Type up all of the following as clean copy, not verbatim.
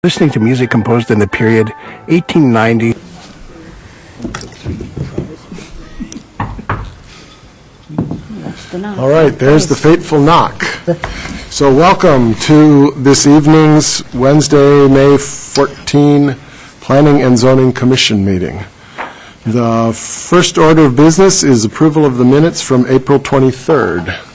Listening to music composed in the period 1890. All right, there's the fateful knock. So welcome to this evening's Wednesday, May 14 Planning and Zoning Commission meeting. The first order of business is approval of the minutes from April 23rd.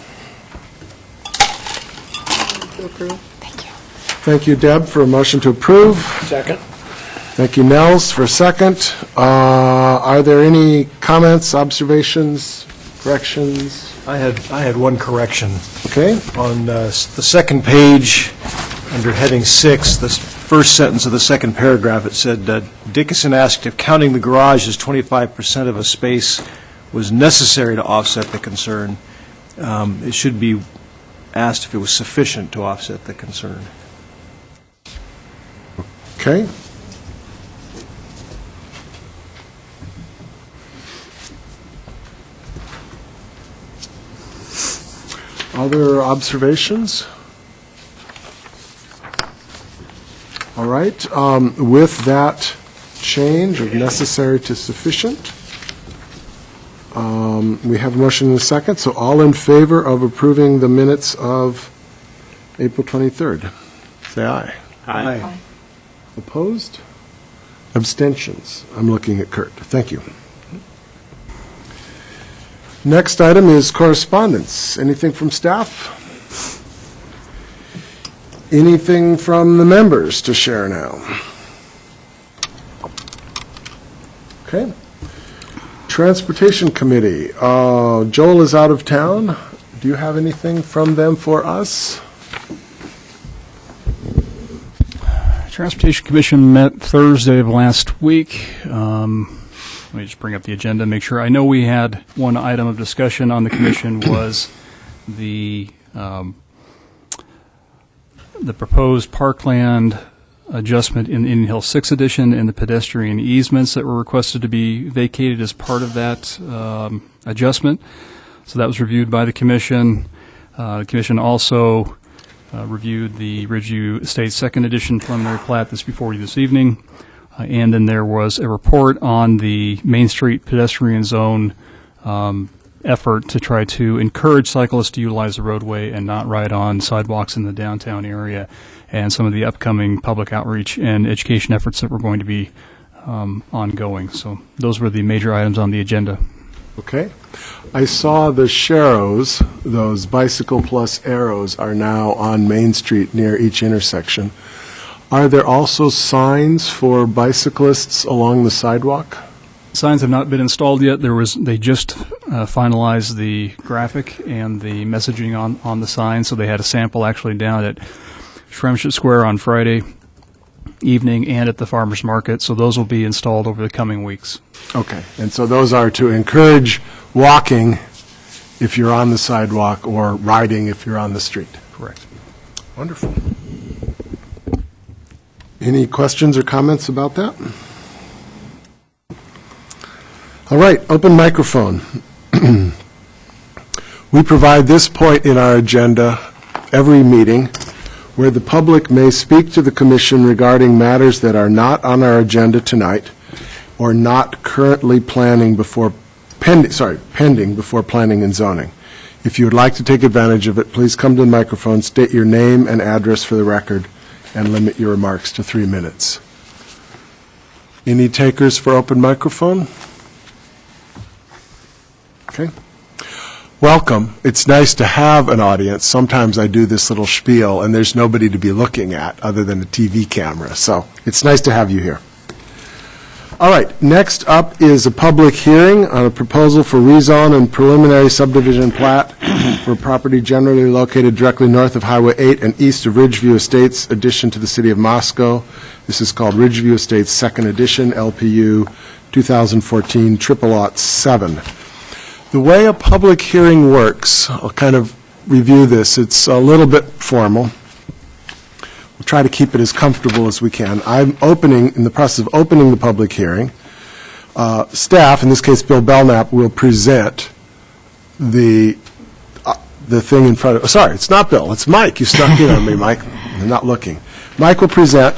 Thank you, Deb, for a motion to approve. Second. Thank you, Nels, for a second. Are there any comments, observations, corrections? I had one correction. Okay. On the second page, under heading 6, the first sentence of the second paragraph, it said, Dickinson asked if counting the garage as 25% of a space was necessary to offset the concern. It should be asked if it was sufficient to offset the concern. Okay. Other observations? All right. With that change of necessary to sufficient, we have a motion and a second. So all in favor of approving the minutes of April 23rd, say aye. Aye. Opposed? Abstentions? I'm looking at Kurt. Thank you. Next item is correspondence. Anything from staff? Anything from the members to share now? Okay. Transportation Committee. Joel is out of town. Do you have anything from them for us? Transportation Commission met Thursday of last week. Let me just bring up the agenda, make sure. I know we had one item of discussion on the commission was the proposed Parkland adjustment in Indian Hill 6 edition and the pedestrian easements that were requested to be vacated as part of that adjustment. So that was reviewed by the commission. The commission also reviewed the Ridgeview Estates 2nd edition preliminary plat that's before you this evening. And then there was a report on the Main Street pedestrian zone effort to try to encourage cyclists to utilize the roadway and not ride on sidewalks in the downtown area, and some of the upcoming public outreach and education efforts that were going to be ongoing. So those were the major items on the agenda. Okay. I saw the Sharrows, those bicycle plus arrows, are now on Main Street near each intersection. Are there also signs for bicyclists along the sidewalk? Signs have not been installed yet. They just finalized the graphic and the messaging on the sign, so they had a sample actually down at Shremshut Square on Friday evening and at the farmers market, so those will be installed over the coming weeks. Okay, and so those are to encourage walking if you're on the sidewalk or riding if you're on the street. Correct. Wonderful. Any questions or comments about that? All right, open microphone. We provide this point in our agenda every meeting where the public may speak to the commission regarding matters that are not on our agenda tonight or not currently pending before planning and zoning. If you would like to take advantage of it, please come to the microphone, state your name and address for the record, and limit your remarks to 3 minutes. Any takers for open microphone? Okay. Welcome. It's nice to have an audience. Sometimes I do this little spiel and there's nobody to be looking at other than a TV camera. So it's nice to have you here. All right. Next up is a public hearing on a proposal for rezone and preliminary subdivision plat for property generally located directly north of Highway 8 and east of Ridgeview Estates, addition to the City of Moscow. This is called Ridgeview Estates 2nd Edition, LPU 2014, Triple Lot 7. The way a public hearing works, I'll kind of review this. It's a little bit formal. We'll try to keep it as comfortable as we can. I'm in the process of opening the public hearing. Staff, in this case Bill Belknap, will present the thing in front of, sorry, it's not Bill, it's Mike. You snuck in on me, Mike. I'm not looking. Mike will present,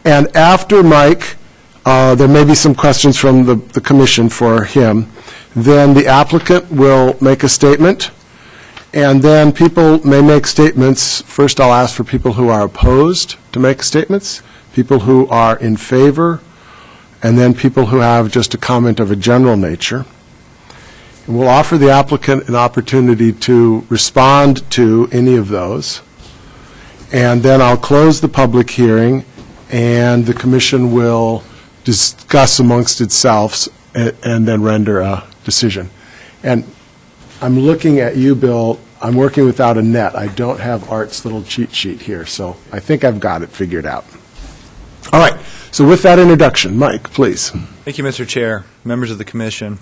And after Mike, there may be some questions from the commission for him. Then the applicant will make a statement, and then people may make statements. First, I'll ask for people who are opposed to make statements, people who are in favor, and then people who have just a comment of a general nature. And we'll offer the applicant an opportunity to respond to any of those. And then I'll close the public hearing, and the commission will discuss amongst itself and then render a decision. And I'm looking at you, Bill. I'm working without a net. I don't have Art's little cheat sheet here, so I think I've got it figured out. All right. So with that introduction, Mike, please. Thank you, Mr. Chair, members of the commission.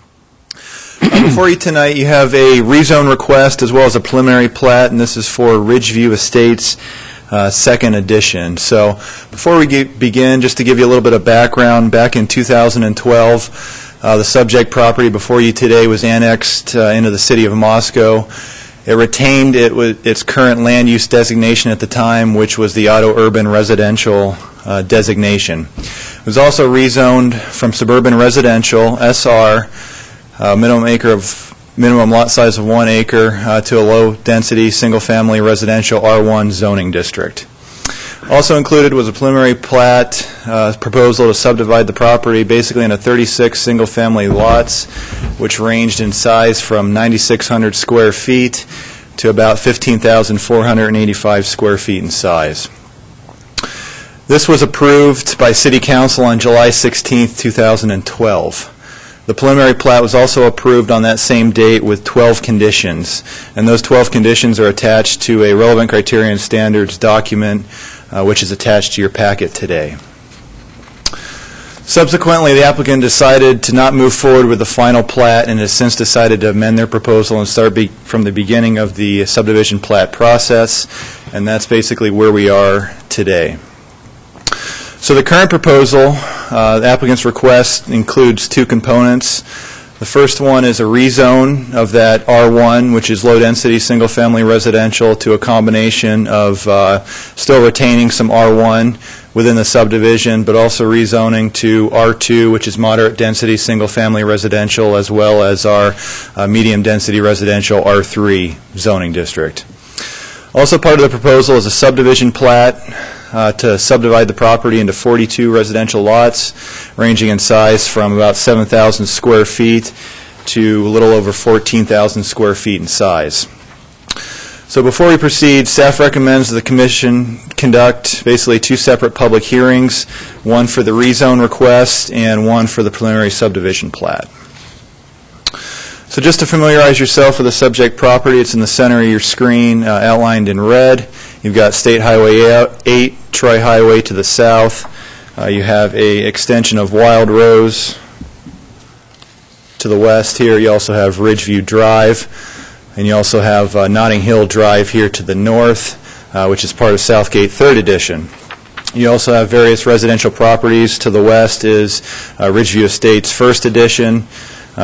Before you tonight, you have a rezone request as well as a preliminary plat, and this is for Ridgeview Estates, second edition. So before we begin, just to give you a little bit of background, back in 2012, the subject property before you today was annexed into the city of Moscow. It retained its current land use designation at the time, which was the auto urban residential designation. It was also rezoned from suburban residential, SR, minimum lot size of 1 acre, to a low-density, single-family residential R1 zoning district. Also included was a preliminary plat proposal to subdivide the property basically into 36 single-family lots, which ranged in size from 9,600 square feet to about 15,485 square feet in size. This was approved by City Council on July 16, 2012. The preliminary plat was also approved on that same date with 12 conditions, and those 12 conditions are attached to a relevant criteria and standards document, which is attached to your packet today. Subsequently, the applicant decided to not move forward with the final plat and has since decided to amend their proposal and start from the beginning of the subdivision plat process, and that's basically where we are today. So the current proposal, the applicant's request includes two components. The first one is a rezone of that R1, which is low-density single-family residential, to a combination of still retaining some R1 within the subdivision, but also rezoning to R2, which is moderate-density single-family residential, as well as our medium-density residential R3 zoning district. Also part of the proposal is a subdivision plat to subdivide the property into 42 residential lots, ranging in size from about 7,000 square feet to a little over 14,000 square feet in size. So before we proceed, staff recommends the commission conduct basically two separate public hearings, one for the rezone request and one for the preliminary subdivision plat. So just to familiarize yourself with the subject property, it's in the center of your screen, outlined in red. You've got State Highway 8, Troy Highway to the south. You have a extension of Wild Rose to the west here. You also have Ridgeview Drive, and you also have Notting Hill Drive here to the north, which is part of Southgate 3rd Edition. You also have various residential properties. To the west is Ridgeview Estates 1st Edition.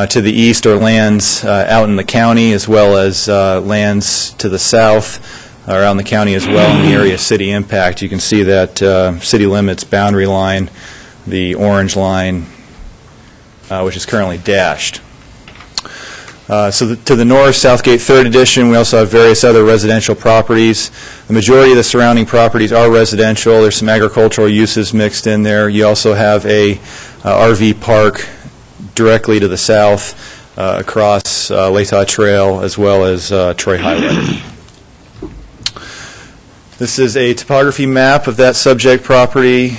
To the east are lands out in the county, as well as lands to the south around the county as well in the area city impact. You can see that city limits boundary line, the orange line, which is currently dashed. To the north, Southgate 3rd Edition, we also have various other residential properties. The majority of the surrounding properties are residential. There's some agricultural uses mixed in there. You also have a RV park directly to the south across Latah Trail, as well as Troy Highway. This is a topography map of that subject property.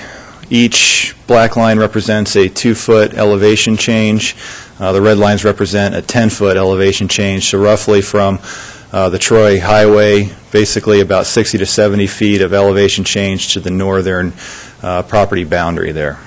Each black line represents a 2-foot elevation change. The red lines represent a 10-foot elevation change. So roughly from the Troy Highway, basically about 60 to 70 feet of elevation change to the northern property boundary there.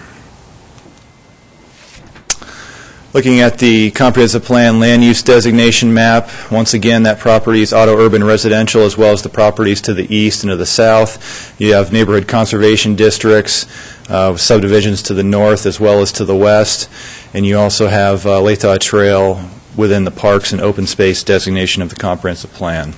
Looking at the comprehensive plan land use designation map, once again that property is auto urban residential, as well as the properties to the east and to the south. You have neighborhood conservation districts, subdivisions to the north as well as to the west, and you also have Latah Trail within the parks and open space designation of the comprehensive plan.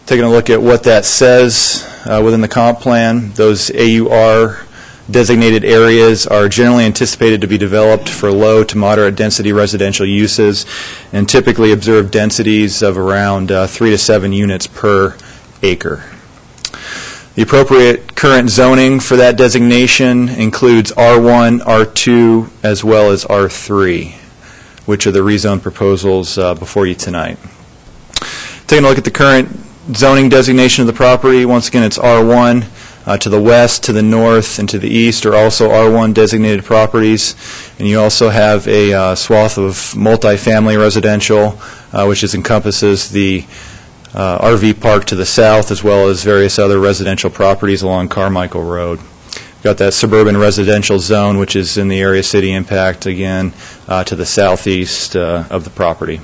Taking a look at what that says within the comp plan, those AUR designated areas are generally anticipated to be developed for low to moderate density residential uses and typically observe densities of around 3 to 7 units per acre. The appropriate current zoning for that designation includes R1, R2, as well as R3, which are the rezone proposals before you tonight. Taking a look at the current zoning designation of the property, once again it's R1. To the west, to the north, and to the east are also R1 designated properties. And you also have a swath of multifamily residential, which encompasses the RV park to the south, as well as various other residential properties along Carmichael Road. We've got that suburban residential zone, which is in the area city impact, again, to the southeast of the property.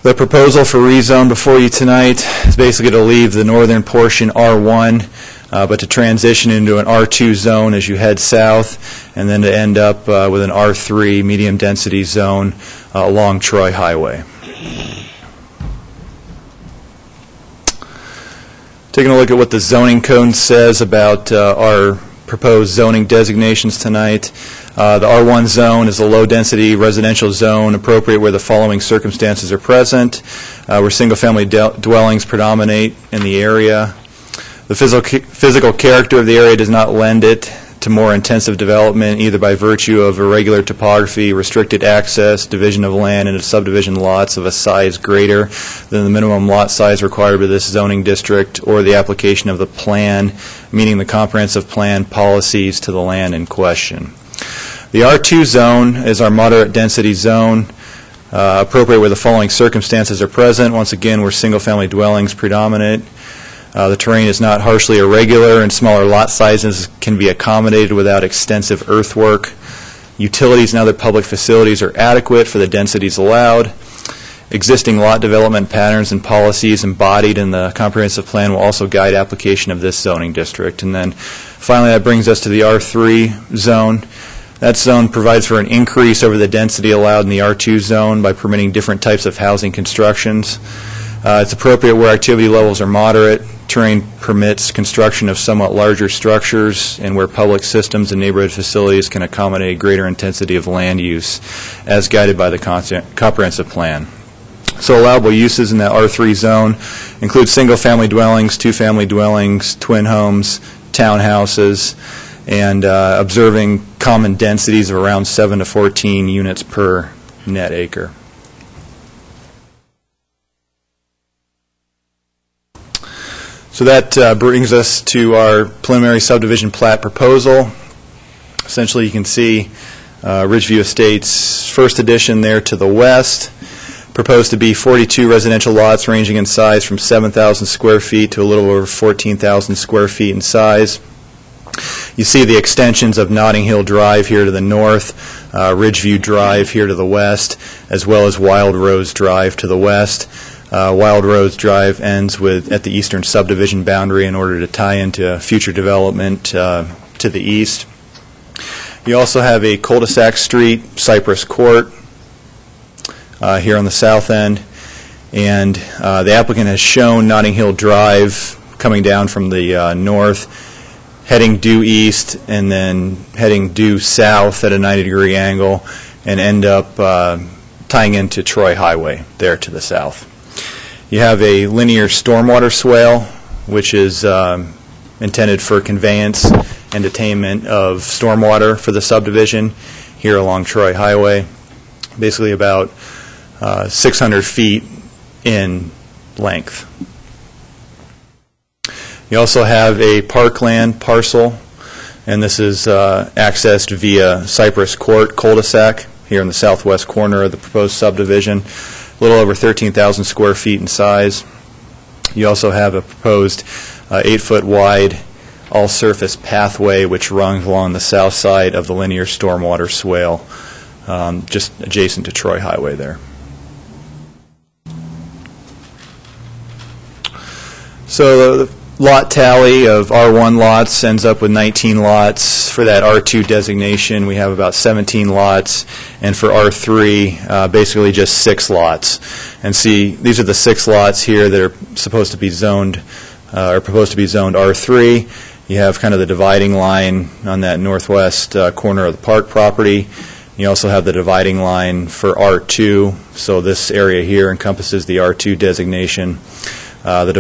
The proposal for rezone before you tonight is basically to leave the northern portion R1, but to transition into an R2 zone as you head south, and then to end up with an R3 medium density zone along Troy Highway. Taking a look at what the zoning code says about our proposed zoning designations tonight. The R1 zone is a low-density residential zone appropriate where the following circumstances are present, where single-family dwellings predominate in the area. The physical character of the area does not lend it to more intensive development, either by virtue of irregular topography, restricted access, division of land into subdivision lots of a size greater than the minimum lot size required by this zoning district, or the application of the plan, meaning the comprehensive plan policies to the land in question. The R2 zone is our moderate density zone, appropriate where the following circumstances are present. Once again, where single-family dwellings predominate. The terrain is not harshly irregular, and smaller lot sizes can be accommodated without extensive earthwork. Utilities and other public facilities are adequate for the densities allowed. Existing lot development patterns and policies embodied in the comprehensive plan will also guide application of this zoning district. And then finally, that brings us to the R3 zone. That zone provides for an increase over the density allowed in the R2 zone by permitting different types of housing constructions. It's appropriate where activity levels are moderate. Terrain permits construction of somewhat larger structures, and where public systems and neighborhood facilities can accommodate greater intensity of land use as guided by the comprehensive plan. So allowable uses in that R3 zone include single-family dwellings, two-family dwellings, twin homes, townhouses, and observing common densities of around 7 to 14 units per net acre. So that brings us to our preliminary subdivision plat proposal. Essentially, you can see Ridgeview Estates first edition there to the west, proposed to be 42 residential lots ranging in size from 7,000 square feet to a little over 14,000 square feet in size. You see the extensions of Notting Hill Drive here to the north, Ridgeview Drive here to the west, as well as Wild Rose Drive to the west. Wild Rose Drive ends at the eastern subdivision boundary in order to tie into future development to the east. You also have a cul-de-sac street, Cypress Court, here on the south end. And the applicant has shown Notting Hill Drive coming down from the north, heading due east, and then heading due south at a 90-degree angle, and end up tying into Troy Highway there to the south. You have a linear stormwater swale, which is intended for conveyance and attainment of stormwater for the subdivision here along Troy Highway, basically about 600 feet in length. You also have a Parkland parcel, and this is accessed via Cypress Court cul-de-sac here in the southwest corner of the proposed subdivision. A little over 13,000 square feet in size. You also have a proposed 8-foot wide all-surface pathway which runs along the south side of the linear stormwater swale, just adjacent to Troy Highway there. So the lot tally of R1 lots ends up with 19 lots. For that R2 designation, we have about 17 lots, and for R3, basically just 6 lots. And see, these are the 6 lots here that are supposed to be zoned, or proposed to be zoned R3, You have kind of the dividing line on that northwest corner of the park property. You also have the dividing line for R2, so this area here encompasses the R2 designation. The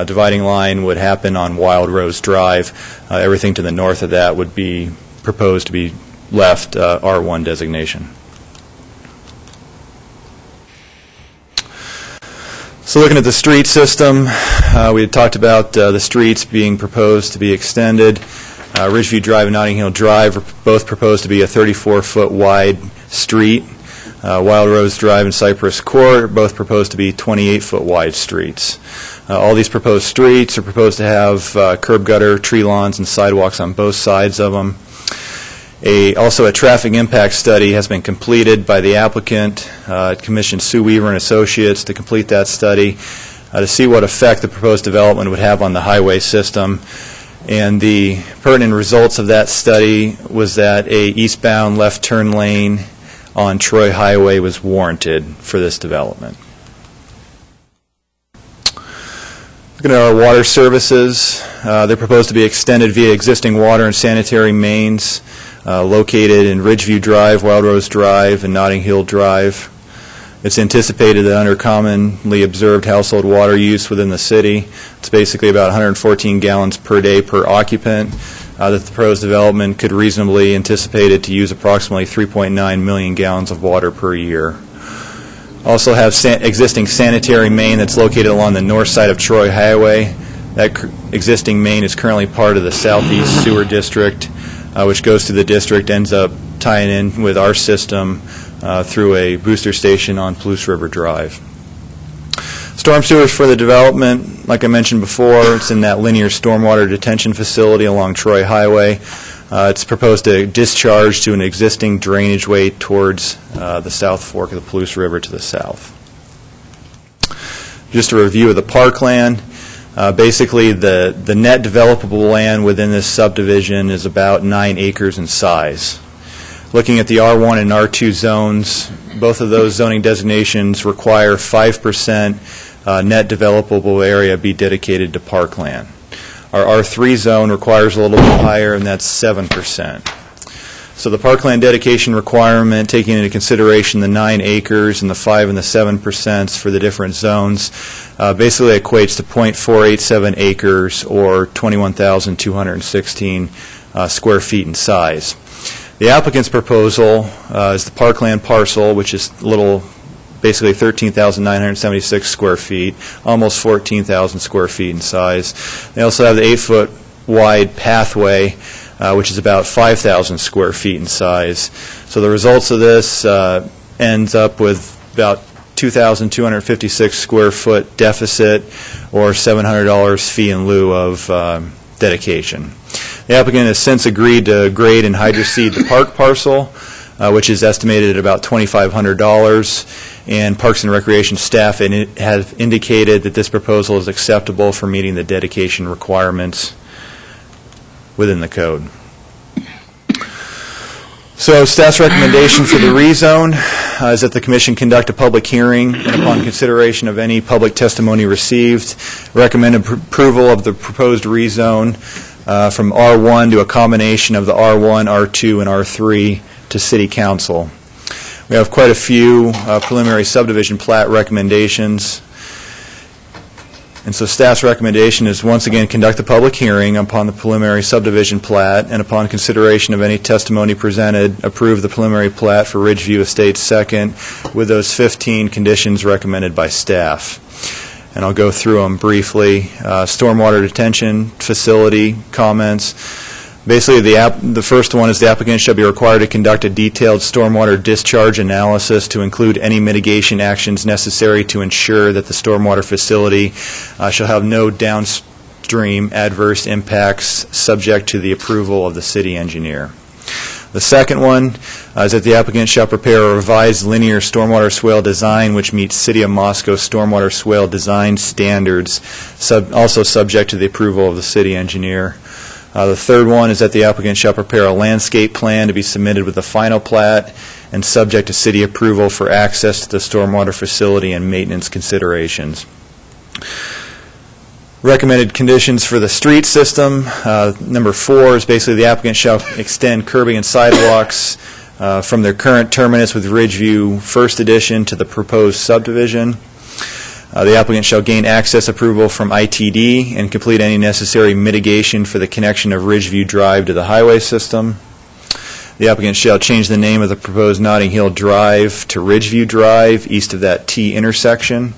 dividing line would happen on Wild Rose Drive. Everything to the north of that would be proposed to be left R1 designation. So looking at the street system, we had talked about the streets being proposed to be extended. Ridgeview Drive and Notting Hill Drive are both proposed to be a 34-foot wide street. Wild Rose Drive and Cypress Court are both proposed to be 28-foot wide streets. All these proposed streets are proposed to have curb gutter, tree lawns, and sidewalks on both sides of them. Also, a traffic impact study has been completed by the applicant. It commissioned Sue Weaver and Associates to complete that study to see what effect the proposed development would have on the highway system. And the pertinent results of that study was that a eastbound left turn lane on Troy Highway was warranted for this development. Looking at our water services, they're proposed to be extended via existing water and sanitary mains located in Ridgeview Drive, Wild Rose Drive, and Notting Hill Drive. It's anticipated that under commonly observed household water use within the city, it's basically about 114 gallons per day per occupant, that the proposed development could reasonably anticipate it to use approximately 3.9 million gallons of water per year. Also have existing sanitary main that's located along the north side of Troy Highway. That existing main is currently part of the Southeast Sewer District, which goes through the district, ends up tying in with our system through a booster station on Palouse River Drive. Storm sewers for the development, like I mentioned before, it's in that linear stormwater detention facility along Troy Highway. It's proposed to discharge to an existing drainage way towards the South Fork of the Palouse River to the south. Just a review of the parkland. Basically, the net developable land within this subdivision is about 9 acres in size. Looking at the R1 and R2 zones, both of those zoning designations require 5% net developable area be dedicated to parkland. Our R3 zone requires a little bit higher, and that's 7%. So the parkland dedication requirement, taking into consideration the 9 acres and the 5 and the 7% for the different zones, basically equates to 0.487 acres or 21,216 square feet in size. The applicant's proposal is the parkland parcel, which is basically 13,976 square feet, almost 14,000 square feet in size. They also have the 8-foot wide pathway, which is about 5,000 square feet in size. So the results of this ends up with about 2,256 square foot deficit or $700 fee in lieu of dedication. The applicant has since agreed to grade and hydroseed the park parcel, which is estimated at about $2,500, and Parks and Recreation staff have indicated that this proposal is acceptable for meeting the dedication requirements within the code. So staff's recommendation for the rezone is that the Commission conduct a public hearing and upon consideration of any public testimony received, recommend approval of the proposed rezone from R1 to a combination of the R1, R2, and R3 to City Council. We have quite a few preliminary subdivision plat recommendations. And so staff's recommendation is once again conduct a public hearing upon the preliminary subdivision plat, and upon consideration of any testimony presented, approve the preliminary plat for Ridgeview Estates Second with those 15 conditions recommended by staff. And I'll go through them briefly. Stormwater detention facility comments. Basically, the first one is the applicant shall be required to conduct a detailed stormwater discharge analysis to include any mitigation actions necessary to ensure that the stormwater facility shall have no downstream adverse impacts subject to the approval of the city engineer. The second one is that the applicant shall prepare a revised linear stormwater swale design which meets City of Moscow stormwater swale design standards, also subject to the approval of the city engineer. The third one is that the applicant shall prepare a landscape plan to be submitted with the final plat and subject to city approval for access to the stormwater facility and maintenance considerations. Recommended conditions for the street system. Number 4 is basically the applicant shall extend curbing and sidewalks from their current terminus with Ridgeview First Edition to the proposed subdivision. The applicant shall gain access approval from ITD and complete any necessary mitigation for the connection of Ridgeview Drive to the highway system. The applicant shall change the name of the proposed Notting Hill Drive to Ridgeview Drive east of that T intersection,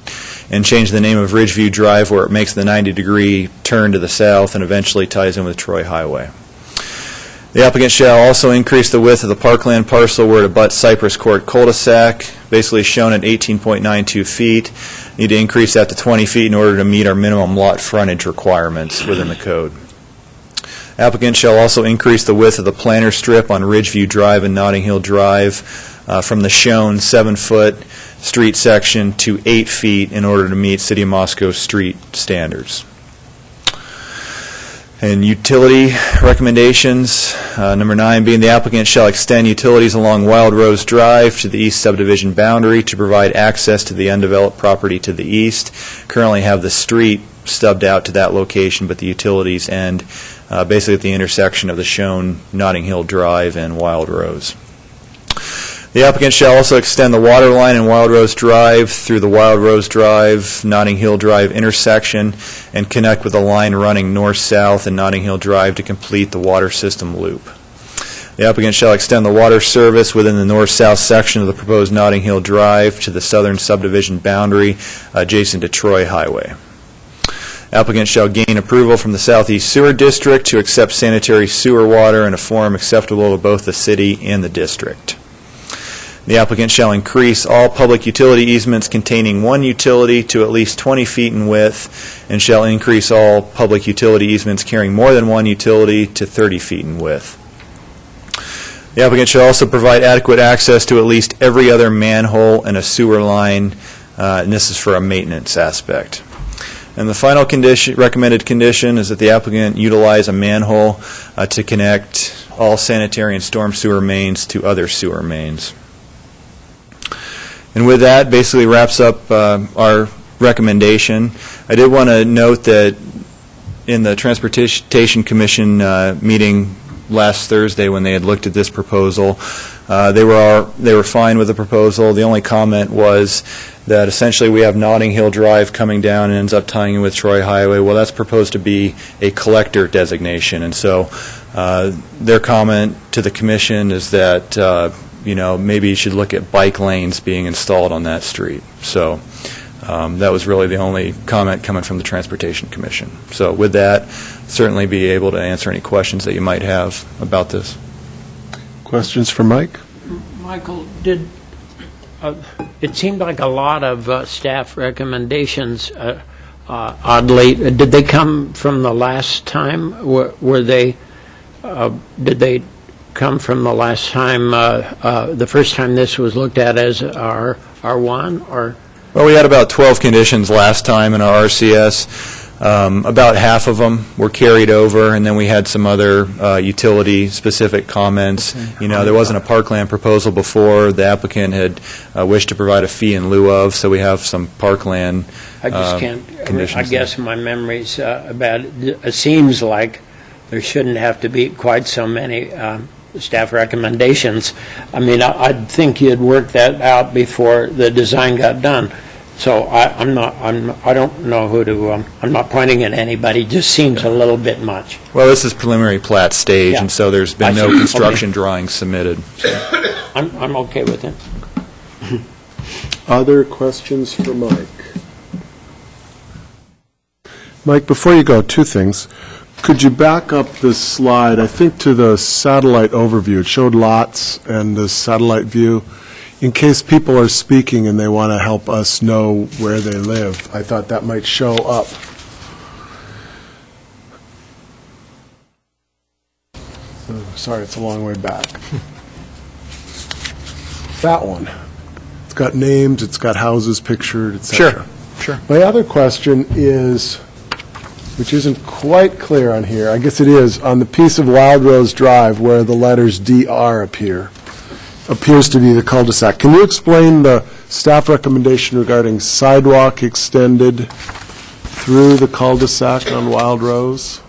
and change the name of Ridgeview Drive where it makes the 90-degree turn to the south and eventually ties in with Troy Highway. The applicant shall also increase the width of the Parkland parcel where it abuts Cypress Court cul-de-sac, basically shown at 18.92 feet. Need to increase that to 20 feet in order to meet our minimum lot frontage requirements within the code. Applicant shall also increase the width of the planter strip on Ridgeview Drive and Notting Hill Drive from the shown 7-foot street section to 8 feet in order to meet City of Moscow street standards. And utility recommendations, number 9 being the applicant shall extend utilities along Wild Rose Drive to the east subdivision boundary to provide access to the undeveloped property to the east. Currently have the street stubbed out to that location, but the utilities end basically at the intersection of the shown Notting Hill Drive and Wild Rose. The applicant shall also extend the water line in Wild Rose Drive through the Wild Rose Drive, Notting Hill Drive intersection and connect with the line running north-south in Notting Hill Drive to complete the water system loop. The applicant shall extend the water service within the north-south section of the proposed Notting Hill Drive to the southern subdivision boundary adjacent to Troy Highway. Applicant shall gain approval from the Southeast Sewer District to accept sanitary sewer water in a form acceptable to both the city and the district. The applicant shall increase all public utility easements containing one utility to at least 20 feet in width and shall increase all public utility easements carrying more than one utility to 30 feet in width. The applicant shall also provide adequate access to at least every other manhole and a sewer line, and this is for a maintenance aspect. And the final recommended condition is that the applicant utilize a manhole to connect all sanitary and storm sewer mains to other sewer mains. And with that, basically wraps up our recommendation. I did want to note that in the Transportation Commission meeting last Thursday when they had looked at this proposal, they were fine with the proposal. The only comment was that essentially we have Notting Hill Drive coming down and ends up tying in with Troy Highway. Well, that's proposed to be a collector designation, and so their comment to the commission is that maybe you should look at bike lanes being installed on that street. So that was really the only comment coming from the Transportation Commission. So with that, certainly be able to answer any questions that you might have about this. Questions for Mike? Michael, it seemed like a lot of staff recommendations, oddly, did they come from the last time? Did they come from the last time, the first time this was looked at as R1? Or? Well, we had about 12 conditions last time in our RCS. About half of them were carried over, and then we had some other utility-specific comments. There wasn't a Parkland proposal before. The applicant had wished to provide a fee in lieu of, so we have some Parkland I just can't, conditions. I guess my memory's bad. It seems like there shouldn't have to be quite so many staff recommendations. I mean, I'd think you'd work that out before the design got done. So I don't know who to. I'm not pointing at anybody. Just seems a little bit much. Well, this is preliminary plat stage, Yeah. and so there's been no construction drawings submitted. So. I'm okay with it. Other questions for Mike? Mike, before you go, two things. Could you back up this slide, I think, to the satellite overview? It showed lots and the satellite view. In case people are speaking and they want to help us know where they live, I thought that might show up. Oh, sorry, it's a long way back. That one. It's got names, it's got houses pictured, etc. Sure. My other question is, which isn't quite clear on here, I guess it is, on the piece of Wild Rose Drive where the letters DR appears to be the cul-de-sac. Can you explain the staff recommendation regarding sidewalk extended through the cul-de-sac on Wild Rose?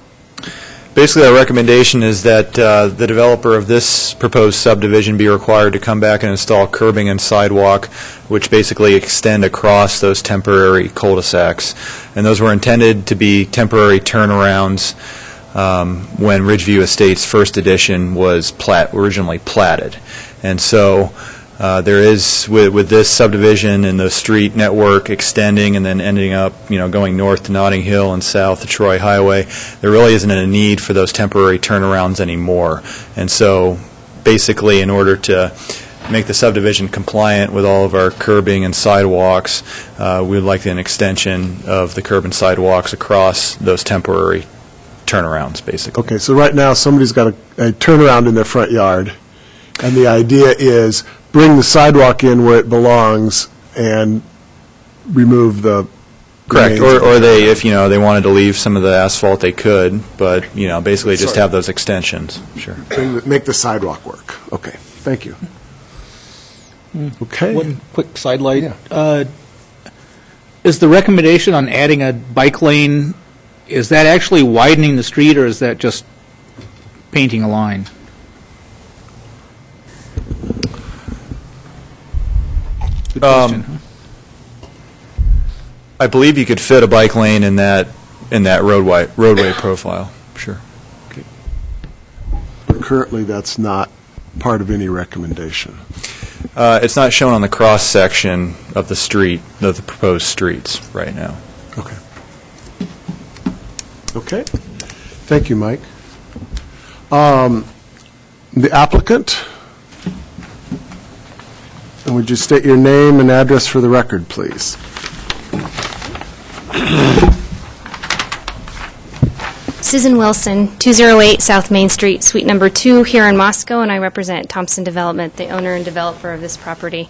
Basically, our recommendation is that the developer of this proposed subdivision be required to come back and install curbing and sidewalk, which basically extend across those temporary cul-de-sacs. And those were intended to be temporary turnarounds when Ridgeview Estates First Edition was originally platted. And so there is, with this subdivision and the street network extending and then ending up, going north to Notting Hill and south to Troy Highway, there really isn't a need for those temporary turnarounds anymore. And so basically, in order to make the subdivision compliant with all of our curbing and sidewalks, we would like an extension of the curb and sidewalks across those temporary turnarounds, basically. Okay, so right now, somebody's got a turnaround in their front yard, and the idea is bring the sidewalk in where it belongs and remove the Correct. remains. Or they, if they wanted to leave some of the asphalt, they could, but basically just have those extensions. Sure. Make the sidewalk work. Okay, thank you. Okay. One quick sidelight. Yeah. Is the recommendation on adding a bike lane, is that actually widening the street, or is that just painting a line? Good question. I believe you could fit a bike lane in that roadway profile. Sure. Okay. But currently, that's not part of any recommendation. It's not shown on the cross section of the street, of the proposed streets right now. Okay. Okay. Thank you, Mike. The applicant? And would you state your name and address for the record, please? Susan Wilson, 208 South Main Street, Suite Number 2, here in Moscow, and I represent Thompson Development, the owner and developer of this property.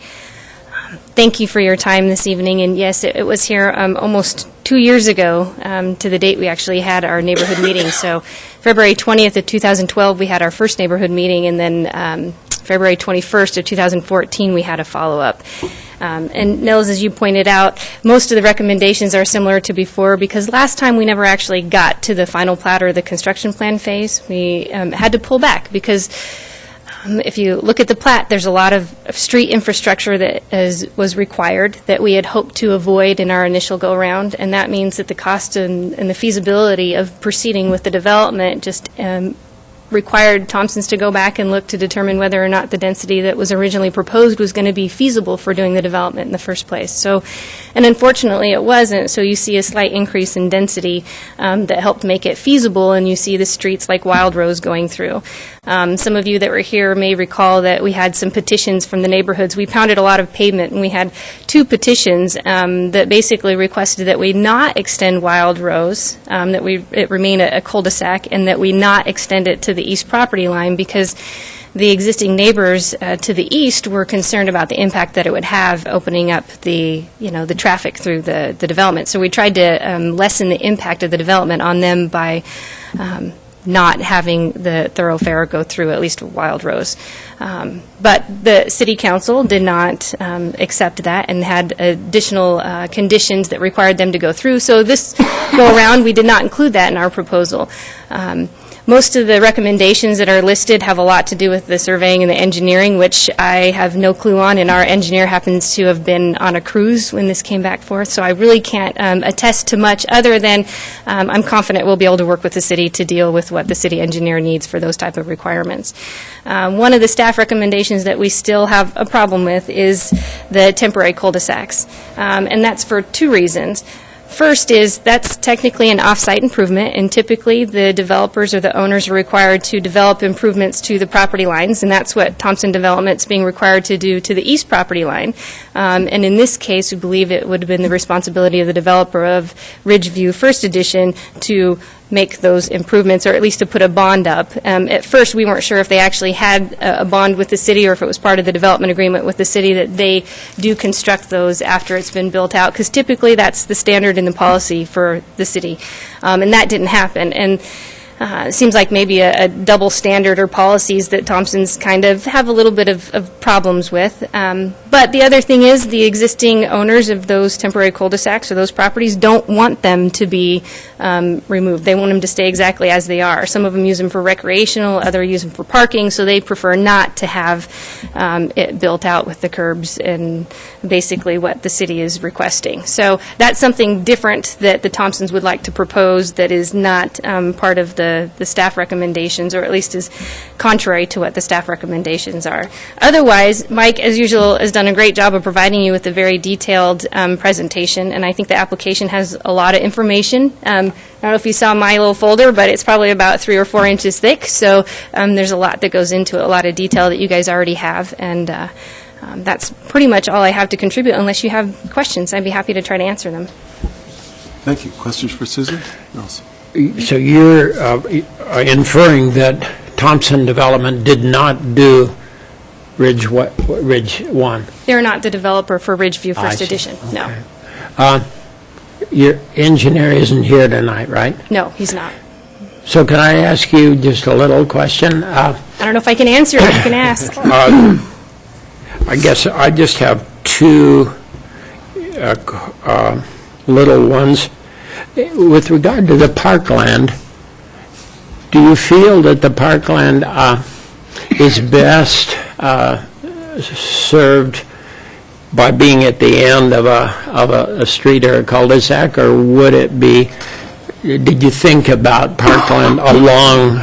Thank you for your time this evening, and yes, it was here almost 2 years ago to the date we actually had our neighborhood meeting. So February 20th of 2012, we had our first neighborhood meeting, and then February 21st of 2014, we had a follow-up. And Nils, as you pointed out, most of the recommendations are similar to before because last time we never actually got to the final plat or the construction plan phase. We had to pull back because if you look at the plat, there's a lot of street infrastructure that was required that we had hoped to avoid in our initial go-around, and that means that the cost and the feasibility of proceeding with the development just required Thompson's to go back and look to determine whether or not the density that was originally proposed was going to be feasible for doing the development in the first place. So, and unfortunately it wasn't, so you see a slight increase in density that helped make it feasible, and you see the streets like Wild Rose going through. Some of you that were here may recall that we had some petitions from the neighborhoods. We pounded a lot of pavement, and we had 2 petitions that basically requested that we not extend Wild Rose, that it remain a cul-de-sac, and that we not extend it to the east property line because the existing neighbors to the east were concerned about the impact that it would have opening up the traffic through the development. So we tried to lessen the impact of the development on them by not having the thoroughfare go through at least Wild Rose. But the City Council did not accept that and had additional conditions that required them to go through. So this go around, we did not include that in our proposal. Most of the recommendations that are listed have a lot to do with the surveying and the engineering, which I have no clue on, and our engineer happens to have been on a cruise when this came back forth, so I really can't attest to much other than I'm confident we'll be able to work with the city to deal with what the city engineer needs for those type of requirements. One of the staff recommendations that we still have a problem with is the temporary cul-de-sacs, and that's for 2 reasons. First is that's technically an off-site improvement, and typically the developers or the owners are required to develop improvements to the property lines, and that's what Thompson Development's being required to do to the east property line. And in this case, we believe it would have been the responsibility of the developer of Ridgeview First Edition to make those improvements, or at least to put a bond up. At first, we weren't sure if they actually had a bond with the city or if it was part of the development agreement with the city that they do construct those after it's been built out, because typically that's the standard in the policy for the city. And that didn't happen. And it seems like maybe a double standard or policies that Thompsons kind of have a little bit of problems with. But the other thing is the existing owners of those temporary cul-de-sacs or those properties don't want them to be removed. They want them to stay exactly as they are. Some of them use them for recreational, others use them for parking, so they prefer not to have it built out with the curbs and basically what the city is requesting. So that's something different that the Thompsons would like to propose that is not part of the staff recommendations, or at least is contrary to what the staff recommendations are. Otherwise, Mike, as usual, has done a great job of providing you with a very detailed presentation, and I think the application has a lot of information. I don't know if you saw my little folder, but it's probably about 3 or 4 inches thick, so there's a lot that goes into it, a lot of detail that you guys already have, and that's pretty much all I have to contribute. Unless you have questions, I'd be happy to try to answer them. Thank you. Questions for Susan? No. So you're inferring that Thompson Development did not do Ridge 1? They're not the developer for Ridgeview I First see. Edition, no. Okay. Your engineer isn't here tonight, right? No, he's not. So can I ask you just a little question? I don't know if I can answer it. You can ask. I guess I just have 2 little ones. With regard to the Parkland, do you feel that the Parkland is best served by being at the end of a street or a cul-de-sac, or would it be? Did you think about Parkland along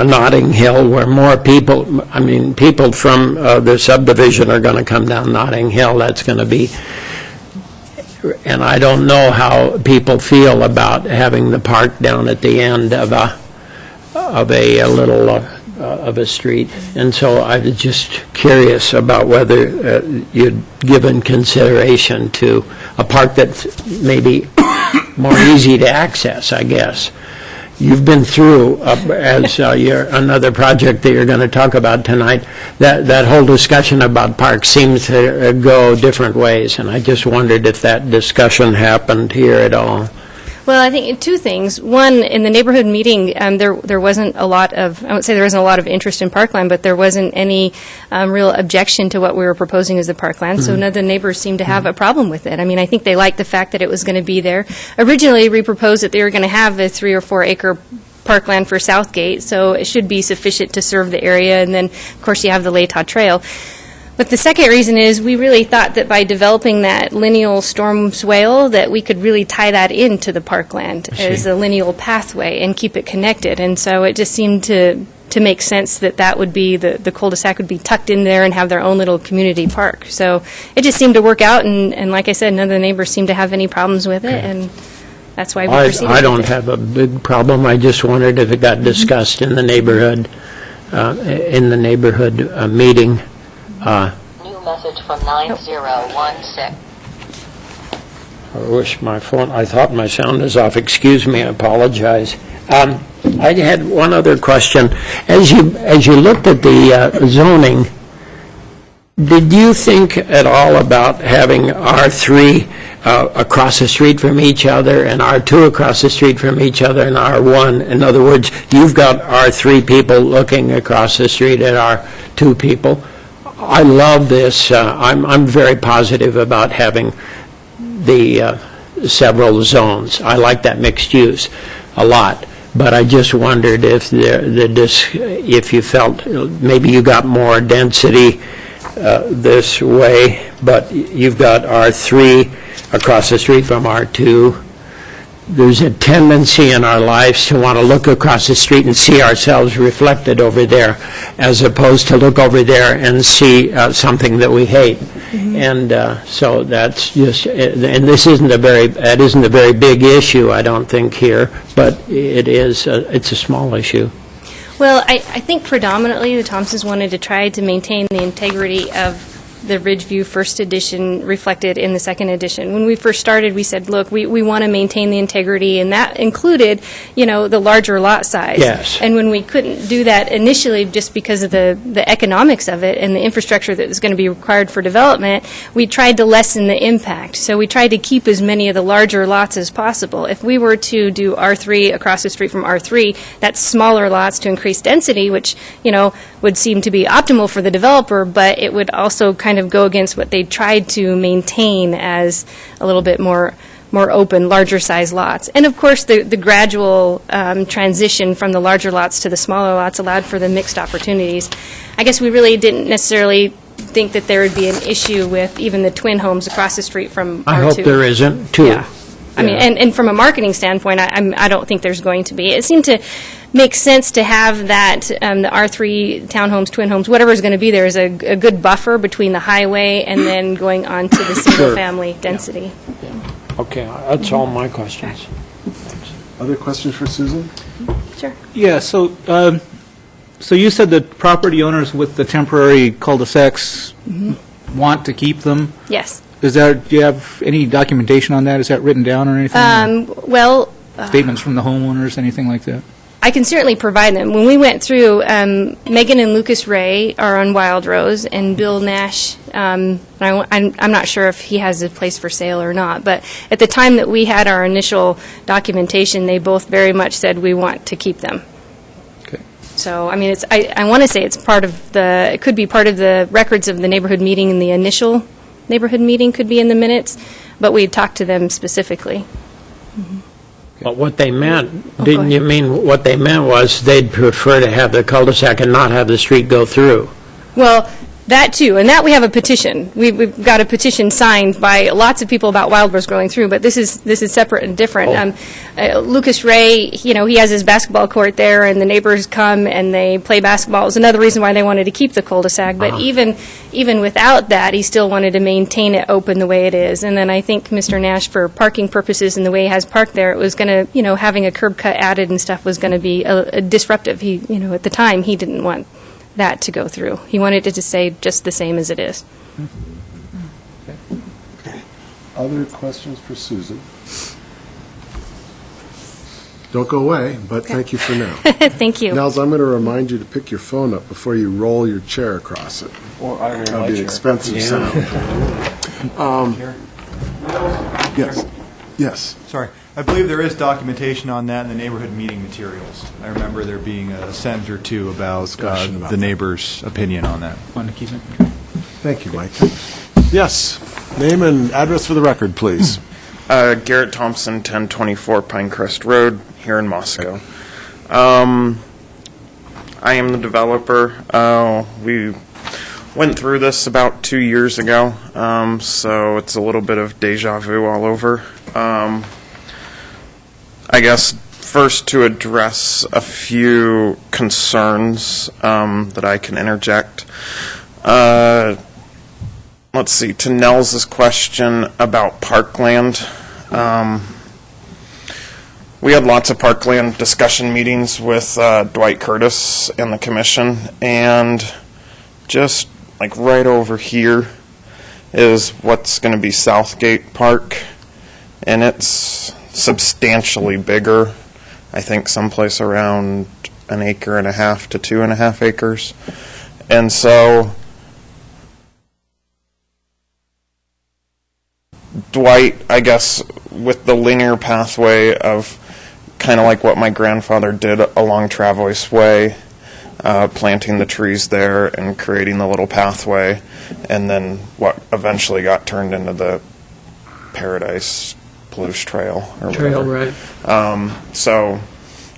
Notting Hill, where more people? I mean, people from the subdivision are going to come down Notting Hill. That's going to be. And I don't know how people feel about having the park down at the end of a little of a street, and so I was just curious about whether you'd given consideration to a park that's maybe more easy to access, I guess. You've been through, as another project that you're going to talk about tonight, that whole discussion about parks seems to go different ways, and I just wondered if that discussion happened here at all. Well, I think 2 things. One, in the neighborhood meeting, there wasn't a lot of, I won't say there wasn't a lot of interest in Parkland, but there wasn't any real objection to what we were proposing as the Parkland, so none of the neighbors seemed to have a problem with it. I mean, I think they liked the fact that it was going to be there. Originally, we proposed that they were going to have a 3 or 4 acre parkland for Southgate, so it should be sufficient to serve the area, and then, of course, you have the Latah Trail. But the second reason is we really thought that by developing that lineal storm swale that we could really tie that into the parkland as a lineal pathway and keep it connected. And so it just seemed to make sense that would be, the cul-de-sac would be tucked in there and have their own little community park. So it just seemed to work out, and like I said, none of the neighbors seemed to have any problems with it, and that's why we proceeded I don't with it. have a big problem. I just wondered if it got discussed in the neighborhood, meeting. New message from 9016. I wish my phone, I thought my sound is off. Excuse me, I apologize. I had one other question. As you looked at the zoning, did you think at all about having R3 across the street from each other and R2 across the street from each other and R1? In other words, you've got R3 people looking across the street at R2 people. I love this. I'm very positive about having the several zones. I like that mixed use a lot. But I just wondered if if you felt maybe you got more density this way, but you've got R3 across the street from R2. There's a tendency in our lives to want to look across the street and see ourselves reflected over there, as opposed to look over there and see something that we hate. Mm-hmm. And so that's just, and this isn't a very big issue, I don't think, here, but it is. It's a small issue. Well, I think predominantly the Thompsons wanted to try to maintain the integrity of the Ridgeview First Edition reflected in the Second Edition. When we first started, we said, look, we want to maintain the integrity, and that included, the larger lot size. Yes. And when we couldn't do that initially just because of the economics of it and the infrastructure that was going to be required for development, we tried to lessen the impact. So we tried to keep as many of the larger lots as possible. If we were to do R3 across the street from R3, that's smaller lots to increase density, which, would seem to be optimal for the developer, but it would also kind of go against what they tried to maintain as a little bit more open, larger size lots. And of course, the gradual transition from the larger lots to the smaller lots allowed for the mixed opportunities. I guess we really didn't necessarily think that there would be an issue with even the twin homes across the street from R2. I hope there isn't, too. Yeah. I mean, and from a marketing standpoint, I don't think there's going to be. It seemed to make sense to have that, the R3 townhomes, twin homes, whatever is going to be there is a good buffer between the highway and then going on to the single-family density. Okay, that's all my questions. Other questions for Susan? Sure. Yeah, so you said that property owners with the temporary cul-de-sacs want to keep them. Yes. Do you have any documentation on that? Is that written down or anything? Statements from the homeowners, anything like that? I can certainly provide them. When we went through, Megan and Lucas Ray are on Wild Rose, and Bill Nash, I'm not sure if he has a place for sale or not, but at the time that we had our initial documentation, they both very much said we want to keep them. Okay. So, I mean, I want to say it could be part of the records of the neighborhood meeting, and the initial neighborhood meeting could be in the minutes, but we talked to them specifically. But what they meant, didn't you mean what they meant was they'd prefer to have the cul-de-sac and not have the street go through? Well, that too, and that we have a petition. We've got a petition signed by lots of people about Wild Rose going through, but this is separate and different. Lucas Ray, he has his basketball court there, and the neighbors come and they play basketball. It was another reason why they wanted to keep the cul-de-sac, but even without that, he still wanted to maintain it open the way it is. And then I think Mr. Nash, for parking purposes and the way he has parked there, it was going to, having a curb cut added and stuff was going to be a disruptive. He, at the time, he didn't want that to go through. He wanted it to stay just the same as it is. Other questions for Susan? Don't go away, but thank you for now. Thank you. Nels, I'm going to remind you to pick your phone up before you roll your chair across it. Or I roll That'll my be an chair. expensive sound. Yes. Yes. Sorry. I believe there is documentation on that in the neighborhood meeting materials. I remember there being a sentence or two about, Discussion about the that. neighbor's opinion on that. Want to keep it? Thank you, Mike. Yes. Name and address for the record, please. Garrett Thompson, 1024 Pinecrest Road, here in Moscow. I am the developer. We went through this about 2 years ago, so it's a little bit of deja vu all over. I guess first to address a few concerns that I can interject. Let's see, to Nels's question about Parkland. We had lots of Parkland discussion meetings with Dwight Curtis and the commission, and just like right over here is what's going to be Southgate Park, and it's substantially bigger. I think someplace around 1.5 acres to 2.5 acres. And so Dwight, I guess, with the linear pathway of kind of like what my grandfather did along Travois Way, planting the trees there and creating the little pathway, and then what eventually got turned into the Paradise Blues Trail or whatever. Right. So,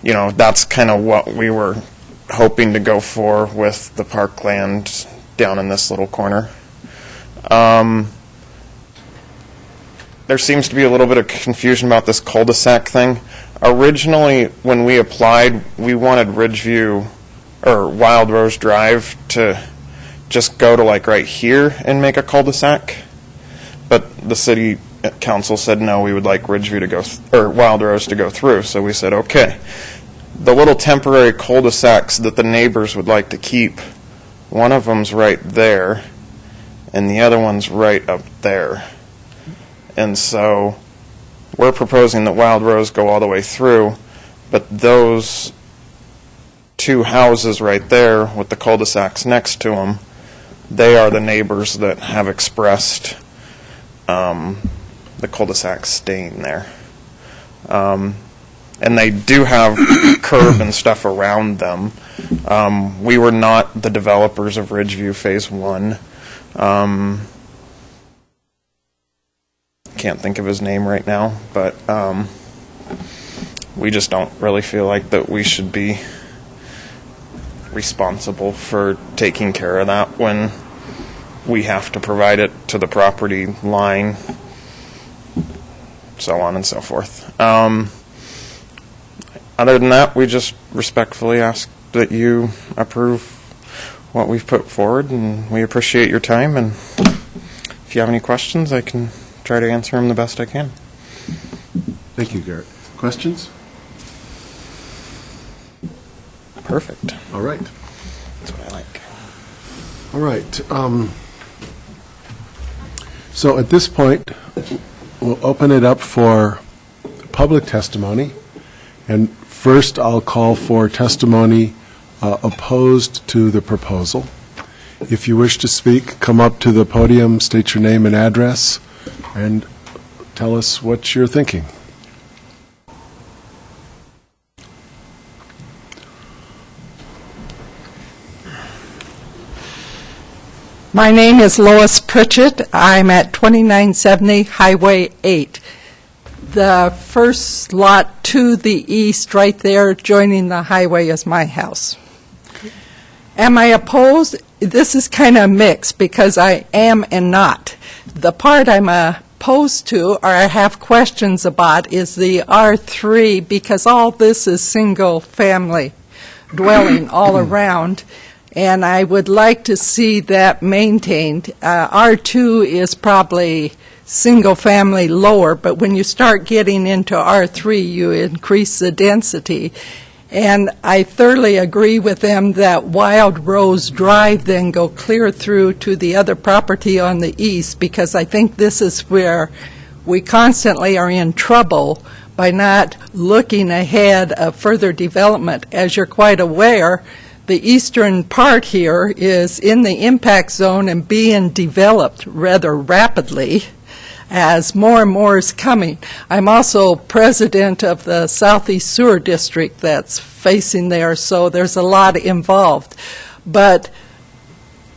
that's kind of what we were hoping to go for with the Parkland down in this little corner. There seems to be a little bit of confusion about this cul-de-sac thing. Originally, when we applied, we wanted Ridgeview or Wild Rose Drive to just go to like right here and make a cul-de-sac, but the city council said no, we would like Ridgeview to go or Wild Rose to go through. So we said okay. The little temporary cul-de-sacs that the neighbors would like to keep, one of them's right there, and the other one's right up there. And so we're proposing that Wild Rose go all the way through, but those two houses right there with the cul-de-sacs next to them, they are the neighbors that have expressed the cul-de-sac staying there. And they do have curb and stuff around them. We were not the developers of Ridgeview Phase 1. Can't think of his name right now, but we just don't really feel like that we should be responsible for taking care of that when we have to provide it to the property line, so on and so forth. Other than that, we just respectfully ask that you approve what we've put forward, and we appreciate your time. And if you have any questions, I can try to answer them the best I can. Thank you, Garrett. Questions? Perfect. All right. That's what I like. All right. So at this point, we'll open it up for public testimony. And first, I'll call for testimony opposed to the proposal. If you wish to speak, come up to the podium, state your name and address, and tell us what you're thinking. My name is Lois Pritchett. I'm at 2970 Highway 8. The first lot to the east, right there, joining the highway, is my house. Am I opposed? This is kind of mixed because I am and not. The part I'm opposed to, or I have questions about, is the R3, because all this is single-family dwelling all around, and I would like to see that maintained. R2 is probably single-family lower, but when you start getting into R3, you increase the density. And I thoroughly agree with them that Wild Rose Drive then go clear through to the other property on the east, because I think this is where we constantly are in trouble by not looking ahead of further development. As you're quite aware, the eastern part here is in the impact zone and being developed rather rapidly as more and more is coming. I'm also president of the Southeast Sewer District that's facing there, so there's a lot involved. But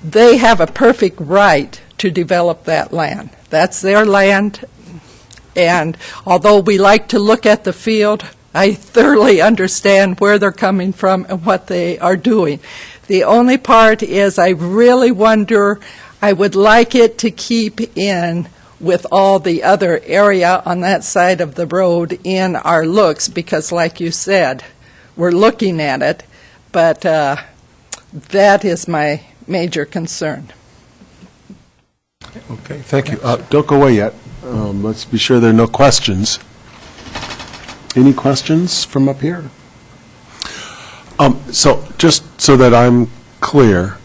they have a perfect right to develop that land. That's their land, and although we like to look at the field, I thoroughly understand where they're coming from and what they are doing. The only part is I really wonder, I would like it to keep in with all the other area on that side of the road in our looks, because like you said, we're looking at it, but that is my major concern. Okay, thank you. Don't go away yet. Let's be sure there are no questions. Any questions from up here? So just so that I'm clear,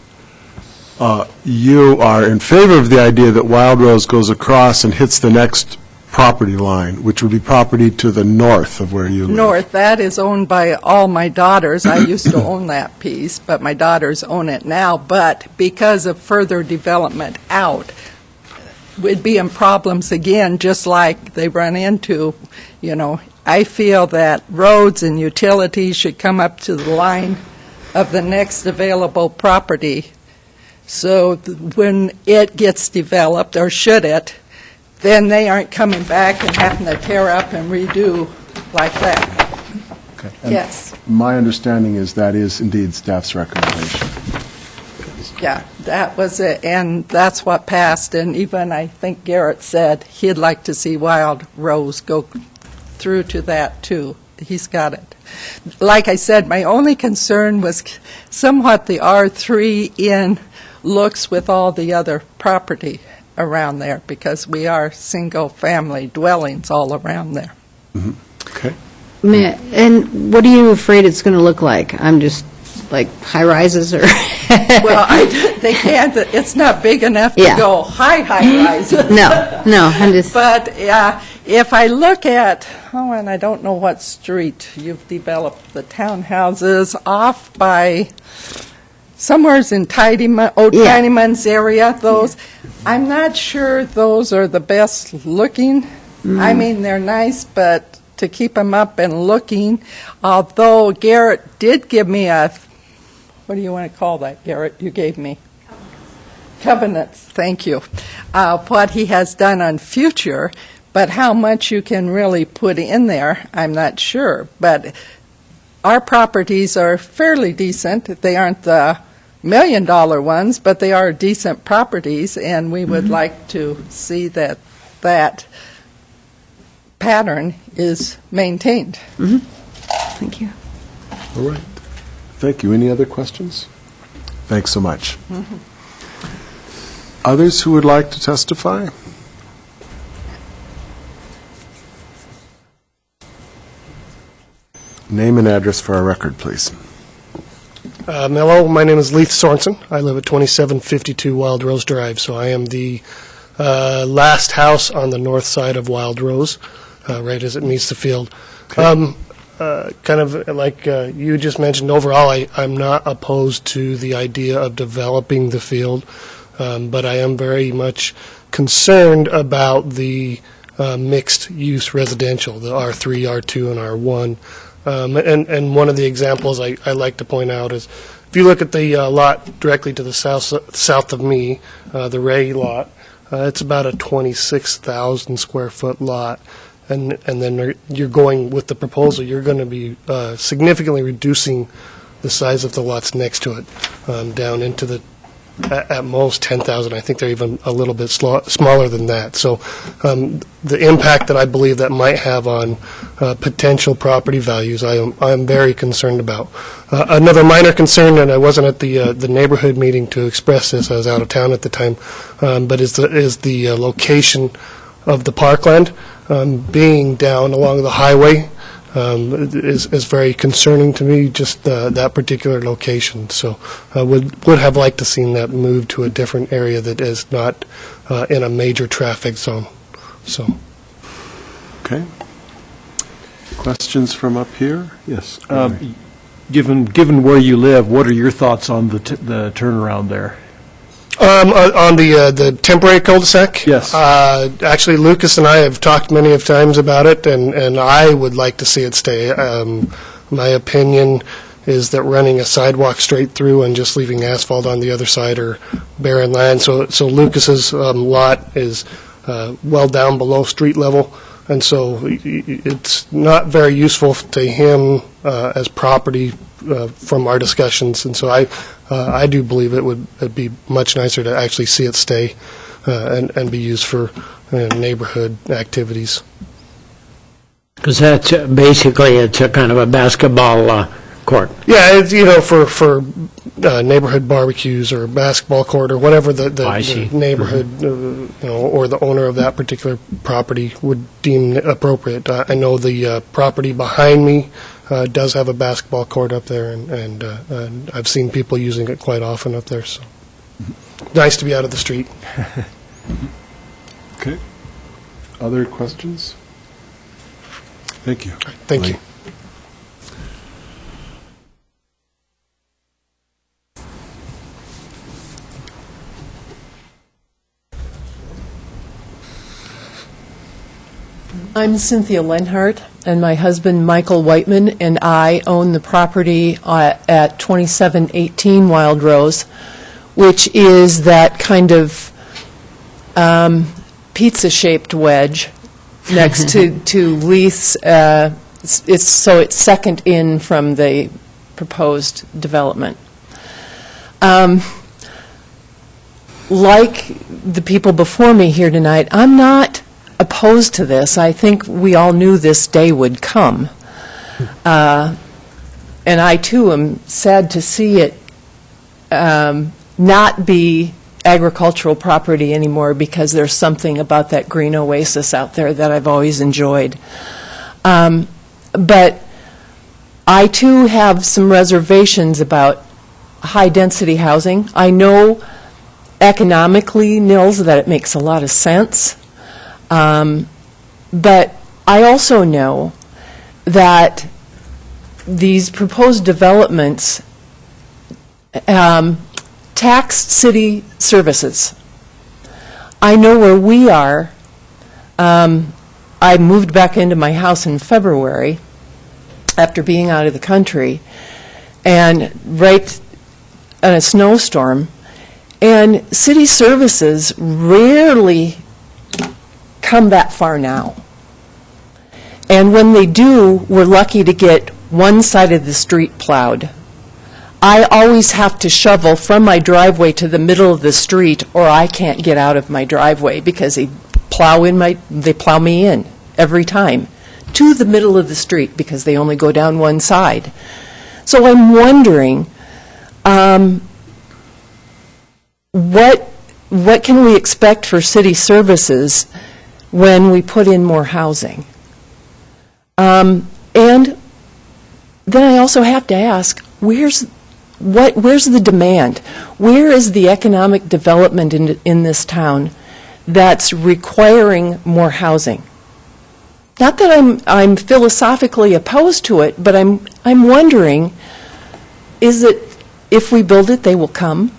you are in favor of the idea that Wild Rose goes across and hits the next property line, which would be property to the north of where you live. North, that is owned by all my daughters. I used to own that piece, but my daughters own it now. But because of further development out, we'd be in problems again, just like they run into, I feel that roads and utilities should come up to the line of the next available property. So when it gets developed, or should it, then they aren't coming back and having to tear up and redo like that. Okay. And yes. My understanding is that is indeed staff's recommendation. Yeah, that was it, and that's what passed. And even I think Garrett said he'd like to see Wild Rose go through to that too. He's got it. Like I said, my only concern was somewhat the R3 in looks with all the other property around there, because we are single-family dwellings all around there. Mm-hmm. Okay. And what are you afraid it's going to look like? I'm just like high-rises or? Well, they can't, it's not big enough to Yeah. go high-rise. No, I'm just, But if I look at, and I don't know what street you've developed the townhouses off by, somewhere's in Tinyman's area, those, I'm not sure those are the best looking. I mean, they're nice, but to keep them up and looking, although Garrett did give me what do you want to call that, Garrett? You gave me? Covenants, thank you. What he has done on future, but how much you can really put in there, I'm not sure. But our properties are fairly decent. They aren't the $1 million ones, but they are decent properties, and we would like to see that pattern is maintained. thank you. All right. Thank you. Any other questions? Thanks so much. Others who would like to testify? Name and address for our record, please. Hello, my name is Leith Sorensen. I live at 2752 Wild Rose Drive, so I am the last house on the north side of Wild Rose, right as it meets the field. Okay. Kind of like you just mentioned, overall, I'm not opposed to the idea of developing the field, but I am very much concerned about the mixed-use residential, the R3, R2, and R1. And one of the examples I like to point out is, if you look at the lot directly to the south of me, the Ray lot, it's about a 26,000 square foot lot. And then you're going with the proposal, you're going to be significantly reducing the size of the lots next to it, down into the, at most 10,000. I think they're even a little bit smaller than that. So the impact that I believe that might have on potential property values, I am very concerned about. Another minor concern, and I wasn't at the neighborhood meeting to express this, I was out of town at the time, but is the location of the Parkland. Being down along the highway is very concerning to me, just that particular location. So I would have liked to seen that move to a different area that is not in a major traffic zone. So. Okay. Questions from up here? Yes. Given where you live, what are your thoughts on the turnaround there? On the temporary cul-de-sac? Yes. Actually, Lucas and I have talked many of times about it, and I would like to see it stay. My opinion is that running a sidewalk straight through and just leaving asphalt on the other side are barren land. So Lucas's lot is well down below street level, and so it's not very useful to him as property from our discussions. And so I do believe it'd be much nicer to actually see it stay and be used for neighborhood activities. Because that's basically, it's a kind of a basketball court. Yeah, it's, for neighborhood barbecues or basketball court or whatever the neighborhood, or the owner of that particular property would deem appropriate. I know the property behind me does have a basketball court up there, and I've seen people using it quite often up there. So nice to be out of the street. Okay. Other questions? Thank you. Thank you. I'm Cynthia Lenhart, and my husband, Michael Whiteman, and I own the property at 2718 Wild Rose, which is that kind of pizza-shaped wedge next to Leith's. It's second in from the proposed development. Like the people before me here tonight, I'm not opposed to this. I think we all knew this day would come. And I, too, am sad to see it not be agricultural property anymore, because there's something about that green oasis out there that I've always enjoyed. But I too have some reservations about high-density housing. I know economically, Nils, that it makes a lot of sense. But I also know that these proposed developments tax city services. I know where we are. I moved back into my house in February after being out of the country, and right in a snowstorm, and city services rarely come that far now. And when they do, we're lucky to get one side of the street plowed. I always have to shovel from my driveway to the middle of the street, or I can't get out of my driveway because they plow me in every time to the middle of the street because they only go down one side. So I'm wondering, what can we expect for city services when we put in more housing? And then I also have to ask, where's the demand? Where is the economic development in this town that's requiring more housing? Not that I'm philosophically opposed to it, but I'm wondering, is it if we build it, they will come?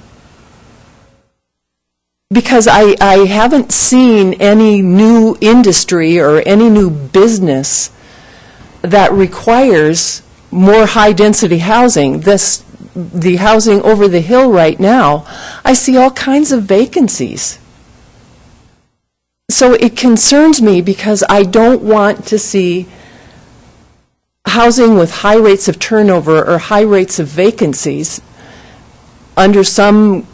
Because I haven't seen any new industry or any new business that requires more high-density housing. The housing over the hill right now, I see all kinds of vacancies. So it concerns me because I don't want to see housing with high rates of turnover or high rates of vacancies under some,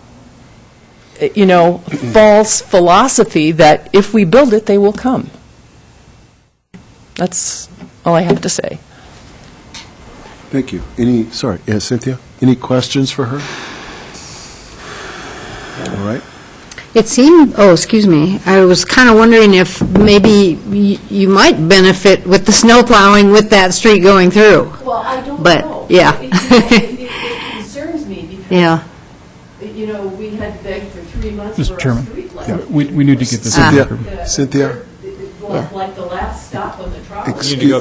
false philosophy that if we build it, they will come. That's all I have to say. Thank you. Cynthia? Any questions for her? All right. It seemed, excuse me, I was kind of wondering if maybe you might benefit with the snow plowing with that street going through. Well, I don't know. But, yeah. It concerns me because, yeah. We had begged for 3 months Mr. for Chairman, a street light. yeah, we need to get this Cynthia? Like the last stop on the trolley.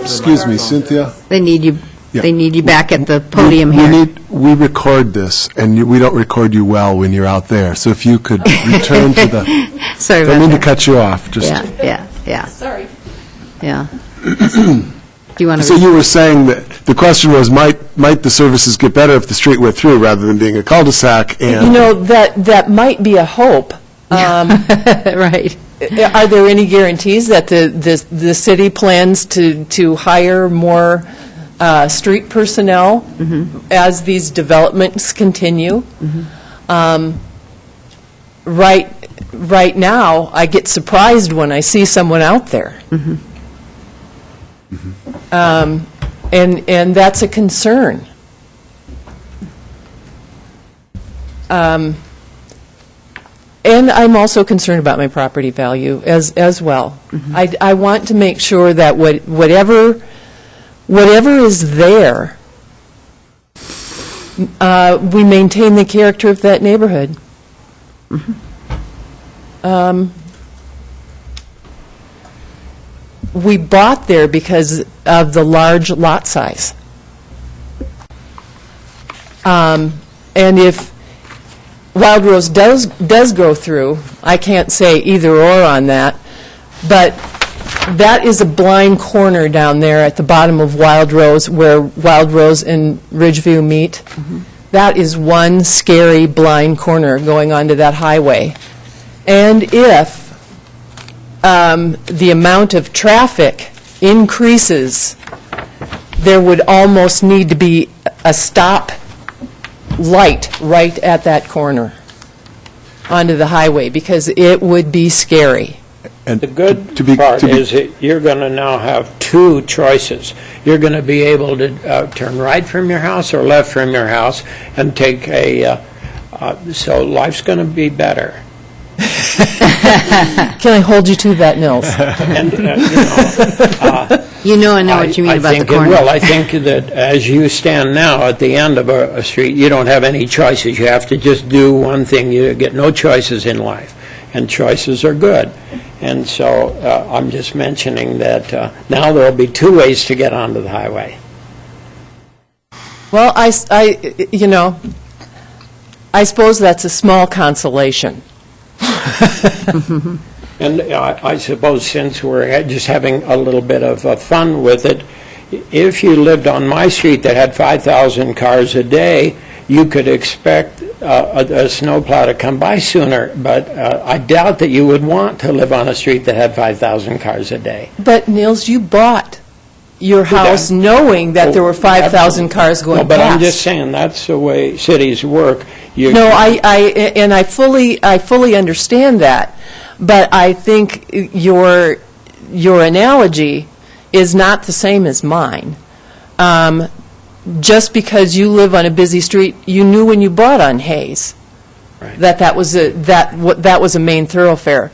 Excuse me, Cynthia? They need you. Yeah. They need you back at the podium here. We record this, and we don't record you well when you're out there. So if you could return to the... Sorry don't about mean that. to cut you off. Just Yeah. Sorry. Yeah. Do you want to... So you were saying that the question was, might the services get better if the street went through rather than being a cul-de-sac? And that might be a hope. Right. Are there any guarantees that the city plans to hire more street personnel as these developments continue? Right now, I get surprised when I see someone out there. And that's a concern. And I'm also concerned about my property value as well. I want to make sure that whatever is there, we maintain the character of that neighborhood. We bought there because of the large lot size. And if Wild Rose does go through, I can't say either or on that, but that is a blind corner down there at the bottom of Wild Rose where Wild Rose and Ridgeview meet. That is one scary blind corner going onto that highway. And if the amount of traffic increases, there would almost need to be a stop light right at that corner onto the highway because it would be scary. And the good part is that you're going to now have two choices. You're going to be able to turn right from your house or left from your house and take so life's going to be better. Can I hold you to that, Nils? And, You know, I know what you mean about the corner. Well, I think that as you stand now at the end of a street, you don't have any choices. You have to just do one thing. You get no choices in life, and choices are good. And so I'm just mentioning that now there will be two ways to get onto the highway. Well, I suppose that's a small consolation. And I suppose since we're just having a little bit of fun with it, if you lived on my street that had 5,000 cars a day, you could expect a snowplow to come by sooner, but I doubt that you would want to live on a street that had 5,000 cars a day. But, Nils, you bought your house knowing that there were 5,000 cars going past. No, but I'm just saying that's the way cities work. I fully understand that, but I think your analogy is not the same as mine. Just because you live on a busy street, you knew when you bought on Hayes that was a main thoroughfare.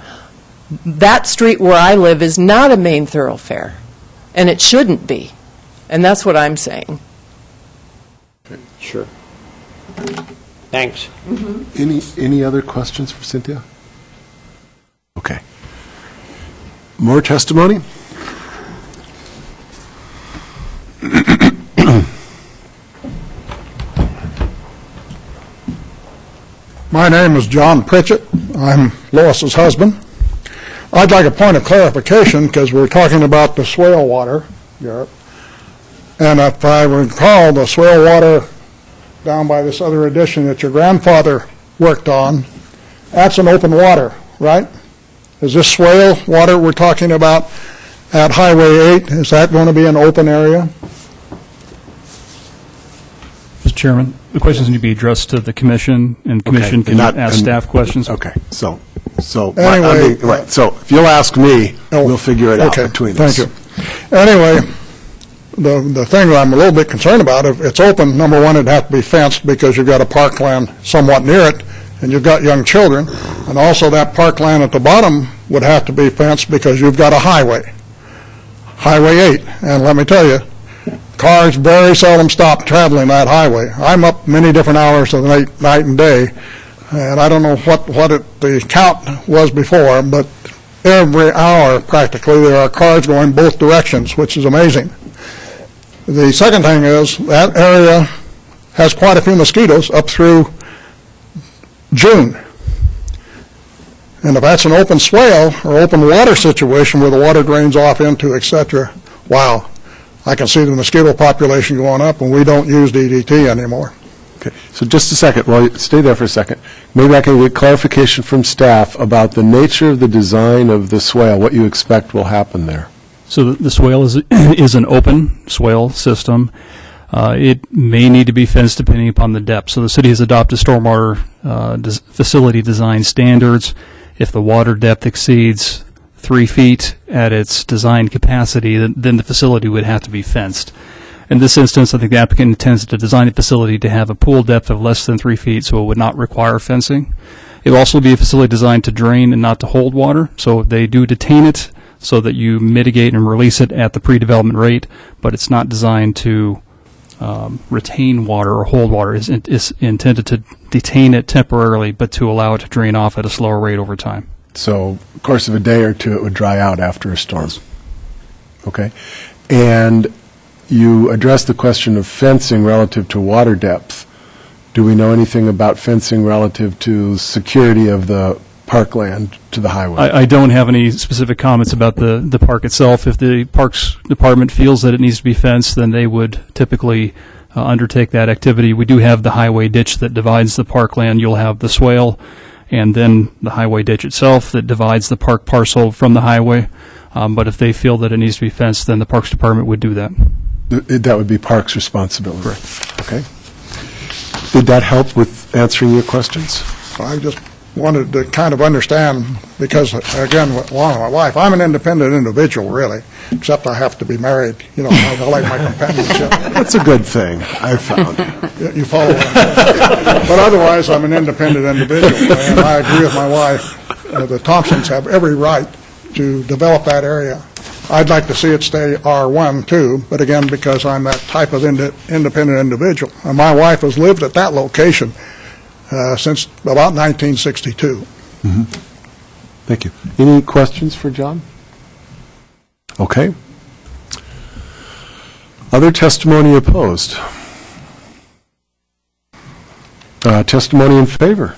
That street where I live is not a main thoroughfare, and it shouldn't be, and that's what I'm saying. Sure. Thanks. Any other questions for Cynthia? Okay. More testimony? My name is John Pritchett. I'm Lois's husband. I'd like a point of clarification because we're talking about the swale water, Garrett. And if I recall, the swale water down by this other addition that your grandfather worked on, that's an open water, right? Is this swale water we're talking about at Highway 8, is that going to be an open area? Mr. Chairman, the questions need to be addressed to the commission, and the commission can ask staff questions. Okay, so anyway, so if you'll ask me, we'll figure it out between us. Thank you. Anyway, the thing that I'm a little bit concerned about, if it's open, number one, it'd have to be fenced because you've got a parkland somewhat near it, and you've got young children, and also that parkland at the bottom would have to be fenced because you've got a highway, Highway 8, and let me tell you, cars very seldom stop traveling that highway. I'm up many different hours of the night and day, and I don't know what the count was before, but every hour practically there are cars going both directions, which is amazing. The second thing is that area has quite a few mosquitoes up through June. And if that's an open swale or open water situation where the water drains off into, etc., wow, I can see the mosquito population going up, and we don't use DDT anymore. Okay, so just a second. Well, stay there for a second. Maybe I can get clarification from staff about the nature of the design of the swale, what you expect will happen there. So the swale is an open swale system. It may need to be fenced depending upon the depth. So the city has adopted stormwater facility design standards. If the water depth exceeds 3 feet at its design capacity, then the facility would have to be fenced. In this instance, I think the applicant intends to design a facility to have a pool depth of less than 3 feet, so it would not require fencing. It will also be a facility designed to drain and not to hold water, so they do detain it so that you mitigate and release it at the pre-development rate, but it's not designed to retain water or hold water. It's intended to detain it temporarily, but to allow it to drain off at a slower rate over time. So, of course of a day or two, it would dry out after a storm. Okay. And you addressed the question of fencing relative to water depth. Do we know anything about fencing relative to security of the parkland to the highway? I don't have any specific comments about the park itself. If the Parks Department feels that it needs to be fenced, then they would typically undertake that activity. We do have the highway ditch that divides the parkland. You'll have the swale, and then the highway ditch itself that divides the park parcel from the highway. But if they feel that it needs to be fenced, then the Parks Department would do that. That would be Parks' responsibility. Correct. Okay. Did that help with answering your questions? I just wanted to kind of understand, because, again, along with my wife, I'm an independent individual, really, except I have to be married. You know, I like my companionship. That's a good thing, I've found. You follow what I'm saying. But otherwise, I'm an independent individual, and I agree with my wife. The Thompsons have every right to develop that area. I'd like to see it stay R1 too, but again, because I'm that type of independent individual. And my wife has lived at that location since about 1962. Mm-hmm. Thank you. Any questions for John? Okay. Other testimony opposed? Testimony in favor?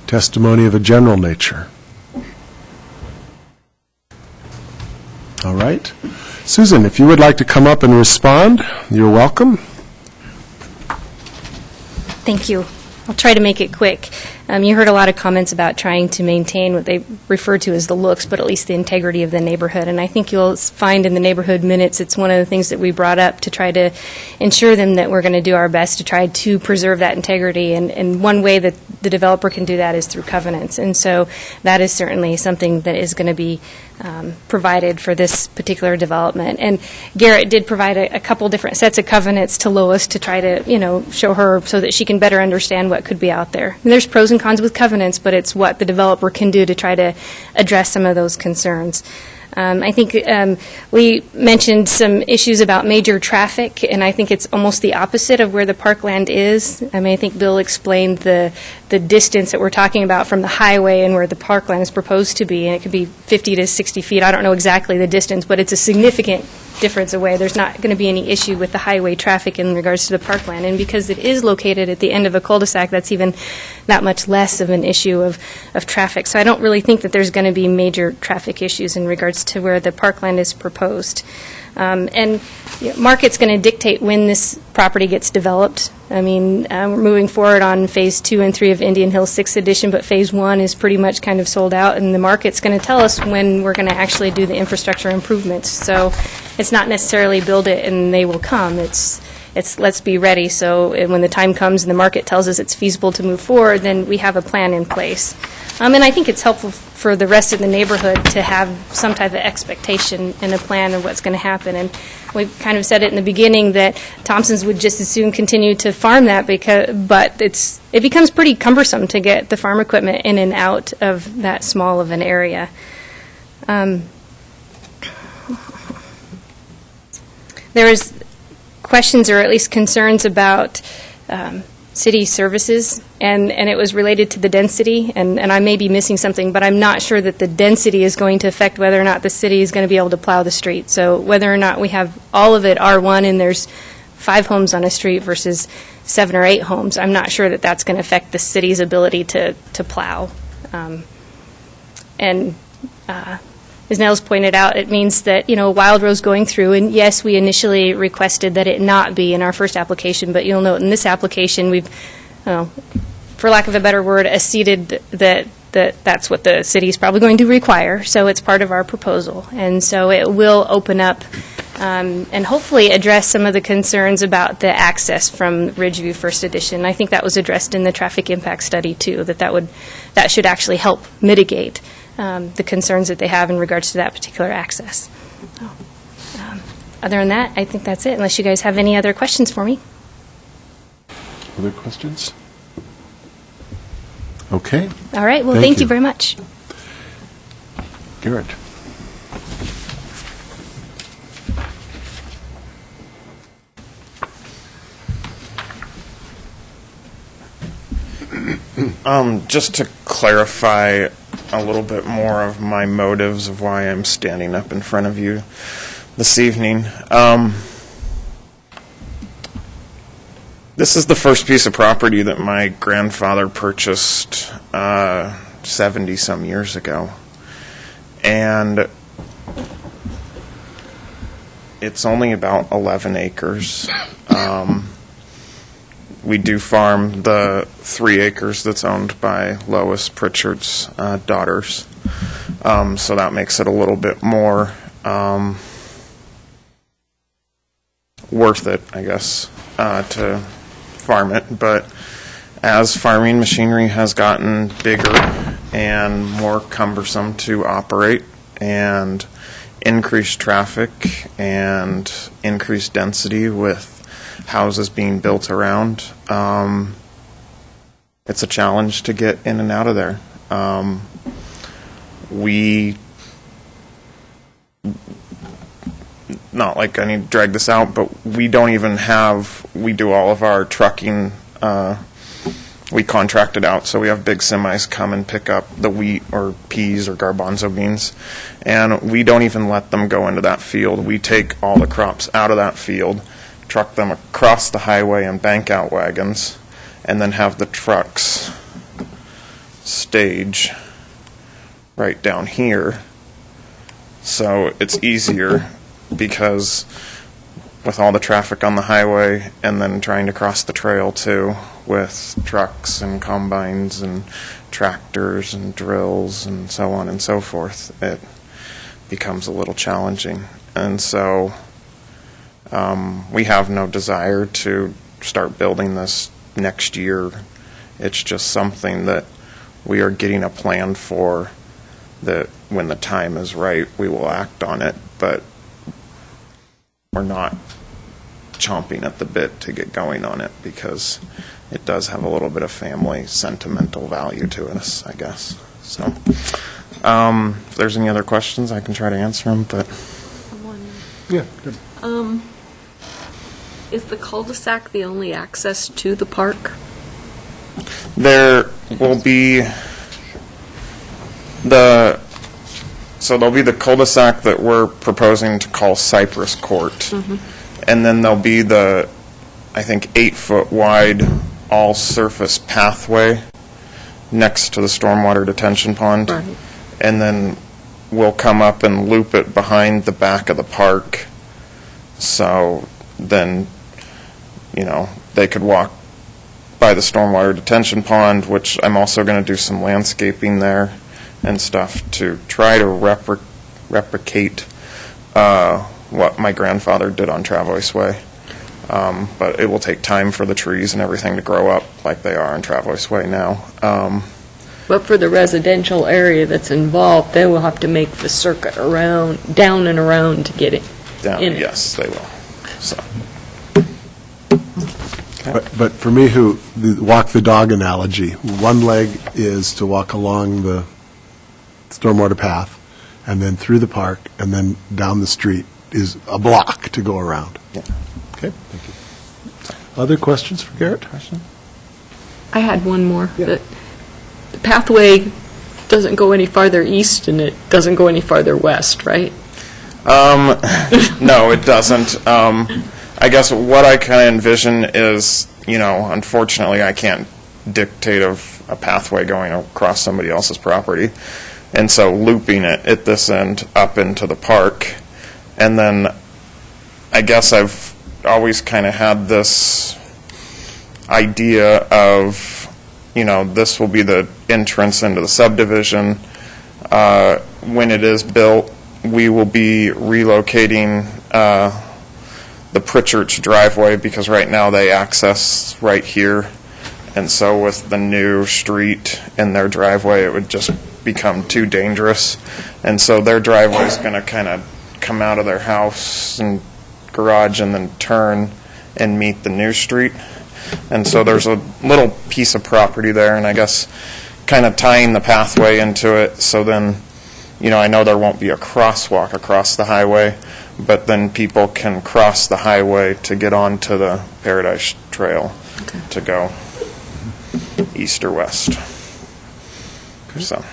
Testimony of a general nature? All right. Susan, if you would like to come up and respond, you're welcome. Thank you. I'll try to make it quick. You heard a lot of comments about trying to maintain what they refer to as the looks, but at least the integrity of the neighborhood. And I think you'll find in the neighborhood minutes, it's one of the things that we brought up to try to ensure them that we're going to do our best to try to preserve that integrity. And one way that the developer can do that is through covenants. And so that is certainly something that is going to be provided for this particular development. And Garrett did provide a couple different sets of covenants to Lois to try to, show her so that she can better understand what could be out there. And there's pros and cons with covenants, but it's what the developer can do to try to address some of those concerns. I think Lee mentioned some issues about major traffic, and I think it's almost the opposite of where the Parkland is. I mean, I think Bill explained the distance that we're talking about from the highway and where the Parkland is proposed to be, and it could be 50 to 60 feet. I don't know exactly the distance, but it's a significant difference away. There's not going to be any issue with the highway traffic in regards to the Parkland, and because it is located at the end of a cul-de-sac, that's even that much less of an issue of traffic. So I don't really think that there's going to be major traffic issues in regards to where the Parkland is proposed. And market's going to dictate when this property gets developed. I mean, we're moving forward on Phase 2 and 3 of Indian Hill 6th Edition, but Phase 1 is pretty much kind of sold out, and the market's going to tell us when we're going to actually do the infrastructure improvements. So it's not necessarily build it and they will come. It's let's be ready, so when the time comes and the market tells us it's feasible to move forward, then we have a plan in place. And I think it's helpful for the rest of the neighborhood to have some type of expectation and a plan of what's going to happen. And we kind of said it in the beginning that Thompsons would just as soon continue to farm that, but it becomes pretty cumbersome to get the farm equipment in and out of that small of an area. There is questions or at least concerns about city services, and it was related to the density, and I may be missing something, but I'm not sure that the density is going to affect whether or not the city is going to be able to plow the street. So whether or not we have all of it R1 and there's 5 homes on a street versus 7 or 8 homes, I'm not sure that that's going to affect the city's ability to plow. As Nels pointed out, it means that, Wild Rose going through, and yes, we initially requested that it not be in our first application, but you'll note in this application we've, for lack of a better word, acceded that that's what the city is probably going to require, so it's part of our proposal. And so it will open up and hopefully address some of the concerns about the access from Ridgeview First Edition. I think that was addressed in the traffic impact study, too, that should actually help mitigate the concerns that they have in regards to that particular access. Other than that, I think that's it, unless you guys have any other questions for me. Other questions? Okay. All right. Well, thank you very much. Garrett. Just to clarify a little bit more of my motives of why I'm standing up in front of you this evening. This is the first piece of property that my grandfather purchased 70-some years ago. And it's only about 11 acres. We do farm the 3 acres that's owned by Lois Pritchard's daughters. So that makes it a little bit more worth it, I guess, to farm it. But as farming machinery has gotten bigger and more cumbersome to operate, and increased traffic and increased density with houses being built around, it's a challenge to get in and out of there. not like I need to drag this out, but we do all of our trucking, we contract it out, so we have big semis come and pick up the wheat or peas or garbanzo beans, and we don't even let them go into that field. We take all the crops out of that field, truck them across the highway in bank out wagons, and then have the trucks stage right down here. So it's easier because with all the traffic on the highway and then trying to cross the trail too with trucks and combines and tractors and drills and so on and so forth, it becomes a little challenging. And so we have no desire to start building this next year. It's just something that we are getting a plan for, that when the time is right, we will act on it, but we're not chomping at the bit to get going on it because it does have a little bit of family sentimental value to us, I guess. So if there's any other questions, I can try to answer them, but yeah, good. Is the cul-de-sac the only access to the park? There will be there'll be the cul-de-sac that we're proposing to call Cypress Court. Mm-hmm. And then there'll be the, I think, 8-foot wide all-surface pathway next to the stormwater detention pond. Right. And then we'll come up and loop it behind the back of the park. So then, they could walk by the stormwater detention pond, which I'm also going to do some landscaping there and stuff to try to replicate what my grandfather did on Travois Way. But it will take time for the trees and everything to grow up like they are on Travois Way now. But for the residential area that's involved, they will have to make the circuit down and around to get it in. Yes, they will. So. But for me, the walk the dog analogy, one leg is to walk along the stormwater path, and then through the park, and then down the street is a block to go around. Yeah. Okay, thank you. Other questions for Garrett? I had one more. Yeah. The pathway doesn't go any farther east, and it doesn't go any farther west, right? No, it doesn't. I guess what I kind of envision is, unfortunately I can't dictate of a pathway going across somebody else's property. And so looping it at this end up into the park. And then I guess I've always kind of had this idea of, this will be the entrance into the subdivision. When it is built, we will be relocating the Pritchard's driveway because right now they access right here. And so with the new street in their driveway, it would just become too dangerous. And so their driveway is going to kind of come out of their house and garage and then turn and meet the new street. And so there's a little piece of property there, and I guess kind of tying the pathway into it so then, I know there won't be a crosswalk across the highway, but then people can cross the highway to get onto the Paradise Trail to go east or west. Okay. So,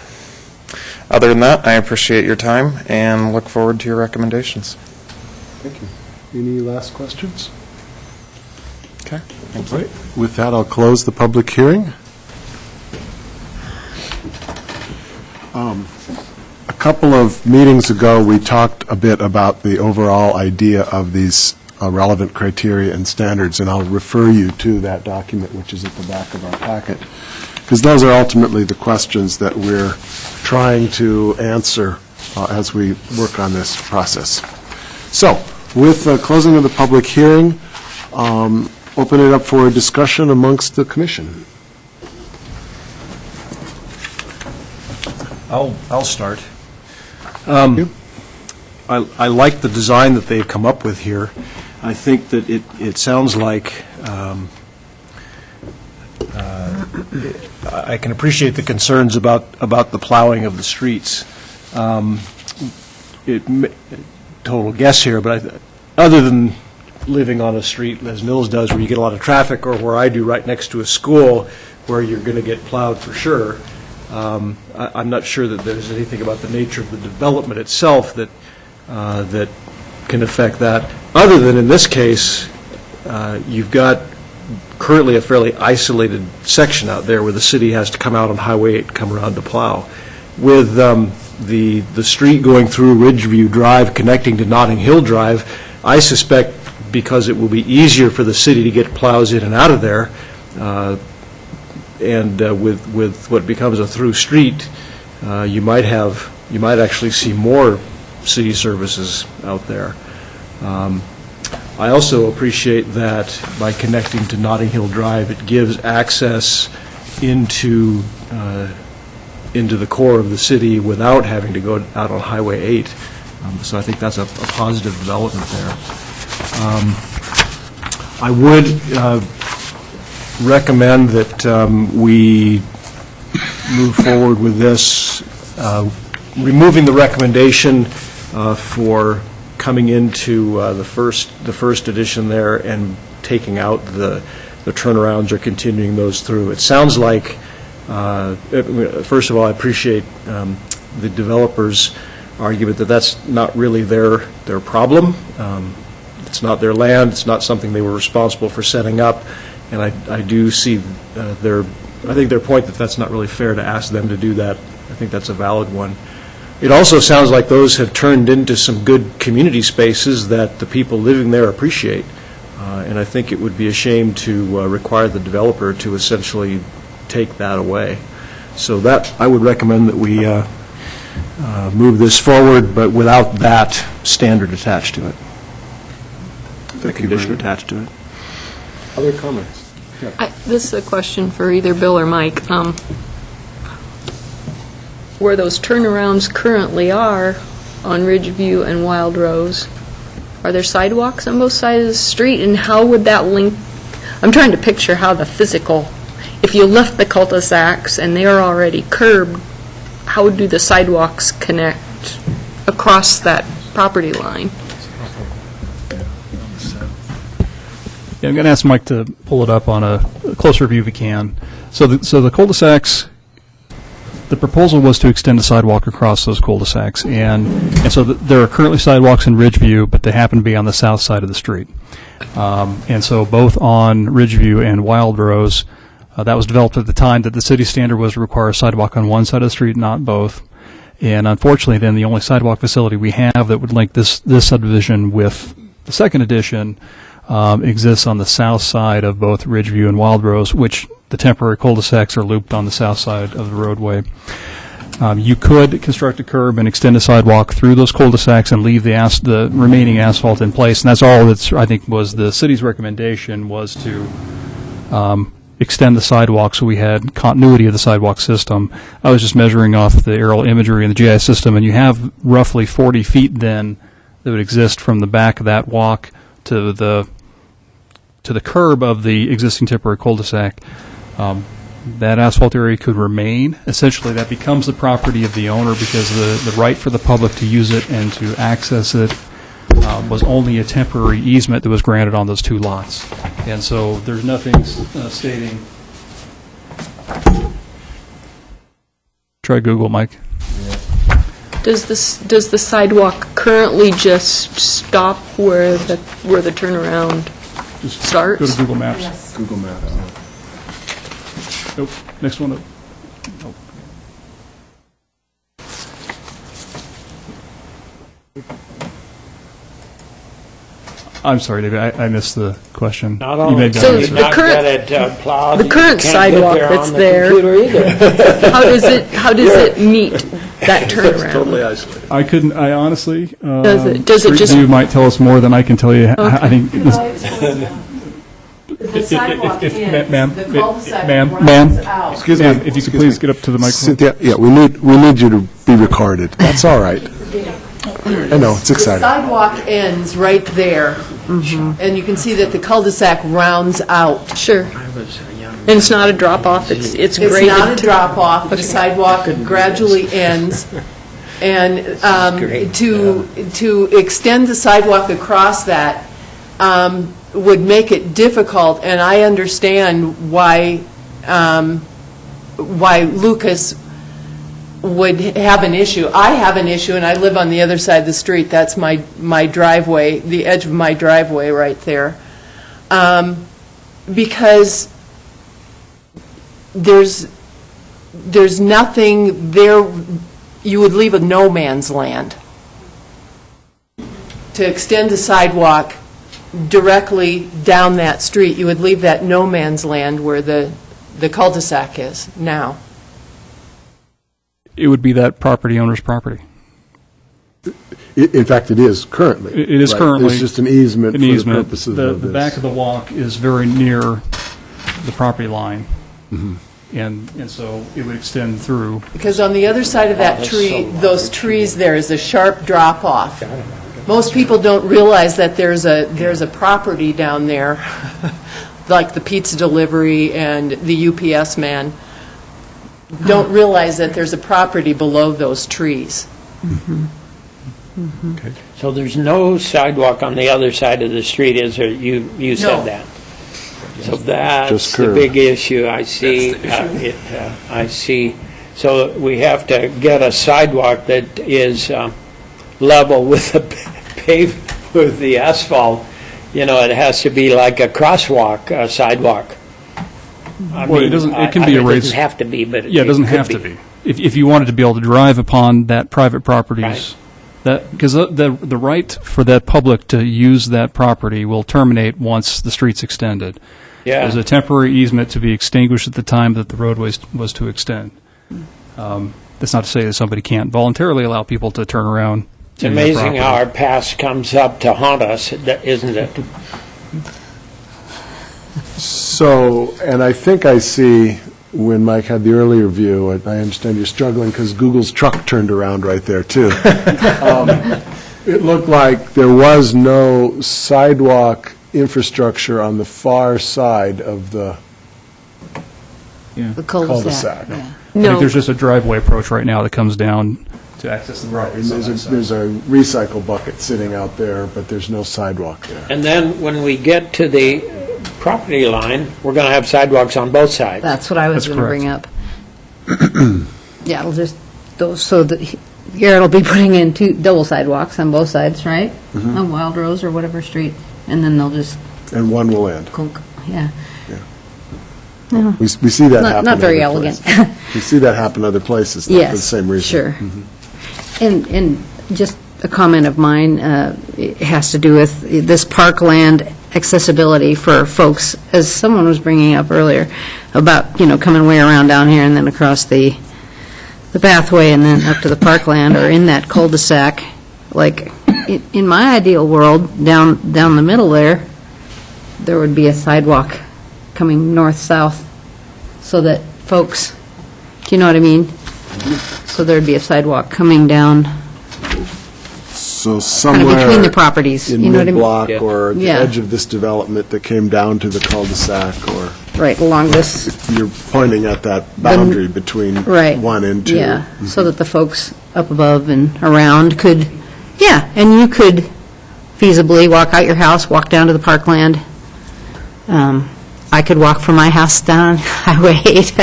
other than that, I appreciate your time and look forward to your recommendations. Thank you. Any last questions? Okay. Thank you. Right. With that, I'll close the public hearing. A couple of meetings ago, we talked a bit about the overall idea of these relevant criteria and standards, and I'll refer you to that document, which is at the back of our packet, because those are ultimately the questions that we're trying to answer as we work on this process. So, with the closing of the public hearing, open it up for a discussion amongst the commission. I'll start. I like the design that they've come up with here. I think that it sounds like I can appreciate the concerns about the plowing of the streets. Total guess here, but other than living on a street, as Mills does, where you get a lot of traffic, or where I do right next to a school, where you're going to get plowed for sure, I'm not sure that there's anything about the nature of the development itself that can affect that, other than in this case, you've got currently a fairly isolated section out there where the city has to come out on Highway 8 and come around to plow. With the street going through Ridgeview Drive connecting to Notting Hill Drive, I suspect because it will be easier for the city to get plows in and out of there, and with what becomes a through street, you might actually see more city services out there. I also appreciate that by connecting to Notting Hill Drive, it gives access into the core of the city without having to go out on Highway 8. So I think that's a positive development there. I would recommend that we move forward with this, removing the recommendation for coming into the first edition there and taking out the turnarounds or continuing those through. It sounds like, first of all, I appreciate the developers' argument that that's not really their problem. It's not their land. It's not something they were responsible for setting up. And I do see I think their point that that's not really fair to ask them to do that. I think that's a valid one. It also sounds like those have turned into some good community spaces that the people living there appreciate. And I think it would be a shame to require the developer to essentially take that away. So that, I would recommend that we move this forward, but without that standard attached to it. The condition attached to it. Other comments? Yeah. This is a question for either Bill or Mike. Where those turnarounds currently are on Ridgeview and Wild Rose, are there sidewalks on both sides of the street, and how would that link? I'm trying to picture how the physical, if you left the cul-de-sacs and they are already curbed, how do the sidewalks connect across that property line? Yeah, I'm going to ask Mike to pull it up on a closer view if he can. So the cul-de-sacs, the proposal was to extend a sidewalk across those cul-de-sacs, and so there are currently sidewalks in Ridgeview, but they happen to be on the south side of the street. And so both on Ridgeview and Wild Rose, that was developed at the time that the city standard was to require a sidewalk on one side of the street, not both. And unfortunately, then the only sidewalk facility we have that would link this subdivision with the second edition exists on the south side of both Ridgeview and Wild Rose, which the temporary cul-de-sacs are looped on the south side of the roadway. You could construct a curb and extend a sidewalk through those cul-de-sacs and leave the remaining asphalt in place, and that's all that's, I think, was the city's recommendation, was to extend the sidewalk so we had continuity of the sidewalk system. I was just measuring off the aerial imagery in the GIS system, and you have roughly 40 feet then that would exist from the back of that walk to the curb of the existing temporary cul-de-sac. That asphalt area could remain. Essentially, that becomes the property of the owner because the right for the public to use it and to access it was only a temporary easement that was granted on those two lots. And so there's nothing stating. Try Google, Mike. Does the sidewalk currently just stop where the turnaround starts? Go to Google Maps. Yes. Google Maps. Nope. Next one up. Nope. I'm sorry, David. I missed the question. Not only so you not get it plowed, the current sidewalk that's there. How does it meet that turnaround? It's totally isolated. I couldn't. I honestly. Does it just? You might tell us more than I can tell you. Okay. I think. The sidewalk ma'am, excuse me, if you could please get up to the microphone. Cynthia, yeah, we need you to be recorded. That's all right. I know, it's exciting. The sidewalk ends right there, and you can see that the cul-de-sac rounds out. Sure. And it's not a drop-off, it's graded. It's not a drop-off. The sidewalk gradually ends, And great. to extend the sidewalk across that would make it difficult, and I understand why Lucas would have an issue. I have an issue, and I live on the other side of the street. That's my driveway, the edge of my driveway right there. Because there's nothing there, you would leave a no man's land. To extend the sidewalk directly down that street, you would leave that no man's land where the cul-de-sac is now. It would be that property owner's property. In fact, it is currently. It is right? currently. It's just an easement for the purposes of The this. back of the walk is very near the property line, and so it would extend through. Because on the other side of that tree, those trees there is a sharp drop-off. Most people don't realize that there's a property down there, like the pizza delivery and the UPS man. Don't realize that there's a property below those trees. Okay. So there's no sidewalk on the other side of the street, is there? You said that. So that's the big issue. I see. I see. So we have to get a sidewalk that is level with the with the asphalt. You know, it has to be like a crosswalk, a sidewalk. It doesn't. It can be a raised. It doesn't have to be, but it doesn't have to be. If you wanted to be able to drive upon that private properties, because the right for that public to use that property will terminate once the street's extended. Yeah. There's a temporary easement to be extinguished at the time that the roadway was to extend. That's not to say that somebody can't voluntarily allow people to turn around. It's amazing how our past comes up to haunt us, isn't it? So, and I think I see, when Mike had the earlier view, I understand you're struggling because Google's truck turned around right there, too. It looked like there was no sidewalk infrastructure on the far side of the cul-de-sac. I think there's just a driveway approach right now that comes down to access the property. There's a recycle bucket sitting out there, but there's no sidewalk there. And then when we get to the property line, we're going to have sidewalks on both sides. That's what I was going to bring up. Yeah, it'll just, so that Garrett will be putting in two double sidewalks on both sides, right? On Wild Rose or whatever street, and then they'll just... And one will end. Yeah. Yeah. We see that happen. Not very elegant. We see that happen other places, though, for the same reason. Sure. And just a comment of mine, it has to do with this Parkland accessibility for folks, as someone was bringing up earlier, about, coming way around down here and then across the pathway and then up to the Parkland or in that cul-de-sac. Like, in my ideal world, down the middle there would be a sidewalk coming north-south so that folks, do you know what I mean? So there'd be a sidewalk coming down. So somewhere kind of between the properties, in you know what I mean? mid-block or the edge of this development that came down to the cul-de-sac, or right along this. You're pointing at that boundary between 1 and 2. Yeah, so that the folks up above and around could, and you could feasibly walk out your house, walk down to the Parkland. I could walk from my house down Highway 8,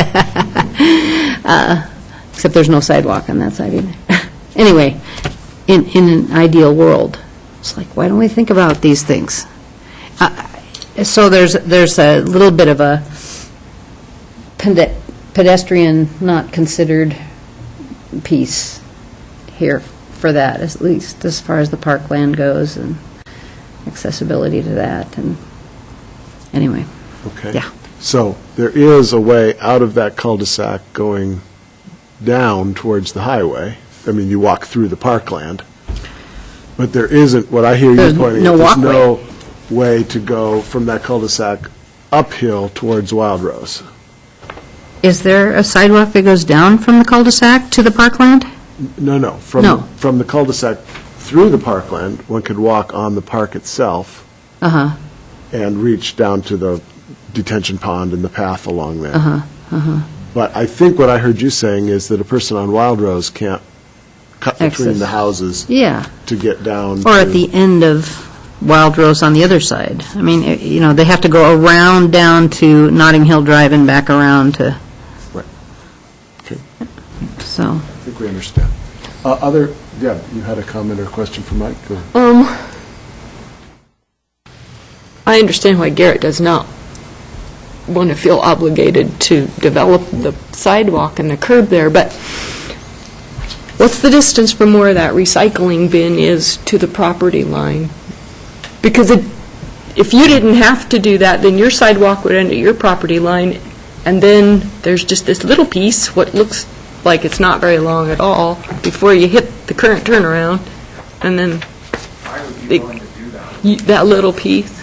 except there's no sidewalk on that side either. Anyway, in an ideal world, it's like, why don't we think about these things? So there's a little bit of a pedestrian not considered piece here for that, at least as far as the Parkland goes and accessibility to that. And anyway. Okay. Yeah. So there is a way out of that cul-de-sac going down towards the highway. I mean, you walk through the Parkland, but there isn't, what I hear you pointing at, there's no way to go from that cul-de-sac uphill towards Wild Rose. Is there a sidewalk that goes down from the cul-de-sac to the Parkland? No. From the cul-de-sac through the Parkland, one could walk on the park itself and reach down to the detention pond and the path along there. But I think what I heard you saying is that a person on Wild Rose can't cut between access. the houses Yeah. to get down. Or to- at the end of Wild Rose on the other side. I mean, they have to go around down to Notting Hill Drive and back around to... Right. Okay. So... I think we understand. Deb, you had a comment or a question for Mike? Go ahead. I understand why Garrett does not want to feel obligated to develop the sidewalk and the curb there, but what's the distance from where that recycling bin is to the property line? Because if you didn't have to do that, then your sidewalk would end at your property line, and then there's just this little piece, what looks like it's not very long at all, before you hit the current turnaround, and then that little piece.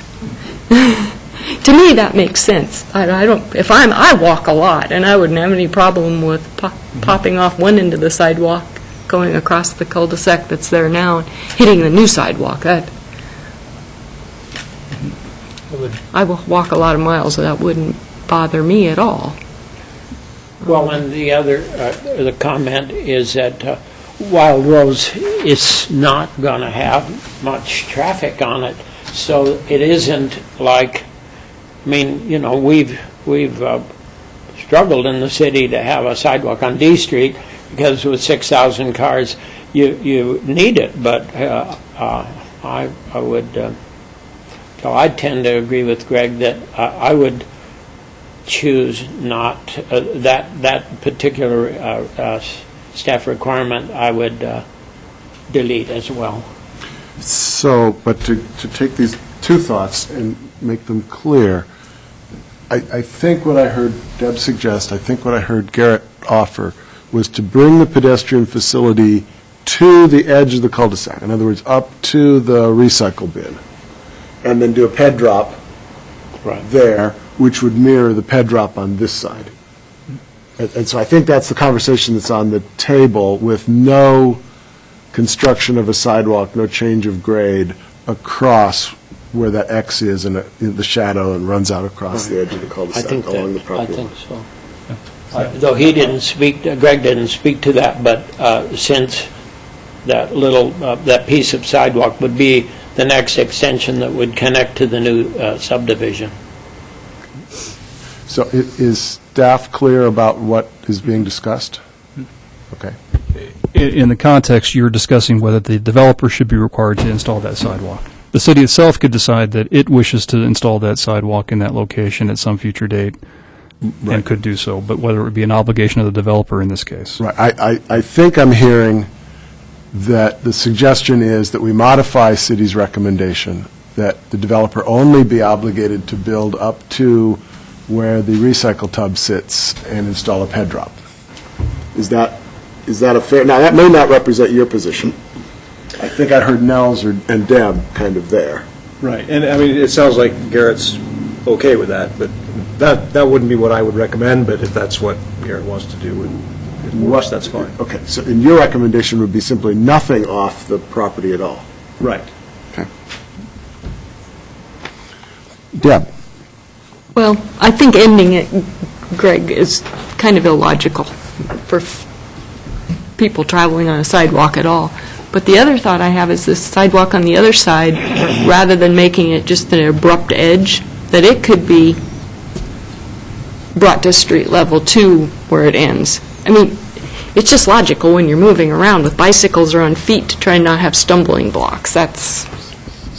To me, that makes sense. I walk a lot, and I wouldn't have any problem with popping off one end of the sidewalk, going across the cul-de-sac that's there now, and hitting the new sidewalk. I will walk a lot of miles, so that wouldn't bother me at all. Well, and the comment is that Wild Rose is not going to have much traffic on it, so it isn't like, I mean, we've struggled in the city to have a sidewalk on D Street because with 6,000 cars, you need it, but I would, so I tend to agree with Greg that I would choose not, that particular staff requirement, I would delete as well. So, but to take these two thoughts and make them clear, I think what I heard Deb suggest, I think what I heard Garrett offer, was to bring the pedestrian facility to the edge of the cul-de-sac. In other words, up to the recycle bin, and then do a ped drop there, which would mirror the ped drop on this side. And so I think that's the conversation that's on the table, with no construction of a sidewalk, no change of grade across where that X is in the shadow and runs out across the edge of the cul-de-sac along the property line. I think so. Though he didn't speak, Greg didn't speak to that, but since that that piece of sidewalk would be the next extension that would connect to the new subdivision. So is staff clear about what is being discussed? Okay. In the context, you're discussing whether the developer should be required to install that sidewalk. The city itself could decide that it wishes to install that sidewalk in that location at some future date, and could do so, but whether it would be an obligation of the developer in this case. Right. I think I'm hearing that the suggestion is that we modify city's recommendation, that the developer only be obligated to build up to where the recycle tub sits and install a ped drop. Is that a fair? Now, that may not represent your position. I think I heard Nels and Deb kind of there. Right, and I mean, it sounds like Garrett's okay with that, but that wouldn't be what I would recommend, but if that's what Garrett wants to do, it works, that's fine. Okay, so and your recommendation would be simply nothing off the property at all? Right. Okay. Deb? Well, I think ending it, Greg, is kind of illogical for people traveling on a sidewalk at all. But the other thought I have is this sidewalk on the other side, rather than making it just an abrupt edge, that it could be brought to street level to where it ends. I mean, it's just logical when you're moving around with bicycles or on feet to try and not have stumbling blocks. That's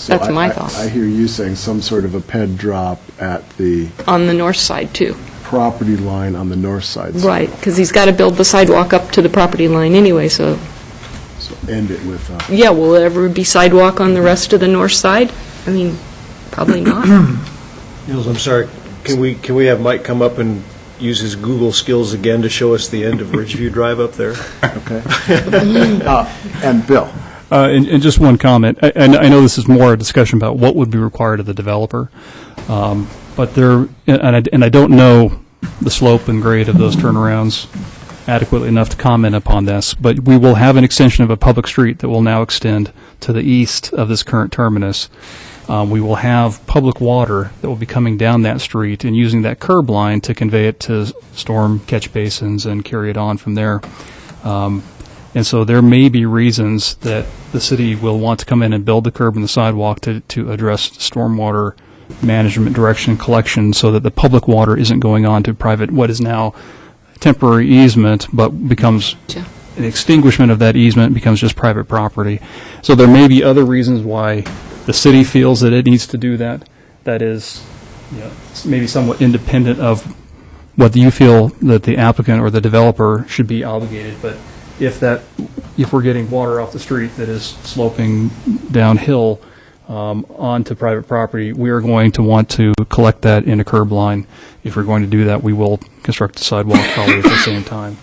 my thought. I hear you saying some sort of a ped drop at the... On the north side, too. Property line on the north side. Right, because he's got to build the sidewalk up to the property line anyway, so... So end it with... Yeah, will there ever be sidewalk on the rest of the north side? I mean, probably not. Niels, I'm sorry, can we have Mike come up and use his Google skills again to show us the end of Ridgeview Drive up there? Okay. And Bill? And just one comment. I know this is more a discussion about what would be required of the developer, but I don't know the slope and grade of those turnarounds adequately enough to comment upon this, but we will have an extension of a public street that will now extend to the east of this current terminus. We will have public water that will be coming down that street and using that curb line to convey it to storm catch basins and carry it on from there. And so there may be reasons that the city will want to come in and build the curb and the sidewalk to address stormwater management, direction, and collection, so that the public water isn't going on to private, what is now temporary easement, but becomes an extinguishment of that easement, becomes just private property. So there may be other reasons why the city feels that it needs to do that. That is, maybe somewhat independent of what you feel that the applicant or the developer should be obligated. But if we're getting water off the street that is sloping downhill onto private property, we are going to want to collect that in a curb line. If we're going to do that, we will construct a sidewalk probably at the same time.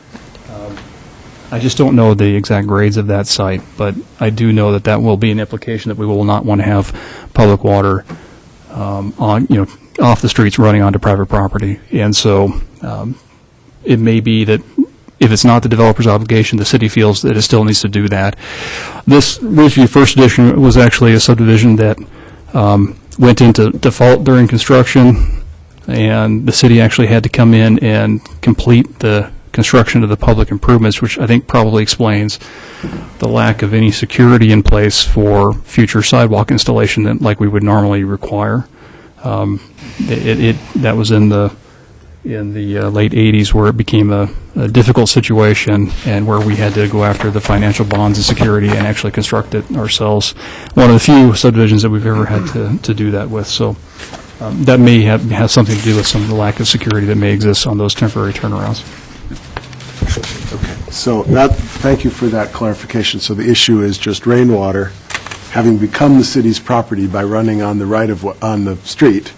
I just don't know the exact grades of that site, but I do know that that will be an implication that we will not want to have public water off the streets running onto private property. And so it may be that if it's not the developer's obligation, the city feels that it still needs to do that. This Ridgeview First Edition was actually a subdivision that went into default during construction, and the city actually had to come in and complete the construction of the public improvements, which I think probably explains the lack of any security in place for future sidewalk installation that like we would normally require. That was in the late 80s, where it became a difficult situation and where we had to go after the financial bonds and security and actually construct it ourselves. One of the few subdivisions that we've ever had to do that with. So that may have something to do with some of the lack of security that may exist on those temporary turnarounds. Okay, so thank you for that clarification. So the issue is just rainwater having become the city's property by running on the street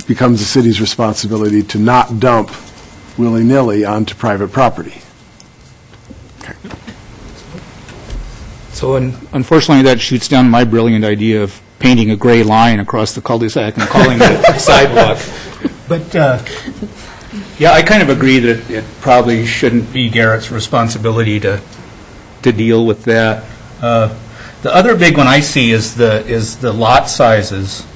becomes the city's responsibility to not dump willy-nilly onto private property. Okay. So unfortunately, that shoots down my brilliant idea of painting a gray line across the cul-de-sac and calling it a sidewalk. But yeah, I kind of agree that it probably shouldn't be Garrett's responsibility to deal with that. The other big one I see is the lot sizes,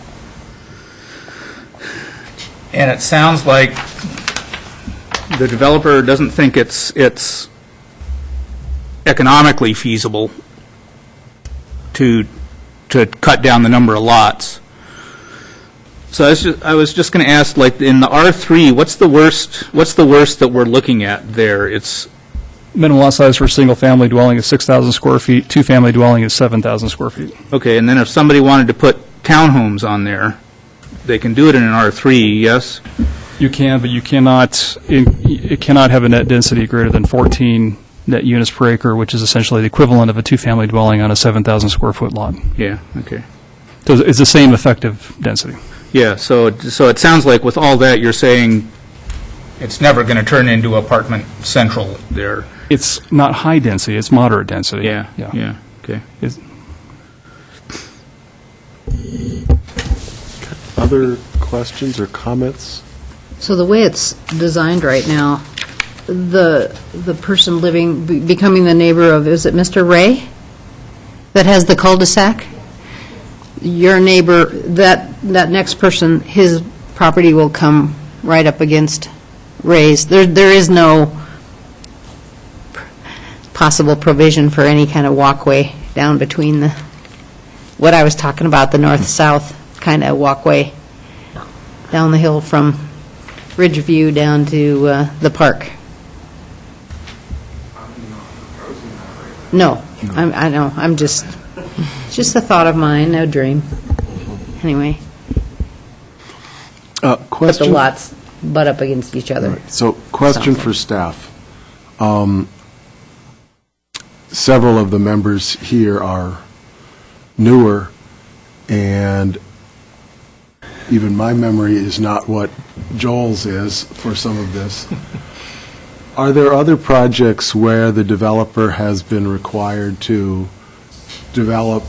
and it sounds like the developer doesn't think it's economically feasible to cut down the number of lots. So I was just going to ask, like in the R3, what's the worst that we're looking at there? It's minimum lot size for a single-family dwelling is 6,000 square feet. Two-family dwelling is 7,000 square feet. Okay, and then if somebody wanted to put townhomes on there, they can do it in an R3, yes? You can, but you cannot. It cannot have a net density greater than 14 net units per acre, which is essentially the equivalent of a two-family dwelling on a 7,000 square foot lot. Yeah. Okay. So it's the same effective density. Yeah. So it sounds like with all that, you're saying it's never going to turn into apartment central there. It's not high density. It's moderate density. Yeah. Okay. Other questions or comments? So the way it's designed right now, the person becoming the neighbor of, is it Mr. Ray that has the cul-de-sac? Your neighbor, that next person, his property will come right up against Ray's. There is no possible provision for any kind of walkway down between what I was talking about, the north-south kind of walkway down the hill from Ridgeview down to the park. No, I know. I'm just a thought of mine, no dream. Anyway. Question? But the lots butt up against each other. Right. So, question for staff. Several of the members here are newer, and even my memory is not what Joel's is for some of this. Are there other projects where the developer has been required to develop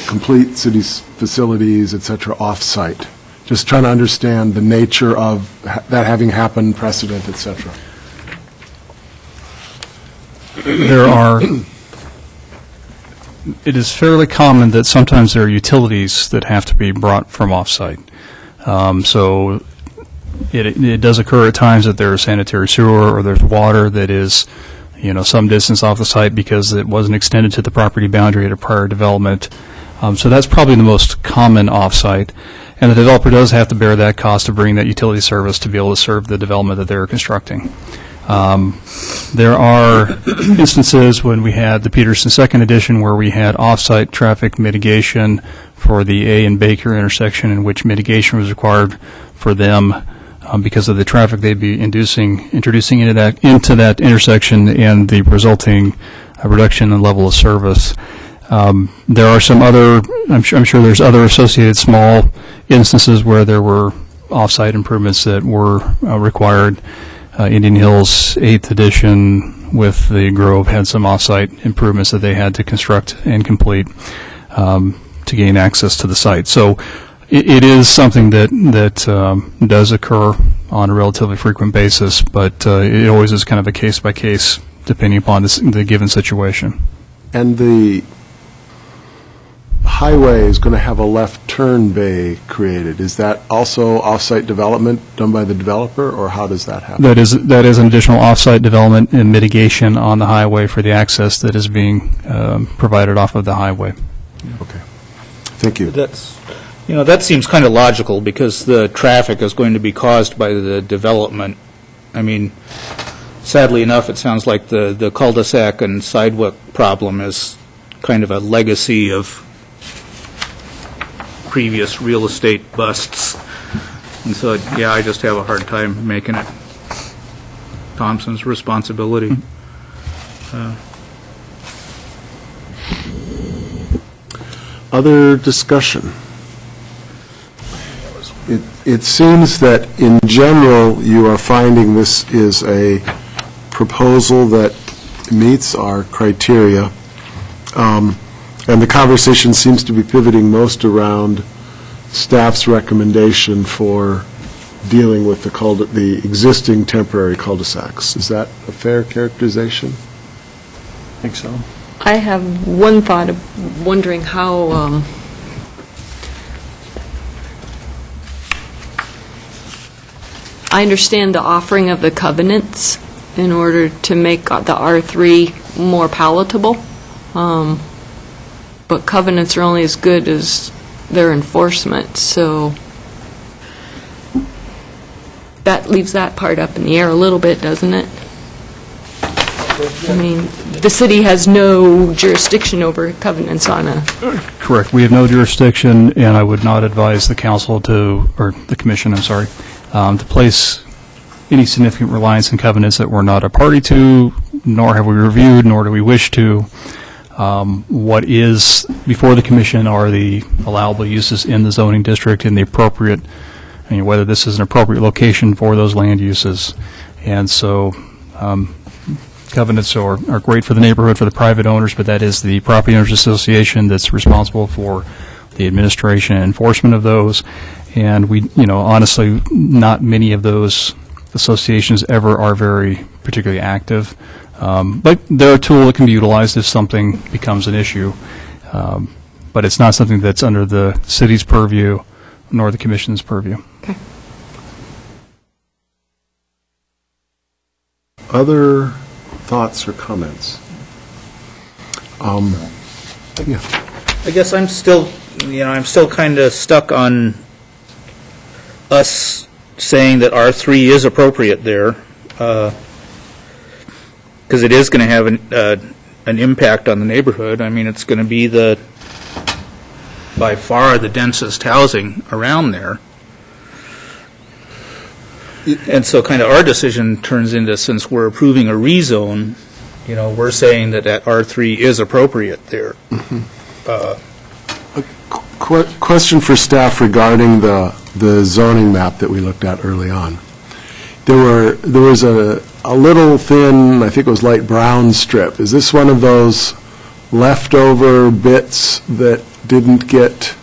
complete city facilities, et cetera, off-site? Just trying to understand the nature of that having happened, precedent, et cetera. It is fairly common that sometimes there are utilities that have to be brought from off-site. So it does occur at times that there's sanitary sewer or there's water that is, some distance off the site because it wasn't extended to the property boundary at a prior development. So that's probably the most common off-site. And the developer does have to bear that cost of bringing that utility service to be able to serve the development that they're constructing. There are instances when we had the Peterson second edition where we had off-site traffic mitigation for the A and Baker intersection, in which mitigation was required for them because of the traffic they'd be introducing into that intersection and the resulting reduction in level of service. There are some other, I'm sure there's other associated small instances where there were off-site improvements that were required. Indian Hills 8th edition with the Grove had some off-site improvements that they had to construct and complete to gain access to the site. So it is something that does occur on a relatively frequent basis, but it always is kind of a case-by-case depending upon the given situation. And the highway is going to have a left turn bay created. Is that also off-site development done by the developer, or how does that happen? That is an additional off-site development and mitigation on the highway for the access that is being provided off of the highway. Okay. Thank you. That seems kind of logical because the traffic is going to be caused by the development. I mean, sadly enough, it sounds like the cul-de-sac and sidewalk problem is kind of a legacy of previous real estate busts. And so, yeah, I just have a hard time making it Thompson's responsibility. Other discussion? It seems that in general you are finding this is a proposal that meets our criteria. And the conversation seems to be pivoting most around staff's recommendation for dealing with the existing temporary cul-de-sacs. Is that a fair characterization? I think so. I have one thought of wondering how I understand the offering of the covenants in order to make the R3 more palatable. But covenants are only as good as their enforcement, so that leaves that part up in the air a little bit, doesn't it? I mean, the city has no jurisdiction over covenants on a... Correct. We have no jurisdiction, and I would not advise the council or the commission, to place any significant reliance on covenants that we're not a party to, nor have we reviewed, nor do we wish to. What is before the commission are the allowable uses in the zoning district and the appropriate, whether this is an appropriate location for those land uses. And so covenants are great for the neighborhood, for the private owners, but that is the Property Owners Association that's responsible for the administration and enforcement of those. And we, honestly, not many of those associations ever are very particularly active. But they're a tool that can be utilized if something becomes an issue. But it's not something that's under the city's purview nor the commission's purview. Okay. Other thoughts or comments? Yeah. I guess I'm still kind of stuck on us saying that R3 is appropriate there. Because it is going to have an impact on the neighborhood. I mean, it's going to be by far the densest housing around there. And so kind of our decision turns into, since we're approving a rezone, we're saying that R3 is appropriate there. A question for staff regarding the zoning map that we looked at early on. There was a little thin, I think it was light brown strip. Is this one of those leftover bits that didn't get...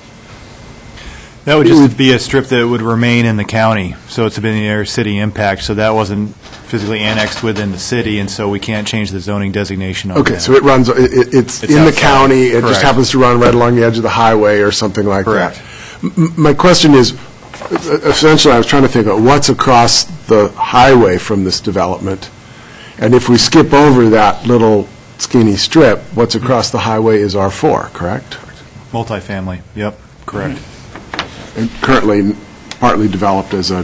That would just be a strip that would remain in the county, so it's been the city impact, so that wasn't physically annexed within the city, and so we can't change the zoning designation on that. Okay, so it runs, it's in the county, it just happens to run right along the edge of the highway or something like that. My question is, essentially I was trying to think of what's across the highway from this development, And if we skip over that little skinny strip, what's across the highway is R4, correct? Multifamily, yep, correct. And currently partly developed as a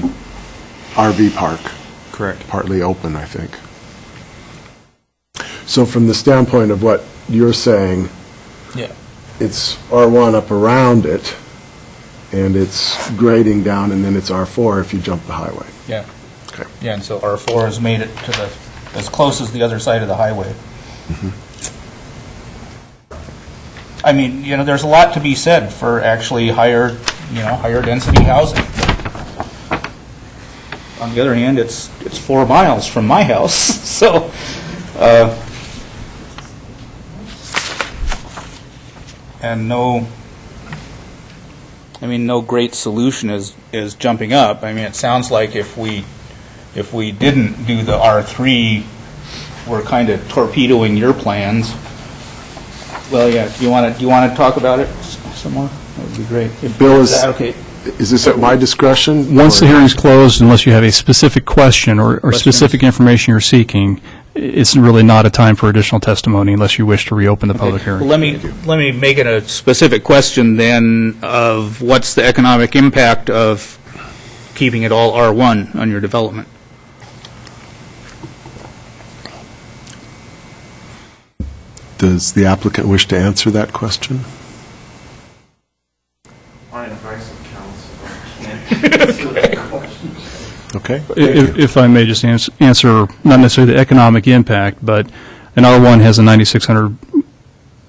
RV park. Correct. Partly open, I think. So from the standpoint of what you're saying, Yeah. it's R1 up around it, and it's grading down, and then it's R4 if you jump the highway. Yeah. Okay. Yeah, and so R4 has made it to the, as close as the other side of the highway. I mean, you know, there's a lot to be said for actually higher density housing. On the other hand, it's 4 miles from my house, so, and no great solution is jumping up. I mean, it sounds like if we didn't do the R3, we're kind of torpedoing your plans. Well, yeah. Do you want to talk about it some more? That would be great. Bill, Okay. Is this at my discretion? Once the hearing's closed, unless you have a specific question or specific information you're seeking, it's really not a time for additional testimony unless you wish to reopen the public hearing. Well, let me make it a specific question then of what's the economic impact of keeping it all R1 on your development? Does the applicant wish to answer that question? On advice of counsel, I can't answer that question. Okay. If I may just answer, not necessarily the economic impact, but an R1 has a 9,600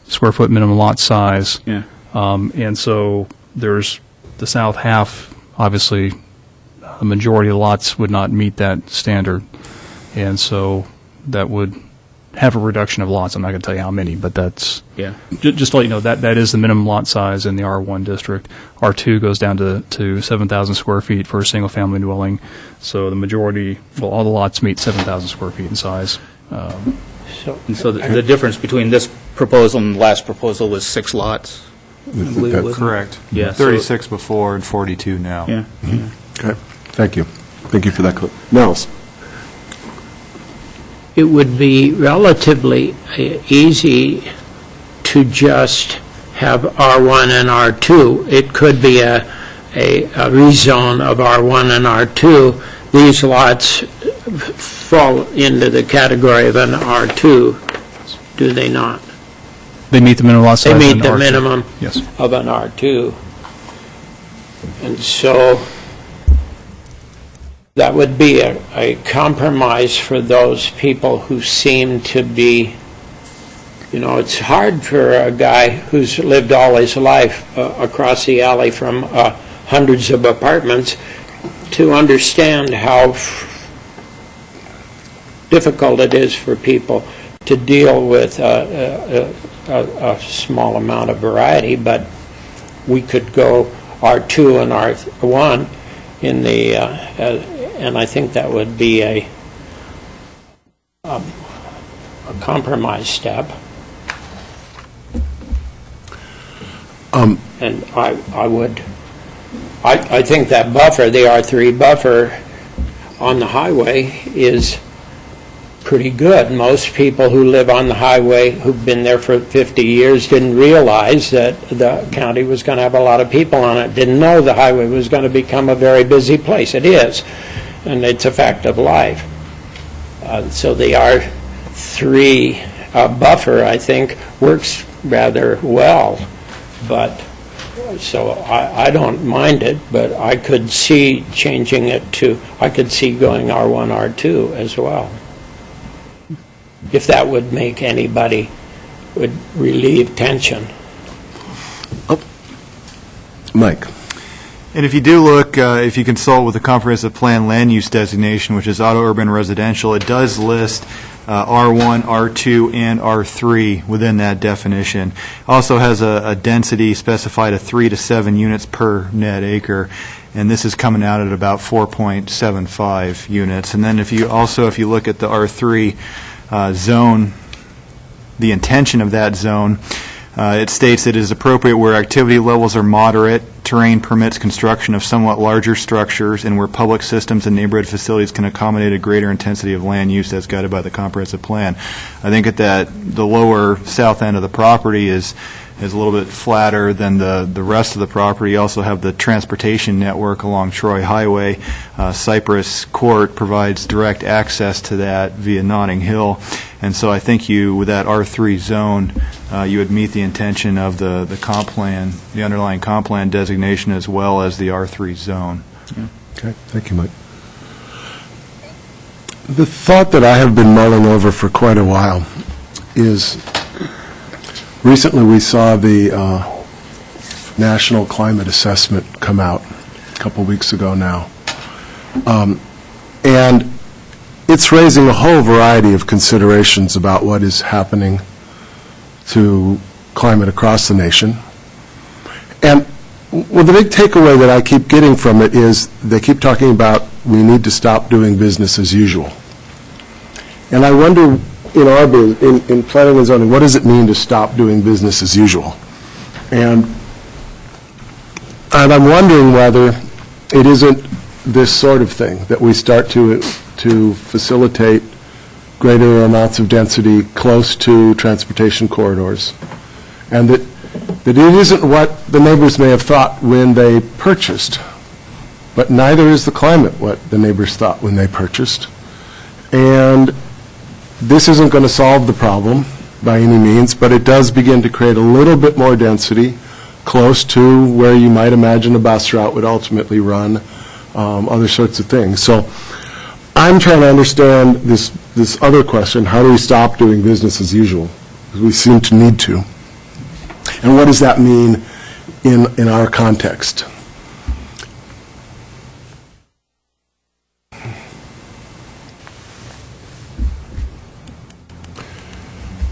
square foot minimum lot size. Yeah. And so there's the south half, obviously, the majority of the lots would not meet that standard. And so that would have a reduction of lots. I'm not going to tell you how many, but that's, yeah. Just to let you know, that is the minimum lot size in the R1 district. R2 goes down to 7,000 square feet for a single-family dwelling. So the majority, well, all the lots meet 7,000 square feet in size. So the difference between this proposal and the last proposal was 6 lots? I believe it was. Correct. Yeah. 36 before and 42 now. Yeah. Okay. Thank you. Thank you for that. Nels? It would be relatively easy to just have R1 and R2. It could be a rezone of R1 and R2. These lots fall into the category of an R2, do they not? They meet the minimum lot size. They meet in the R2. minimum Yes. of an R2. And so that would be a compromise for those people who seem to be, you know, it's hard for a guy who's lived all his life across the alley from hundreds of apartments to understand how difficult it is for people to deal with a small amount of variety, but we could go R2 and R1 in the, and I think that would be a compromise step. And I think that buffer, the R3 buffer on the highway is pretty good. Most people who live on the highway who've been there for 50 years didn't realize that the county was going to have a lot of people on it, didn't know the highway was going to become a very busy place. It is, and it's a fact of life. So the R3 buffer, I think, works rather well. But so I don't mind it, but I could see changing it to, I could see going R1, R2 as well. If that would make anybody, would relieve tension. Mike. And if you do look, if you consult with the comprehensive plan land use designation, which is auto urban residential, it does list R1, R2, and R3 within that definition. Also has a density specified of 3 to 7 units per net acre, and this is coming out at about 4.75 units. And then if you look at the R3 zone, the intention of that zone, It states it is appropriate where activity levels are moderate, terrain permits construction of somewhat larger structures, and where public systems and neighborhood facilities can accommodate a greater intensity of land use as guided by the comprehensive plan. I think that the lower south end of the property is a little bit flatter than the rest of the property. You also have the transportation network along Troy Highway. Cypress Court provides direct access to that via Notting Hill. And so I think with that R3 zone, you would meet the intention of the comp plan, the underlying comp plan designation, as well as the R3 zone. Yeah. Okay, thank you, Mike. The thought that I have been mulling over for quite a while is recently we saw the National Climate Assessment come out a couple weeks ago now. And it's raising a whole variety of considerations about what is happening to climate across the nation. And well, the big takeaway that I keep getting from it is they keep talking about we need to stop doing business as usual. And I wonder, in planning and zoning, what does it mean to stop doing business as usual? And I'm wondering whether it isn't this sort of thing, that we start to facilitate greater amounts of density close to transportation corridors, and that it isn't what the neighbors may have thought when they purchased, but neither is the climate what the neighbors thought when they purchased. And this isn't going to solve the problem by any means, but it does begin to create a little bit more density close to where you might imagine a bus route would ultimately run, other sorts of things. So I'm trying to understand this other question: how do we stop doing business as usual? Because we seem to need to. And what does that mean in our context?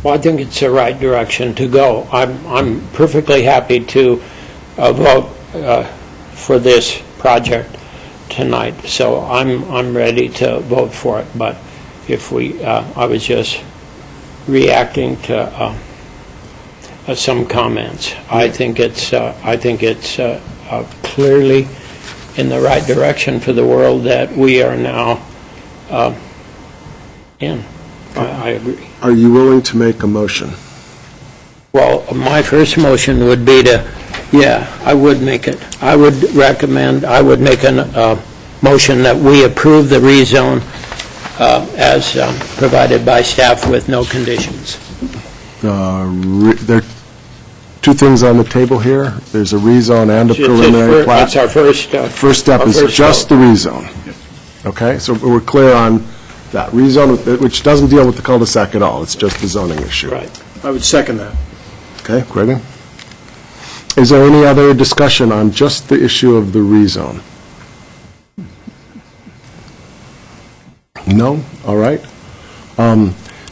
Well, I think it's the right direction to go. I'm perfectly happy to vote for this project tonight, so I'm ready to vote for it. But if I was just reacting to some comments. I think it's clearly in the right direction for the world that we are now in. I agree. Are you willing to make a motion? Well, my first motion would be I would make it. I would make a motion that we approve the rezone as provided by staff with no conditions. There are two things on the table here. There's a rezone and a preliminary plat. That's our first step. First step is just the rezone. Okay, so we're clear on that. Rezone, which doesn't deal with the cul-de-sac at all. It's just the zoning issue. Right. I would second that. Okay, Grady? Is there any other discussion on just the issue of the rezone? No? All right.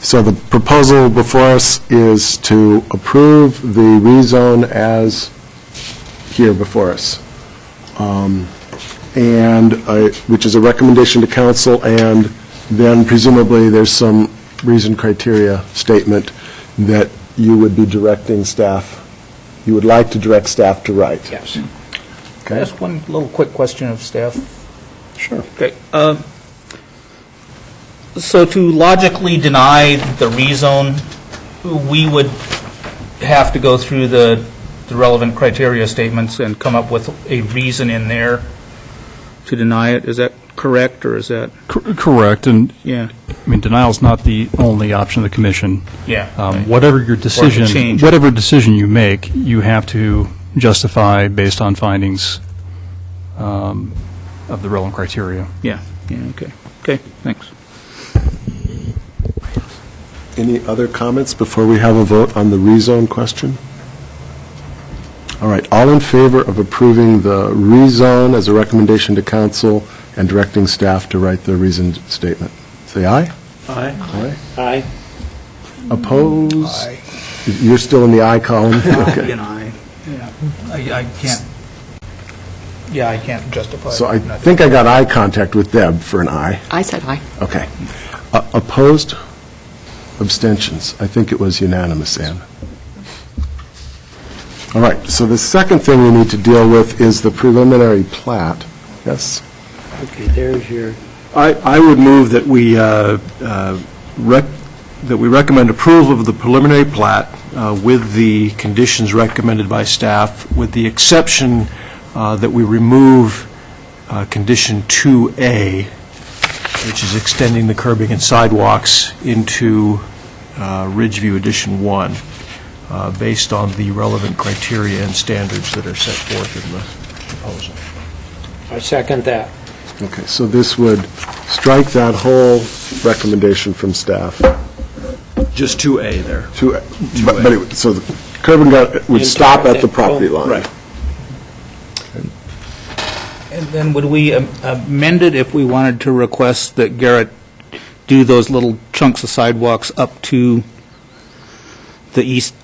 So the proposal before us is to approve the rezone as here before us, which is a recommendation to council, and then presumably there's some reason criteria statement that you would be directing staff, you would like to direct staff to write. Yes. Okay. Can I ask one little quick question of staff? Sure. Okay. So to logically deny the rezone, we would have to go through the relevant criteria statements and come up with a reason in there to deny it. Is that correct, or is that? Correct. And yeah, I mean, denial is not the only option of the commission. Yeah. Right. Whatever your decision, whatever decision you make, you have to justify based on findings of the relevant criteria. Yeah. Yeah. Okay. Okay. Thanks. Any other comments before we have a vote on the rezone question? All right, all in favor of approving the rezone as a recommendation to council and directing staff to write the reasoned statement, say aye. Aye. Aye. Aye. Oppose? Aye. You're still in the aye column? Okay. And aye. Yeah. I can't. Yeah, I can't justify. So I think I got eye contact with Deb for an aye. I said aye. Okay. Opposed? Abstentions? I think it was unanimous, Ann. All right, so the second thing we need to deal with is the preliminary plat. Yes? Okay, there's your... I would move that we recommend approval of the preliminary plat with the conditions recommended by staff, with the exception that we remove condition 2A, which is extending the curbing and sidewalks into Ridgeview Addition 1, based on the relevant criteria and standards that are set forth in the proposal. I second that. Okay, so this would strike that whole recommendation from staff. Just 2A there. So the curb and gutter would stop at the property line. Right. And then would we amend it if we wanted to request that Garrett do those little chunks of sidewalks up to the east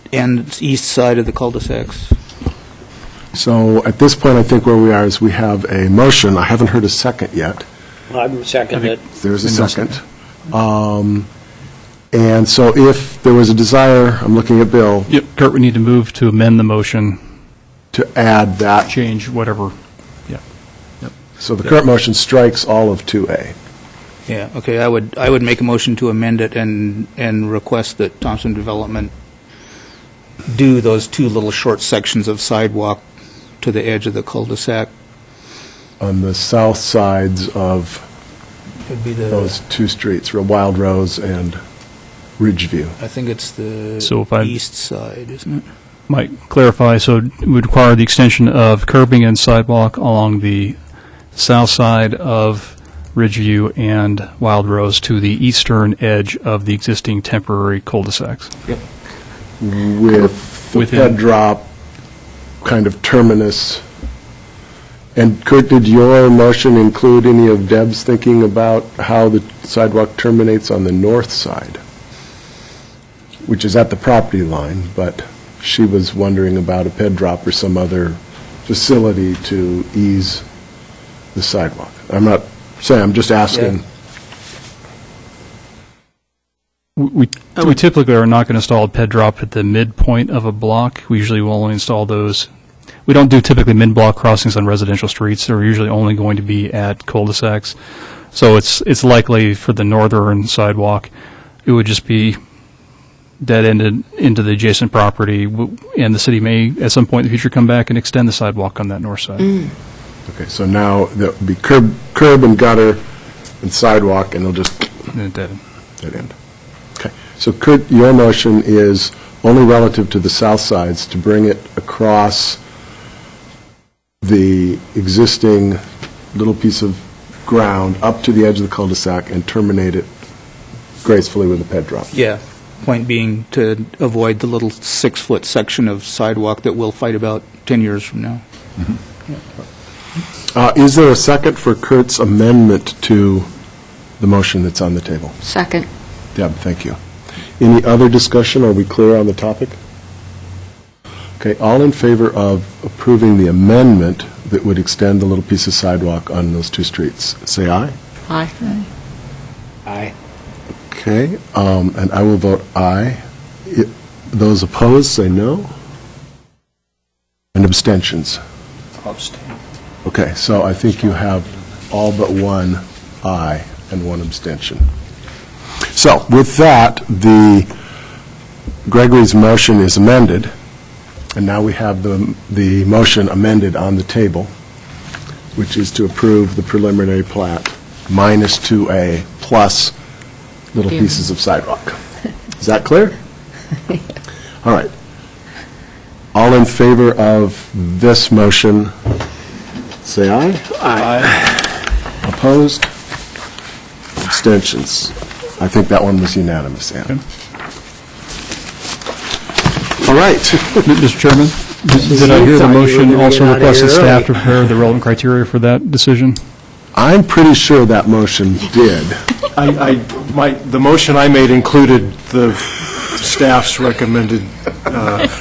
side of the cul-de-sacs? So at this point, I think where we are is we have a motion. I haven't heard a second yet. I'm seconded. There's a second. And so if there was a desire, I'm looking at Bill. Yep, Kurt, we need to move to amend the motion. To add that. Change whatever. Yeah. Yep. So the current motion strikes all of 2A. Yeah, okay, I would make a motion to amend it and request that Thompson Development do those two little short sections of sidewalk to the edge of the cul-de-sac. On the south sides of It'd be those two streets, Wild Rose and Ridgeview. I think it's the east side, isn't it? Might clarify, so it would require the extension of curbing and sidewalk along the south side of Ridgeview and Wild Rose to the eastern edge of the existing temporary cul-de-sacs. Yep. With the head drop kind of terminus. And Kurt, did your motion include any of Deb's thinking about how the sidewalk terminates on the north side, which is at the property line, but she was wondering about a ped drop or some other facility to ease the sidewalk? I'm not saying, I'm just asking. Yeah. We typically are not going to install a ped drop at the midpoint of a block. We usually will only install those. We don't do typically mid-block crossings on residential streets. They're usually only going to be at cul-de-sacs. So it's likely for the northern sidewalk, it would just be dead-ended into the adjacent property, and the city may, at some point in the future, come back and extend the sidewalk on that north side. Okay, so now there will be curb and gutter and sidewalk, and it'll just dead end. Okay, so Kurt, your motion is only relative to the south sides to bring it across the existing little piece of ground up to the edge of the cul-de-sac and terminate it gracefully with a ped drop. Yeah. Point being to avoid the little 6-foot section of sidewalk that we'll fight about 10 years from now. Mm-hmm. Yeah. Is there a second for Kurt's amendment to the motion that's on the table? Second. Deb, thank you. Any other discussion? Are we clear on the topic? Okay, all in favor of approving the amendment that would extend the little piece of sidewalk on those two streets, say aye. Aye. Aye. Okay, and I will vote aye. Those opposed, say no. And abstentions? I'll abstain. Okay, so I think you have all but one aye and one abstention. So with that, Gregory's motion is amended, and now we have the motion amended on the table, which is to approve the preliminary plat minus 2A plus little pieces of sidewalk. Is that clear? All right. All in favor of this motion, say aye. Aye. Opposed? Abstentions? I think that one was unanimous, Ann. Okay. All right. Mr. Chairman, did I hear the motion also request the staff to prepare the relevant criteria for that decision? I'm pretty sure that motion did. The motion I made included the staff's recommended.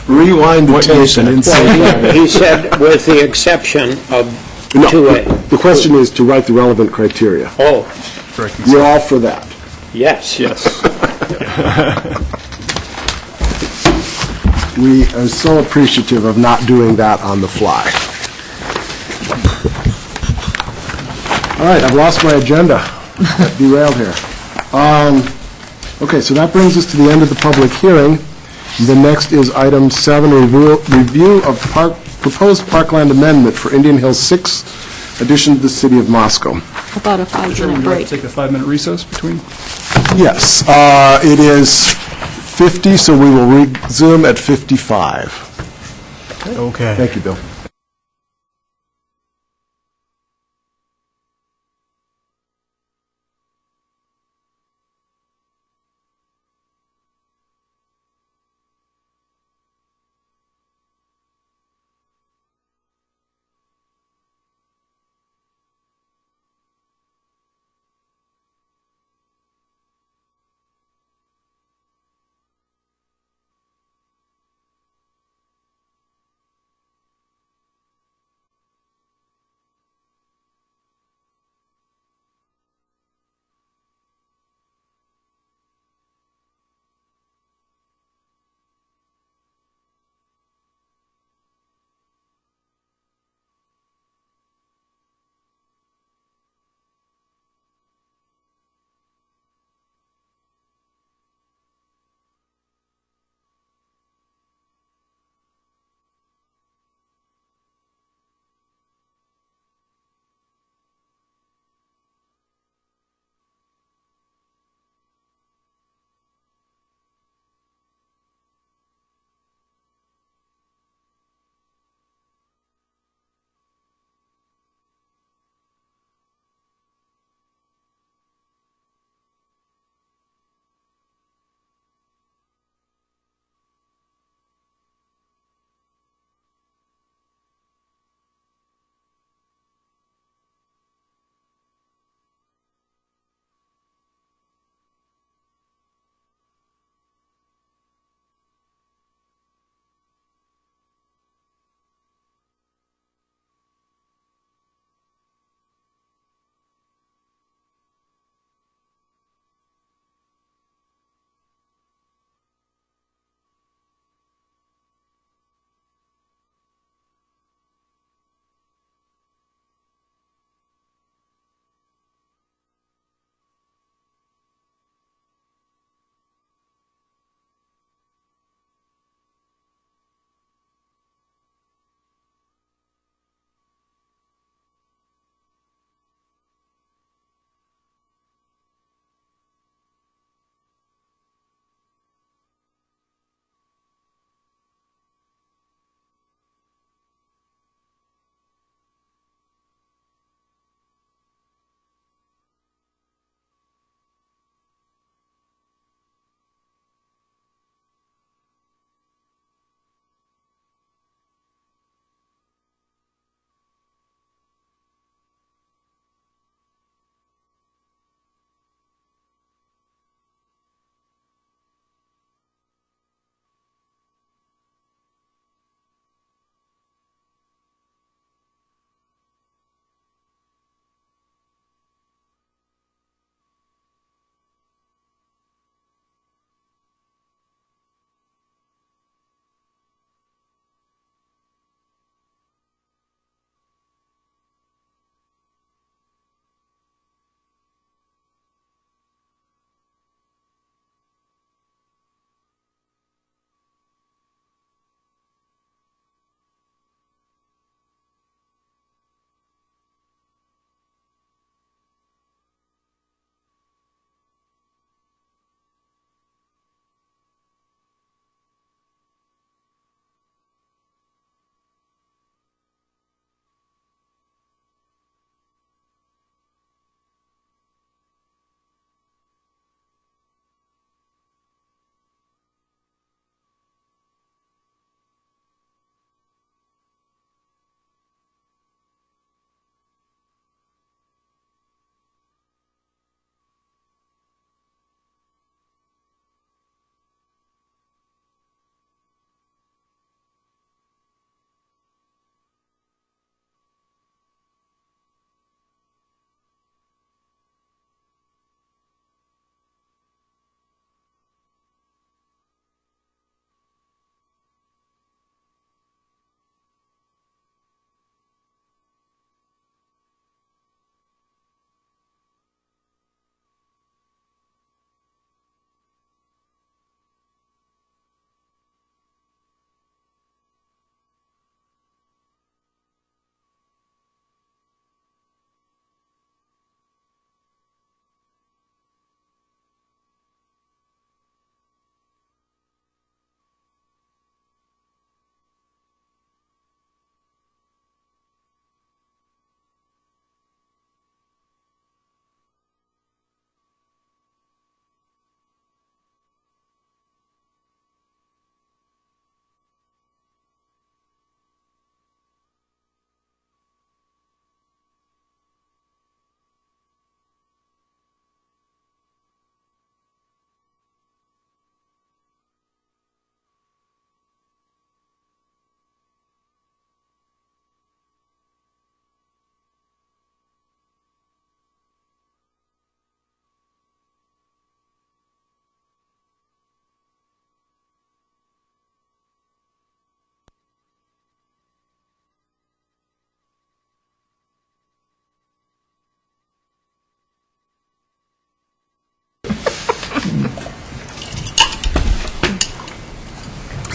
Rewind the tape and insert. He said with the exception of 2A. The question is to write the relevant criteria. Oh. You're all for that? Yes. Yes. We are so appreciative of not doing that on the fly. All right, I've lost my agenda. Got derailed here. Okay, so that brings us to the end of the public hearing. The next is item 7, review of proposed parkland amendment for Indian Hill 6, addition to the city of Moscow. How about a Sure, 5-minute would you like break? to take a 5-minute recess between? Yes, it is 50, so we will resume at 55. Okay. Thank you, Bill.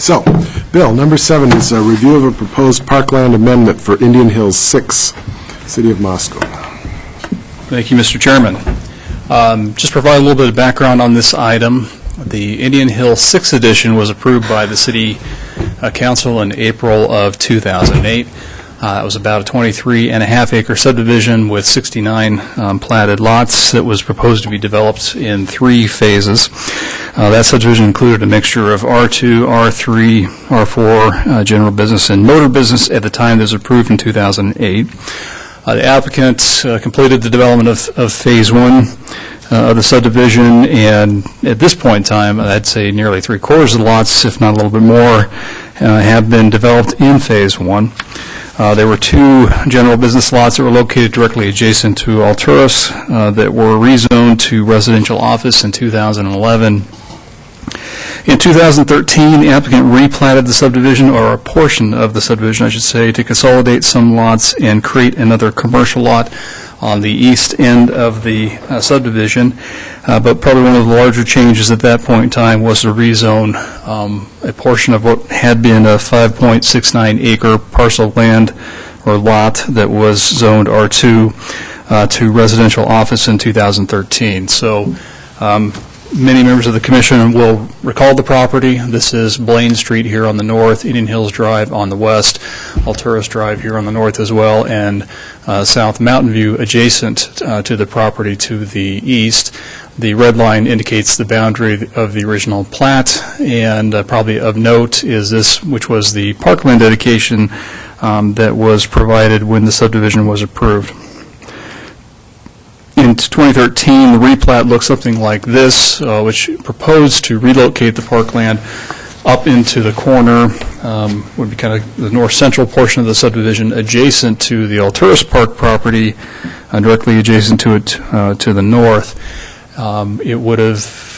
So, Bill, number 7 is a review of a proposed parkland amendment for Indian Hills 6, City of Moscow. Thank you, Mr. Chairman. Just provide a little bit of background on this item. The Indian Hill 6 edition was approved by the City Council in April of 2008. It was about a 23.5-acre subdivision with 69 platted lots that was proposed to be developed in 3 phases. That subdivision included a mixture of R2, R3, R4, general business, and motor business at the time that was approved in 2008. The applicant completed the development of Phase 1 of the subdivision, and at this point in time, I'd say nearly 3/4 of the lots, if not a little bit more, have been developed in Phase 1. There were 2 general business lots that were located directly adjacent to Alturas that were rezoned to residential office in 2011. In 2013, the applicant replatted the subdivision, or a portion of the subdivision, I should say, to consolidate some lots and create another commercial lot on the east end of the subdivision. But probably one of the larger changes at that point in time was to rezone a portion of what had been a 5.69-acre parcel of land or lot that was zoned R2 to residential office in 2013. So many members of the Commission will recall the property. This is Blaine Street here on the north, Indian Hills Drive on the west, Alturas Drive here on the north as well, and South Mountain View adjacent to the property to the east. The red line indicates the boundary of the original plat, and probably of note is this, which was the Parkland dedication that was provided when the subdivision was approved. In 2013, the replat looked something like this, which proposed to relocate the parkland up into the corner, would be kind of the north-central portion of the subdivision, adjacent to the Alturas Park property, directly adjacent to it to the north. It would have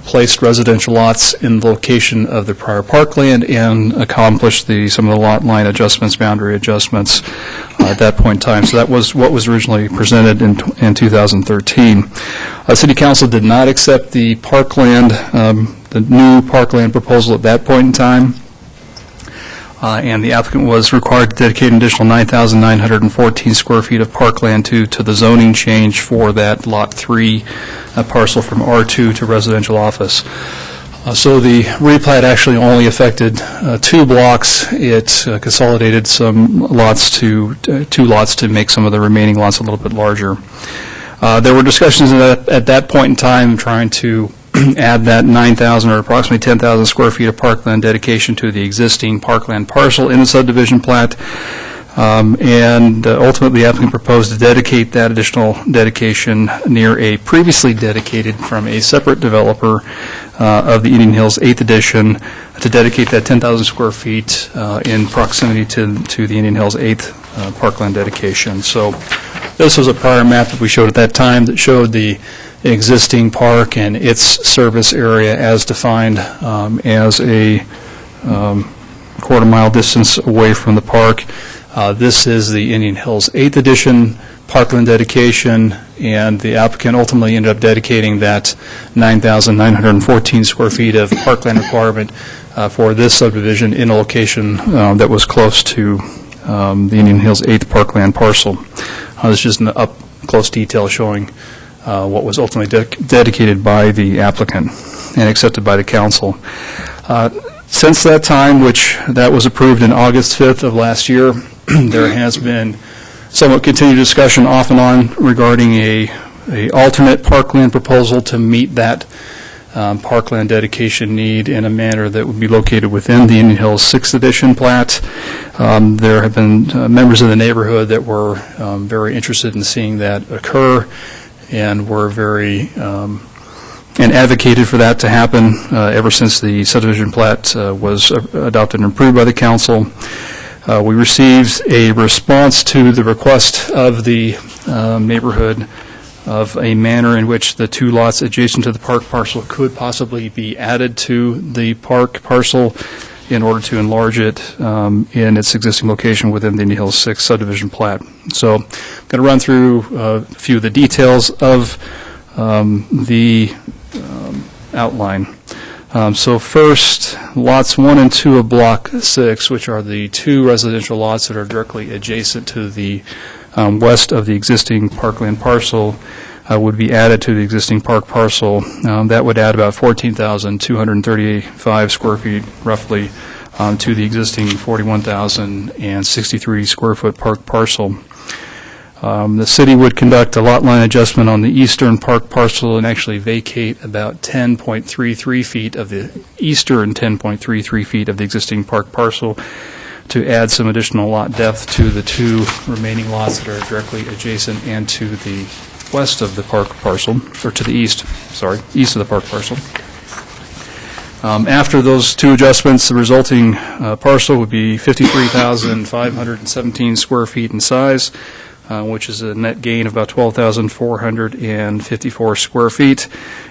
placed residential lots in the location of the prior parkland and accomplished some of the lot line adjustments, boundary adjustments at that point in time. So that was what was originally presented in 2013. City Council did not accept the parkland, the new parkland proposal at that point in time. And the applicant was required to dedicate an additional 9,914 square feet of parkland to the zoning change for that Lot 3 parcel from R2 to residential office. So the replat actually only affected 2 blocks. It consolidated some lots to 2 lots to make some of the remaining lots a little bit larger. There were discussions at that point in time trying to add that 9,000 or approximately 10,000 square feet of parkland dedication to the existing parkland parcel in the subdivision plat. And ultimately, the applicant proposed to dedicate that additional dedication near a previously dedicated from a separate developer of the Indian Hills 8th edition to dedicate that 10,000 square feet in proximity to the Indian Hills 8th parkland dedication. So this was a prior map that we showed at that time that showed the existing park and its service area as defined as a quarter-mile distance away from the park. This is the Indian Hills 8th edition parkland dedication, and the applicant ultimately ended up dedicating that 9,914 square feet of parkland requirement for this subdivision in a location that was close to the Indian Hills 8th parkland parcel. This is just an up-close detail showing what was ultimately dedicated by the applicant and accepted by the council. Since that time, which that was approved in August 5th of last year, there has been somewhat continued discussion off and on regarding a alternate parkland proposal to meet that parkland dedication need in a manner that would be located within the Indian Hills 6th edition plat. There have been members of the neighborhood that were very interested in seeing that occur, and were very and advocated for that to happen ever since the subdivision plat was adopted and approved by the council. We received a response to the request of the neighborhood of a manner in which the 2 lots adjacent to the park parcel could possibly be added to the park parcel in order to enlarge it in its existing location within the Indian Hills 6 subdivision plat. So I'm going to run through a few of the details of the outline. So first, lots 1 and 2 of Block 6, which are the 2 residential lots that are directly adjacent to the west of the existing Parkland parcel, would be added to the existing park parcel. That would add about 14,235 square feet, roughly, to the existing 41,063 square foot park parcel. The city would conduct a lot line adjustment on the eastern park parcel and actually vacate about 10.33 feet of the eastern 10.33 feet of the existing park parcel to add some additional lot depth to the 2 remaining lots that are directly adjacent and to the west of the park parcel, or to the east, east of the park parcel. After those 2 adjustments, the resulting parcel would be 53,517 square feet in size, which is a net gain of about 12,454 square feet,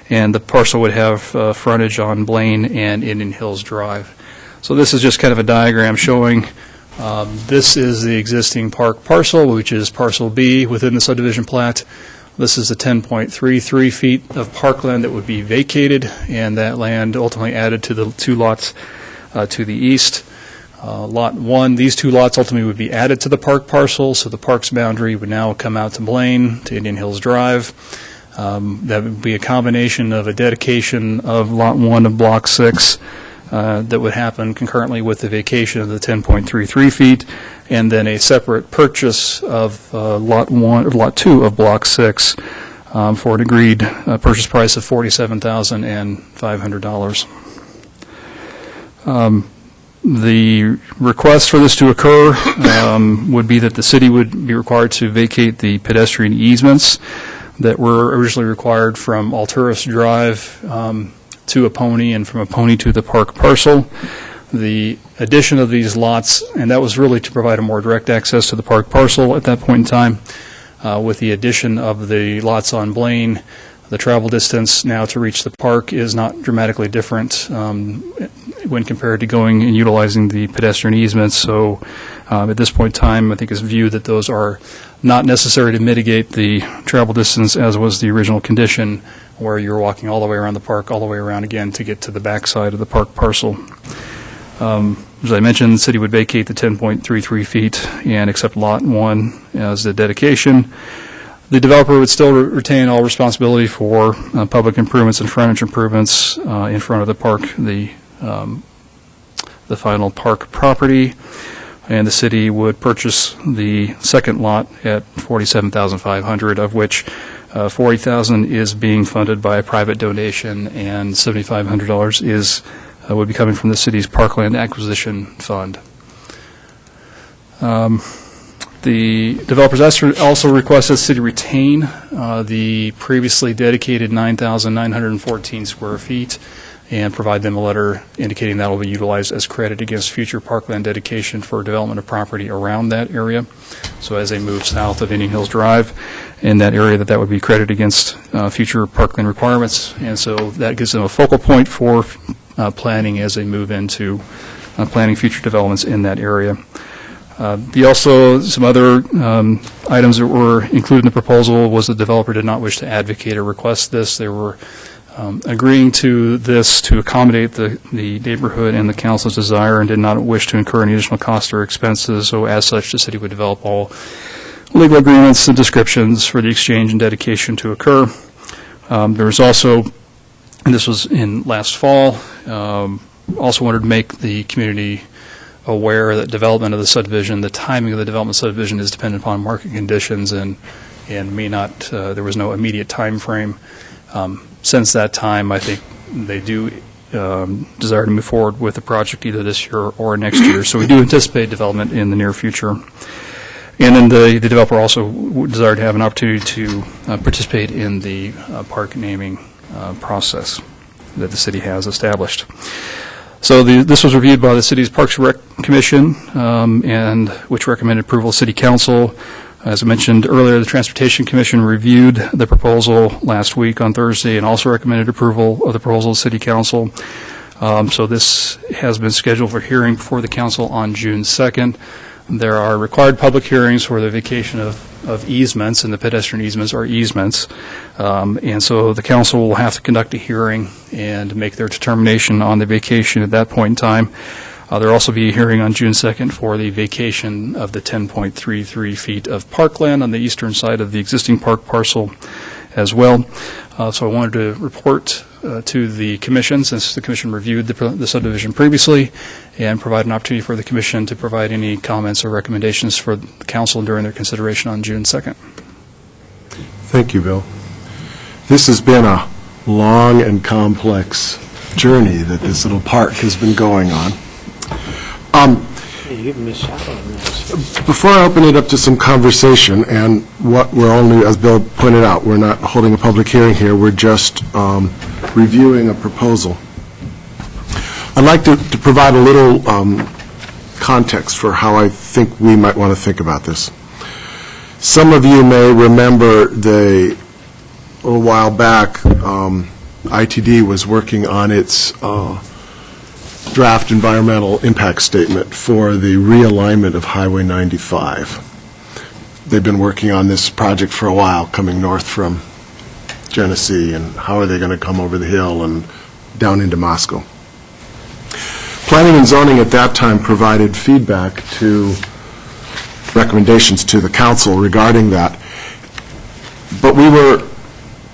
and the parcel would have frontage on Blaine and Indian Hills Drive. So this is just kind of a diagram showing this is the existing park parcel, which is parcel B within the subdivision plat. This is the 10.33 feet of parkland that would be vacated, and that land ultimately added to the 2 lots to the east. Lot 1, these 2 lots ultimately would be added to the park parcel, so the park's boundary would now come out to Blaine, to Indian Hills Drive. That would be a combination of a dedication of Lot 1 of Block 6 that would happen concurrently with the vacation of the 10.33 feet, and then a separate purchase of Lot 2 of Block 6 for an agreed purchase price of $47,500. The request for this to occur would be that the city would be required to vacate the pedestrian easements that were originally required from Alturas Drive to a pony and from a pony to the park parcel. The addition of these lots, and that was really to provide a more direct access to the park parcel at that point in time. With the addition of the lots on Blaine, the travel distance now to reach the park is not dramatically different when compared to going and utilizing the pedestrian easements. So at this point in time, I think it's viewed that those are not necessary to mitigate the travel distance as was the original condition, where you're walking all the way around the park, all the way around again to get to the backside of the park parcel. As I mentioned, the city would vacate the 10.33 feet and accept Lot 1 as the dedication. The developer would still retain all responsibility for public improvements and frontage improvements in front of the park, the final park property, and the city would purchase the second lot at $47,500, of which $40,000 is being funded by a private donation, and $7,500 would be coming from the city's Parkland Acquisition Fund. The developers also request that the city retain the previously dedicated 9,914 square feet and provide them a letter indicating that will be utilized as credit against future parkland dedication for development of property around that area. So as they move south of Indian Hills Drive, in that area, that would be credited against future parkland requirements. And so that gives them a focal point for planning as they move into planning future developments in that area. Also, some other items that were included in the proposal was the developer did not wish to advocate or request this. They were agreeing to this to accommodate the neighborhood and the council's desire, and did not wish to incur any additional costs or expenses. So as such, the city would develop all legal agreements and descriptions for the exchange and dedication to occur. There was also, and this was in last fall, also wanted to make the community aware that development of the subdivision, the timing of the development subdivision is dependent upon market conditions and may not, there was no immediate time frame. Since that time, I think they do desire to move forward with the project either this year or next year. So we do anticipate development in the near future. And then the developer also desired to have an opportunity to participate in the park naming process that the city has established. So this was reviewed by the city's Parks Rec Commission, and which recommended approval of City Council. As I mentioned earlier, the Transportation Commission reviewed the proposal last week on Thursday and also recommended approval of the proposal of City Council. So this has been scheduled for hearing before the Council on June 2nd. There are required public hearings for the vacation of of easements, and the pedestrian easements are easements. And so the council will have to conduct a hearing and make their determination on the vacation at that point in time. There'll also be a hearing on June 2nd for the vacation of the 10.33 feet of parkland on the eastern side of the existing park parcel as well. So I wanted to report to the commission, since the commission reviewed the subdivision previously, and provide an opportunity for the commission to provide any comments or recommendations for the council during their consideration on June 2nd. Thank you, Bill. This has been a long and complex journey that this little park has been going on. You've missed out on this. Before I open it up to some conversation, and what we're only, as Bill pointed out, we're not holding a public hearing here, we're just reviewing a proposal. I'd like to provide a little context for how I think we might want to think about this. Some of you may remember a little while back, ITD was working on its draft environmental impact statement for the realignment of Highway 95. They've been working on this project for a while, coming north from Genesee, and how are they going to come over the hill and down into Moscow. Planning and zoning at that time provided feedback to recommendations to the council regarding that. But we were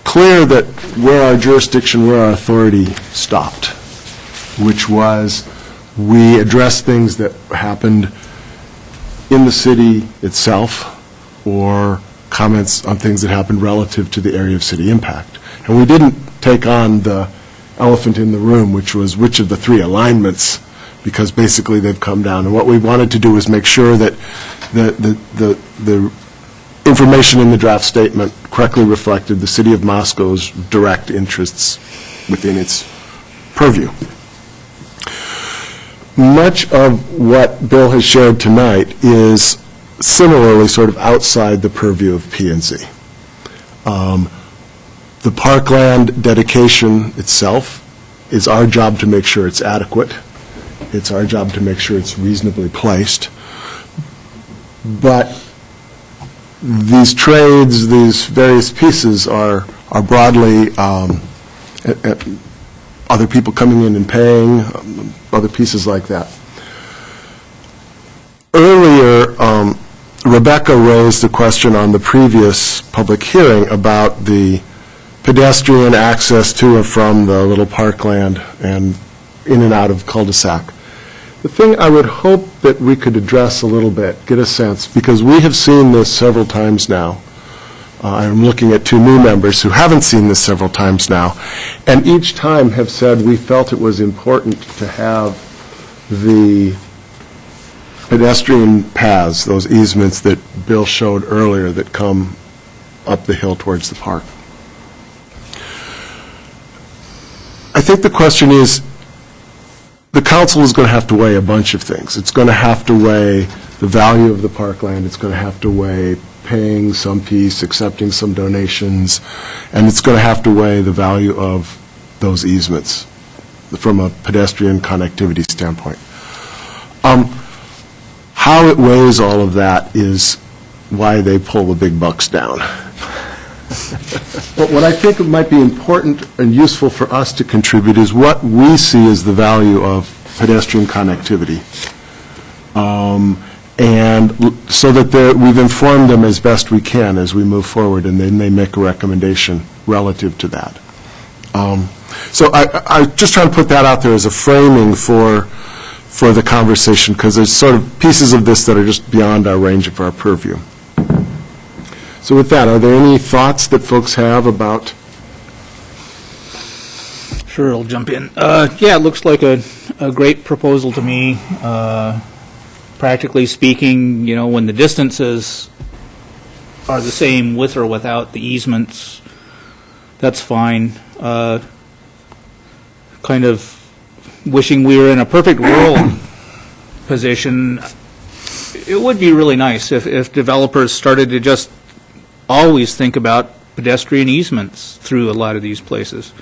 clear that where our jurisdiction, where our authority stopped, which was we addressed things that happened in the city itself or comments on things that happened relative to the area of city impact. And we didn't take on the elephant in the room, which was which of the three alignments, because basically they've come down. And what we wanted to do was make sure that the information in the draft statement correctly reflected the city of Moscow's direct interests within its purview. Much of what Bill has shared tonight is similarly sort of outside the purview of P&Z. The parkland dedication itself is our job to make sure it's adequate. It's our job to make sure it's reasonably placed. But these trades, these various pieces are broadly other people coming in and paying, other pieces like that. Earlier, Rebecca raised the question on the previous public hearing about the pedestrian access to or from the little parkland and in and out of cul-de-sac. The thing I would hope that we could address a little bit, get a sense, because we have seen this several times now. I'm looking at two new members who haven't seen this several times now, and each time have said we felt it was important to have the pedestrian paths, those easements that Bill showed earlier that come up the hill towards the park. I think the question is, the council is going to have to weigh a bunch of things. It's going to have to weigh the value of the parkland. It's going to have to weigh paying some piece, accepting some donations, and it's going to have to weigh the value of those easements from a pedestrian connectivity standpoint. How it weighs all of that is why they pull the big bucks down. But what I think might be important and useful for us to contribute is what we see as the value of pedestrian connectivity. And so that we've informed them as best we can as we move forward, and then they make a recommendation relative to that. So I just try to put that out there as a framing for the conversation, because there's sort of pieces of this that are just beyond our range of our purview. So with that, are there any thoughts that folks have about? Sure, I'll jump in. Yeah, it looks like a great proposal to me. Practically speaking, you know, when the distances are the same with or without the easements, that's fine. Kind of wishing we were in a perfect world position. It would be really nice if developers started to just always think about pedestrian easements through a lot of these places.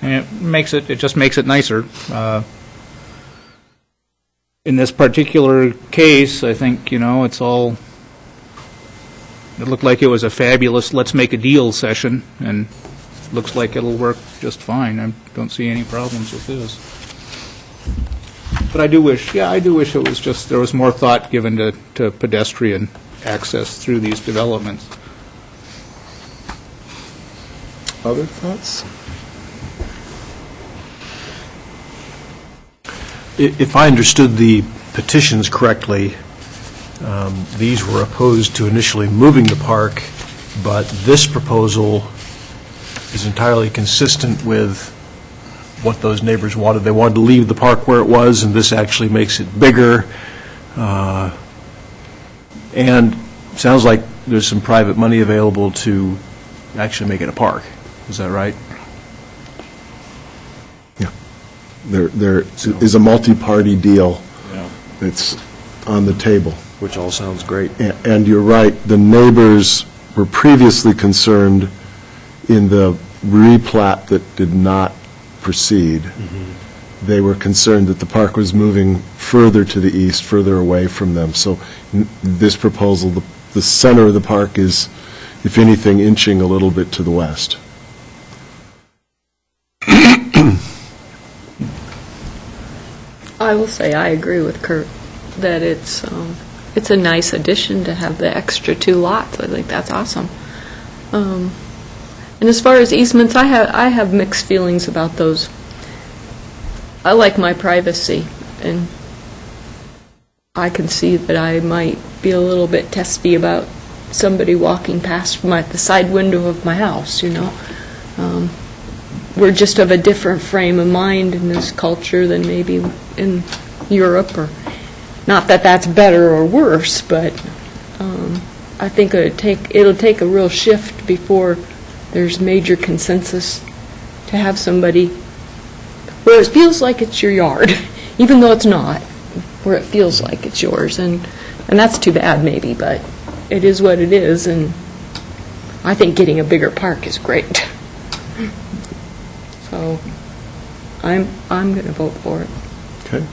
And it just makes it nicer. In this particular case, I think, you know, it's all It looked like it was a fabulous let's make a deal session, and looks like it'll work just fine. I don't see any problems with this. But I do wish it was just, there was more thought given to pedestrian access through these developments. Other thoughts? If I understood the petitions correctly, these were opposed to initially moving the park, but this proposal is entirely consistent with what those neighbors wanted. They wanted to leave the park where it was, and this actually makes it bigger. And it sounds like there's some private money available to actually make it a park. Is that right? Yeah. There is a multi-party deal that's on the table. Which all sounds great. And you're right, the neighbors were previously concerned in the replat that did not proceed. Mm-hmm. They were concerned that the park was moving further to the east, further away from them. So this proposal, the center of the park is, if anything, inching a little bit to the west. I will say I agree with Kurt that it's a nice addition to have the extra 2 lots. I think that's awesome. And as far as easements, I have mixed feelings about those. I like my privacy, and I can see that I might be a little bit testy about somebody walking past the side window of my house, you know. We're just of a different frame of mind in this culture than maybe in Europe, or not that that's better or worse, but I think it'll take a real shift before there's major consensus to have somebody where it feels like it's your yard, even though it's not, where it feels like it's yours, and that's too bad maybe, but it is what it is, and I think getting a bigger park is great. So I'm going to vote for it. Okay.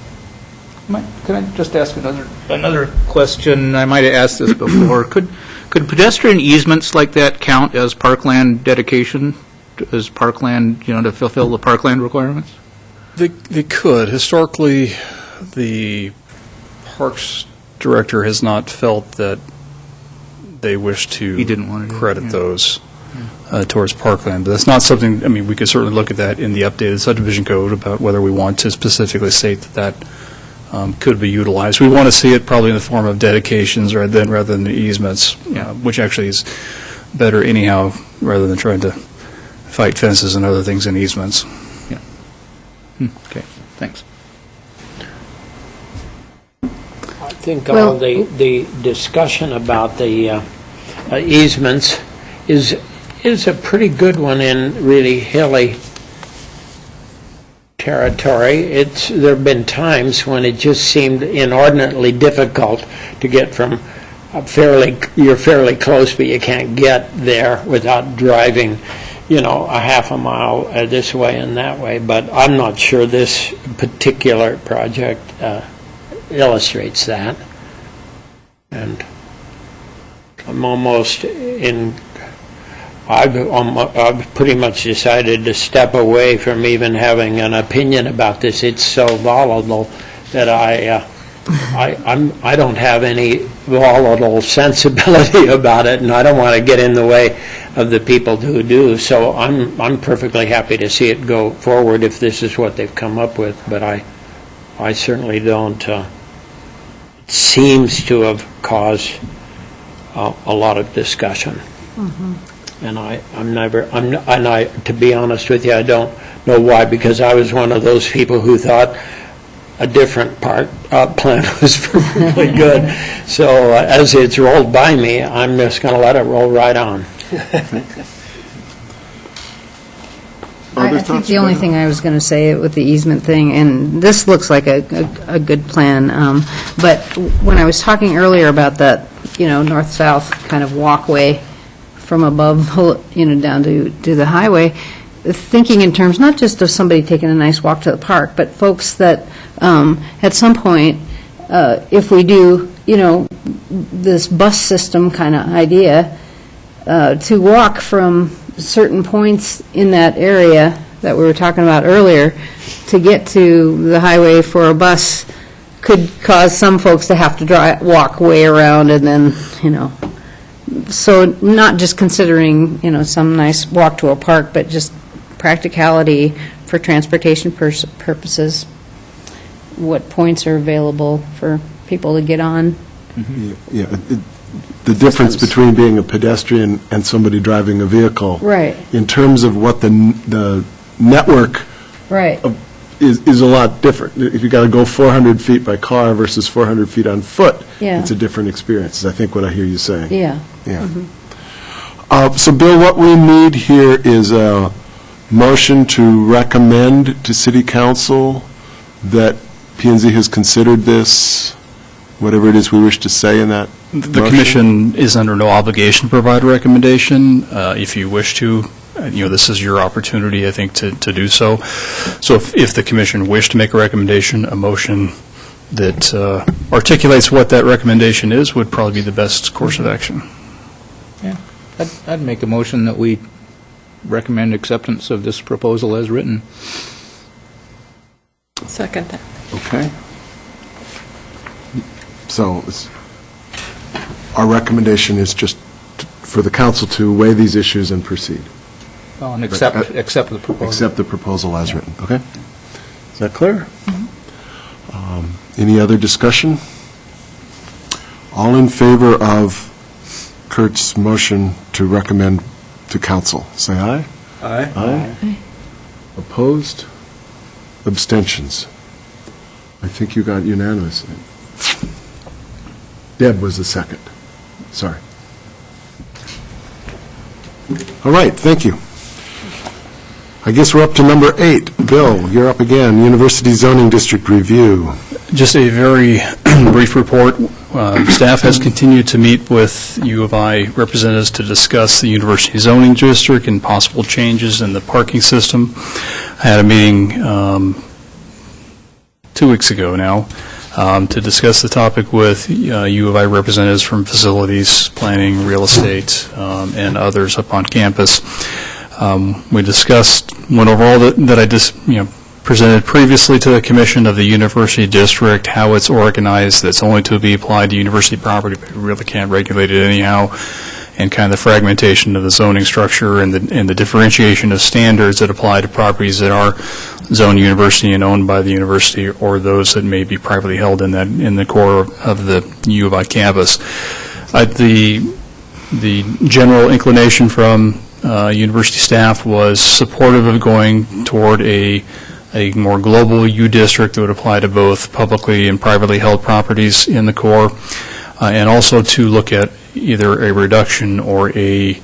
Can I just ask another question? I might have asked this before. Could pedestrian easements like that count as parkland dedication, as parkland, to fulfill the parkland requirements? They could. Historically, the Parks Director has not felt that they wish to credit those towards parkland. But that's not something, we could certainly look at that in the updated subdivision code about whether we want to specifically state that could be utilized. We want to see it probably in the form of dedications rather than the easements, which actually is better anyhow, rather than trying to fight fences and other things in easements. Yeah. Okay, thanks. I think all the discussion about the easements is a pretty good one in really hilly territory. There have been times when it just seemed inordinately difficult to get from you're fairly close, but you can't get there without driving, a half a mile this way and that way. But I'm not sure this particular project illustrates that. And I'm almost I've pretty much decided to step away from even having an opinion about this. It's so volatile that I don't have any volatile sensibility about it, and I don't want to get in the way of the people who do. So I'm perfectly happy to see it go forward if this is what they've come up with. But I certainly don't. It seems to have caused a lot of discussion. Mm-hmm. And to be honest with you, I don't know why, because I was one of those people who thought a different plan was perfectly good. So as it's rolled by me, I'm just going to let it roll right on. I think the only thing I was going to say with the easement thing, and this looks like a good plan, but when I was talking earlier about that, north-south kind of walkway from above, down to the highway, thinking in terms not just of somebody taking a nice walk to the park, but folks that at some point, if we do this bus system kind of idea, to walk from certain points in that area that we were talking about earlier to get to the highway for a bus could cause some folks to have to walk way around, and then, so not just considering, some nice walk to a park, but just practicality for transportation purposes, what points are available for people to get on. Yeah, the difference between being a pedestrian and somebody driving a vehicle. Right. In terms of what the network right. Is a lot different. If you got to go 400 feet by car versus 400 feet on foot, it's a different experience, is I think what I hear you saying. Yeah. Yeah. So, Bill, what we need here is a motion to recommend to City Council that P&Z has considered this, whatever it is we wish to say in that The Commission is under no obligation to provide a recommendation. If you wish to, this is your opportunity, I think, to do so. So if the Commission wished to make a recommendation, a motion that articulates what that recommendation is would probably be the best course of action. Yeah, I'd make a motion that we recommend acceptance of this proposal as written. Second that. Okay. So our recommendation is just for the council to weigh these issues and proceed. Well, and accept the proposal. Accept the proposal as written. Okay. Is that clear? Any other discussion? All in favor of Kurt's motion to recommend to council, say aye. Aye. Aye. Opposed? Abstentions? I think you got unanimous. Deb was the second. Sorry. All right, thank you. I guess we're up to number 8. Bill, you're up again. University Zoning District Review. Just a very brief report. Staff has continued to meet with U of I representatives to discuss the University Zoning District and possible changes in the parking system. I had a meeting 2 weeks ago now to discuss the topic with U of I representatives from facilities, planning, real estate, and others up on campus. We discussed, went over all that I just, presented previously to the Commission of the University District, how it's organized, that's only to be applied to university property, but we really can't regulate it anyhow, and kind of the fragmentation of the zoning structure and the differentiation of standards that apply to properties that are zoned university and owned by the university, or those that may be privately held in the core of the U of I campus. The general inclination from university staff was supportive of going toward a more global U district that would apply to both publicly and privately held properties in the core, and also to look at either a reduction or a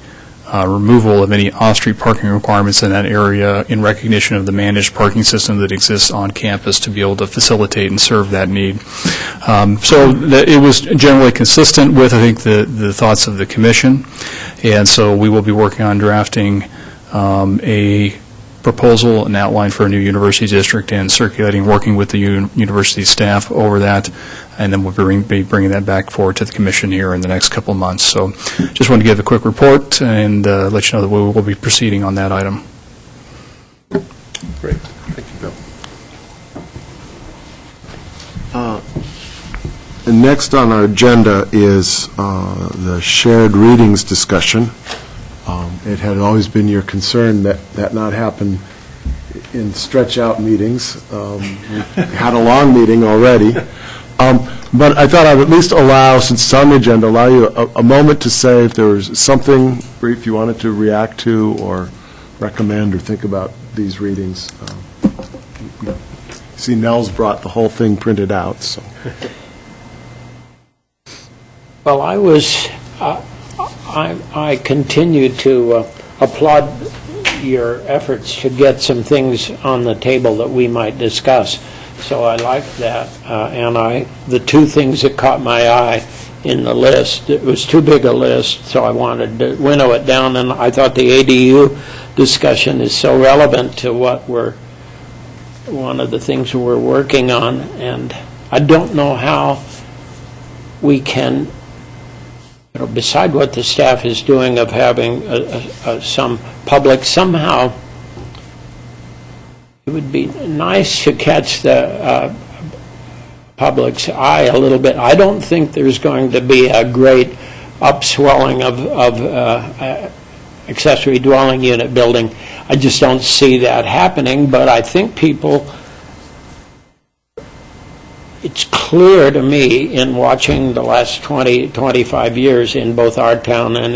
removal of any off-street parking requirements in that area in recognition of the managed parking system that exists on campus to be able to facilitate and serve that need. So that it was generally consistent with, I think, the thoughts of the Commission, and so we will be working on drafting a proposal, an outline for a new university district, and circulating, working with the university staff over that, and then we'll be bringing that back forward to the Commission here in the next couple of months. So just want to give a quick report and let you know that we will be proceeding on that item. Great. Thank you, Bill. And next on our agenda is the shared readings discussion. It had always been your concern that that not happen in stretch-out meetings. We had a long meeting already. But I thought I would at least allow, since it's on the agenda, allow you a moment to say if there was something brief you wanted to react to or recommend or think about these readings. See, Nell's brought the whole thing printed out. So. Well, I continue to applaud your efforts to get some things on the table that we might discuss. So I like that, and the two things that caught my eye in the list, it was too big a list, so I wanted to winnow it down, and I thought the ADU discussion is so relevant to what one of the things we're working on, and I don't know how we can, beside what the staff is doing of having some public, somehow it would be nice to catch the public's eye a little bit. I don't think there's going to be a great upswelling of accessory dwelling unit building. I just don't see that happening, but I think people, it's clear to me in watching the last 20, 25 years in both our town and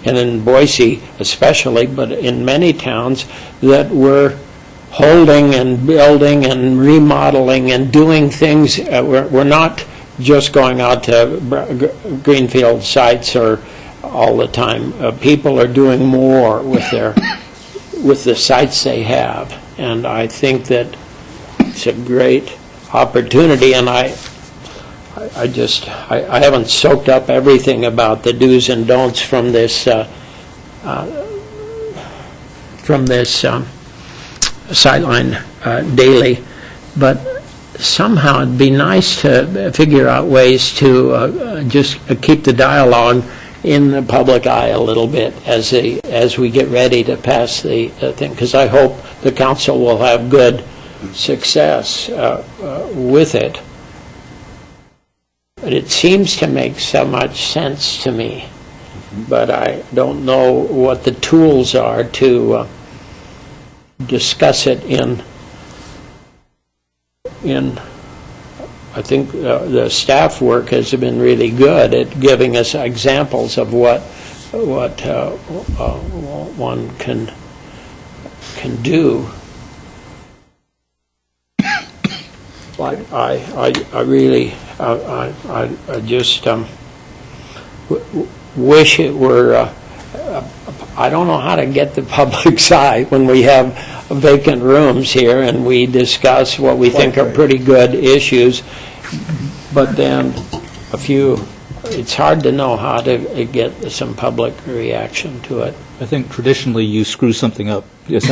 in Boise especially, but in many towns, that we're holding and building and remodeling and doing things. We're not just going out to greenfield sites or all the time. People are doing more with the sites they have, and I think that it's a great opportunity. And I haven't soaked up everything about the do's and don'ts from this Sightline daily, but somehow it'd be nice to figure out ways to just keep the dialogue in the public eye a little bit as we get ready to pass the thing, because I hope the council will have good success with it. But it seems to make so much sense to me, but I don't know what the tools are to discuss it in. I think the staff work has been really good at giving us examples of what one can do. But I really I just wish it were. I don't know how to get the public's eye when we have vacant rooms here and we discuss what we think are pretty good issues, but then it's hard to know how to get some public reaction to it. I think traditionally you screw something up. Yes.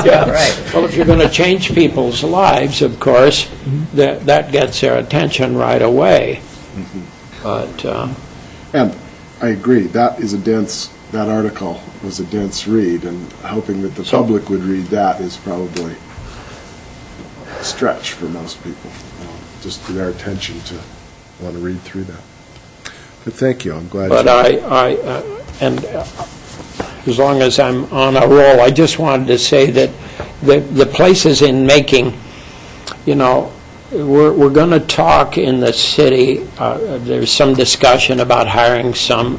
Yeah. Right. Well, if you're going to change people's lives, of course, that gets their attention right away. But and I agree. That article was a dense read, and hoping that the public would read that is probably a stretch for most people. Just their attention to want to read through that. But thank you. I'm glad. But and as long as I'm on a roll, I just wanted to say that the places in making, we're going to talk in the city. There's some discussion about hiring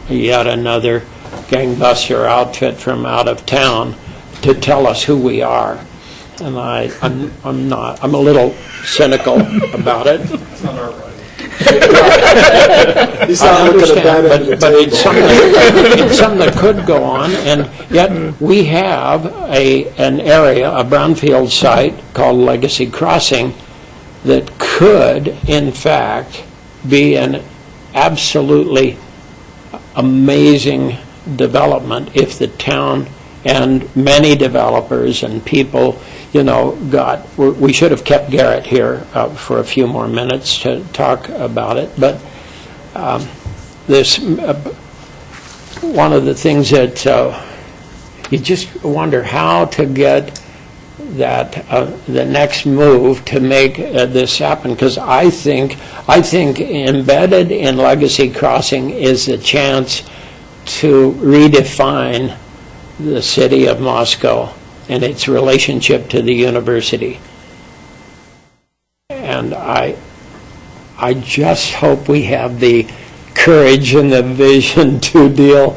yet another gangbuster outfit from out of town to tell us who we are, and I'm a little cynical about it. It's not our right. I understand, but it's something that could go on, and yet we have an area, a brownfield site called Legacy Crossing, that could, in fact, be an absolutely amazing development if the town and many developers and people, we should have kept Garrett here for a few more minutes to talk about it, but this one of the things that you just wonder how to get that the next move to make this happen, because I think embedded in Legacy Crossing is the chance to redefine the city of Moscow and its relationship to the university. And I just hope we have the courage and the vision to deal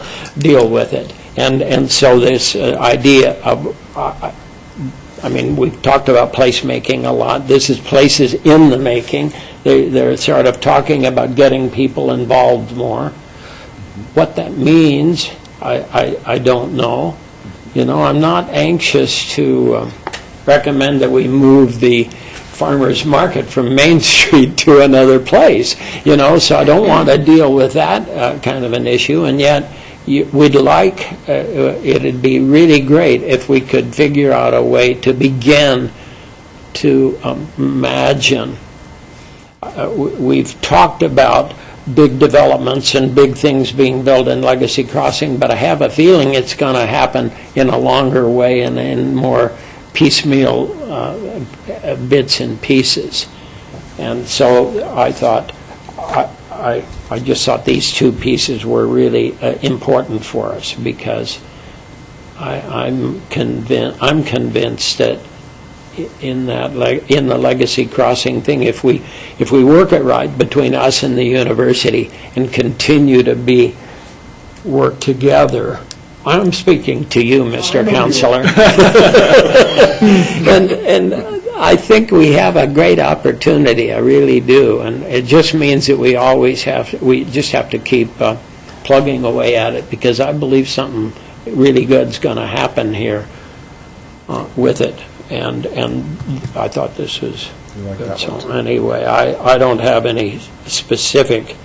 with it. And so this idea of we've talked about placemaking a lot. This is places in the making. They're sort of talking about getting people involved more. What that means, I don't know. I'm not anxious to recommend that we move the farmers market from Main Street to another place, so I don't want to deal with that kind of an issue, and yet we'd like, it'd be really great if we could figure out a way to begin to imagine we've talked about big developments and big things being built in Legacy Crossing, but I have a feeling it's going to happen in a longer way and in more piecemeal bits and pieces. And so I thought, I just thought these two pieces were really important for us, because I'm convinced that in the Legacy Crossing thing, if we work it right between us and the university and continue to work together. I'm speaking to you, Mr. Counselor. and I think we have a great opportunity. I really do, and it just means that we just have to keep plugging away at it, because I believe something really good's going to happen here with it. And I thought this was good. So anyway, I don't have any specific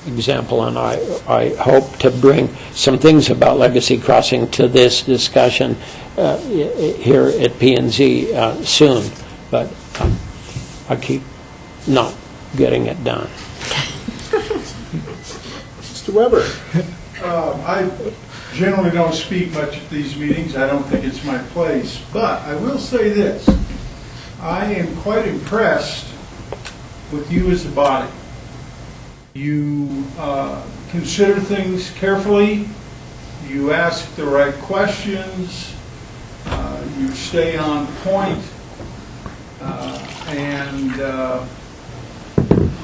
example, and I hope to bring some things about Legacy Crossing to this discussion here at P&Z soon, but I keep not getting it done. Mr. Weber. I generally don't speak much at these meetings. I don't think it's my place. But I will say this. I am quite impressed with you as a body. You consider things carefully. You ask the right questions. You stay on point. And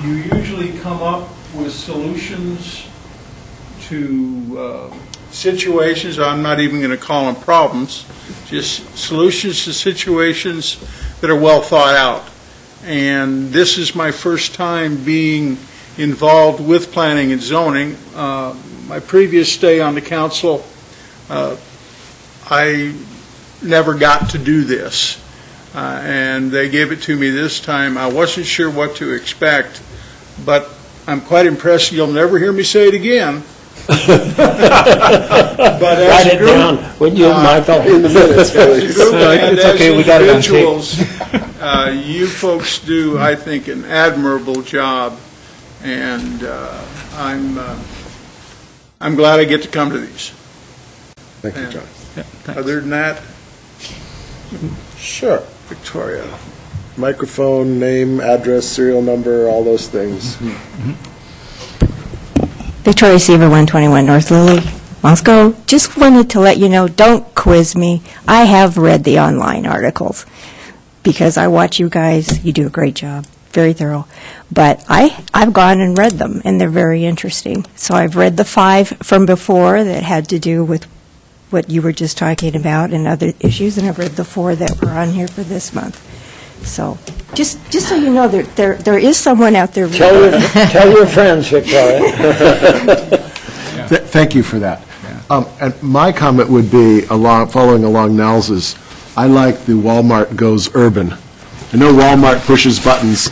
you usually come up with solutions to situations. I'm not even going to call them problems, just solutions to situations that are well thought out. And this is my first time being involved with planning and zoning. My previous stay on the council, I never got to do this. And they gave it to me this time. I wasn't sure what to expect, but I'm quite impressed. You'll never hear me say it again. But write it down, would you, Michael? In the minutes. It's okay, we got it on tape. You folks do, I think, an admirable job, and I'm glad I get to come to these. Thank you, John. Other than that, sure. Victoria. Microphone, name, address, serial number, all those things. Victoria Seaver, 121 North Lily, Moscow. Just wanted to let you know, don't quiz me. I have read the online articles because I watch you guys. You do a great job, very thorough. But I've gone and read them, and they're very interesting. So I've read the 5 from before that had to do with what you were just talking about and other issues, and I've read the 4 that were on here for this month. So just so you know, there is someone out there. Tell your friends, Victoria. Thank you for that. And my comment would be, following along Nels's, I like the Walmart goes urban. I know Walmart pushes buttons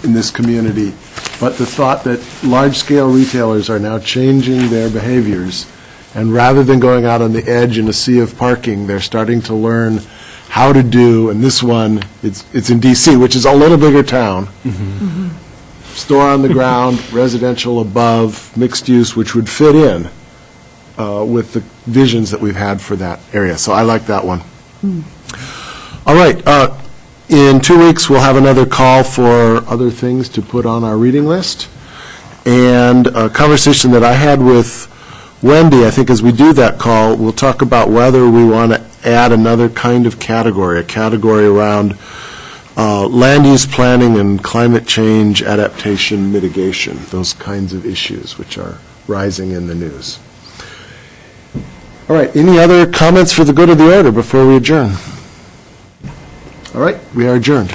in this community, but the thought that large-scale retailers are now changing their behaviors, and rather than going out on the edge in a sea of parking, they're starting to learn how to do, and this one, it's in D.C., which is a little bigger town. Store on the ground, residential above, mixed use, which would fit in with the visions that we've had for that area. So I like that one. All right. In 2 weeks, we'll have another call for other things to put on our reading list. And a conversation that I had with Wendy, I think as we do that call, we'll talk about whether we want to add another kind of category, a category around land use planning and climate change adaptation mitigation, those kinds of issues which are rising in the news. All right, any other comments for the good of the order before we adjourn? All right, we are adjourned.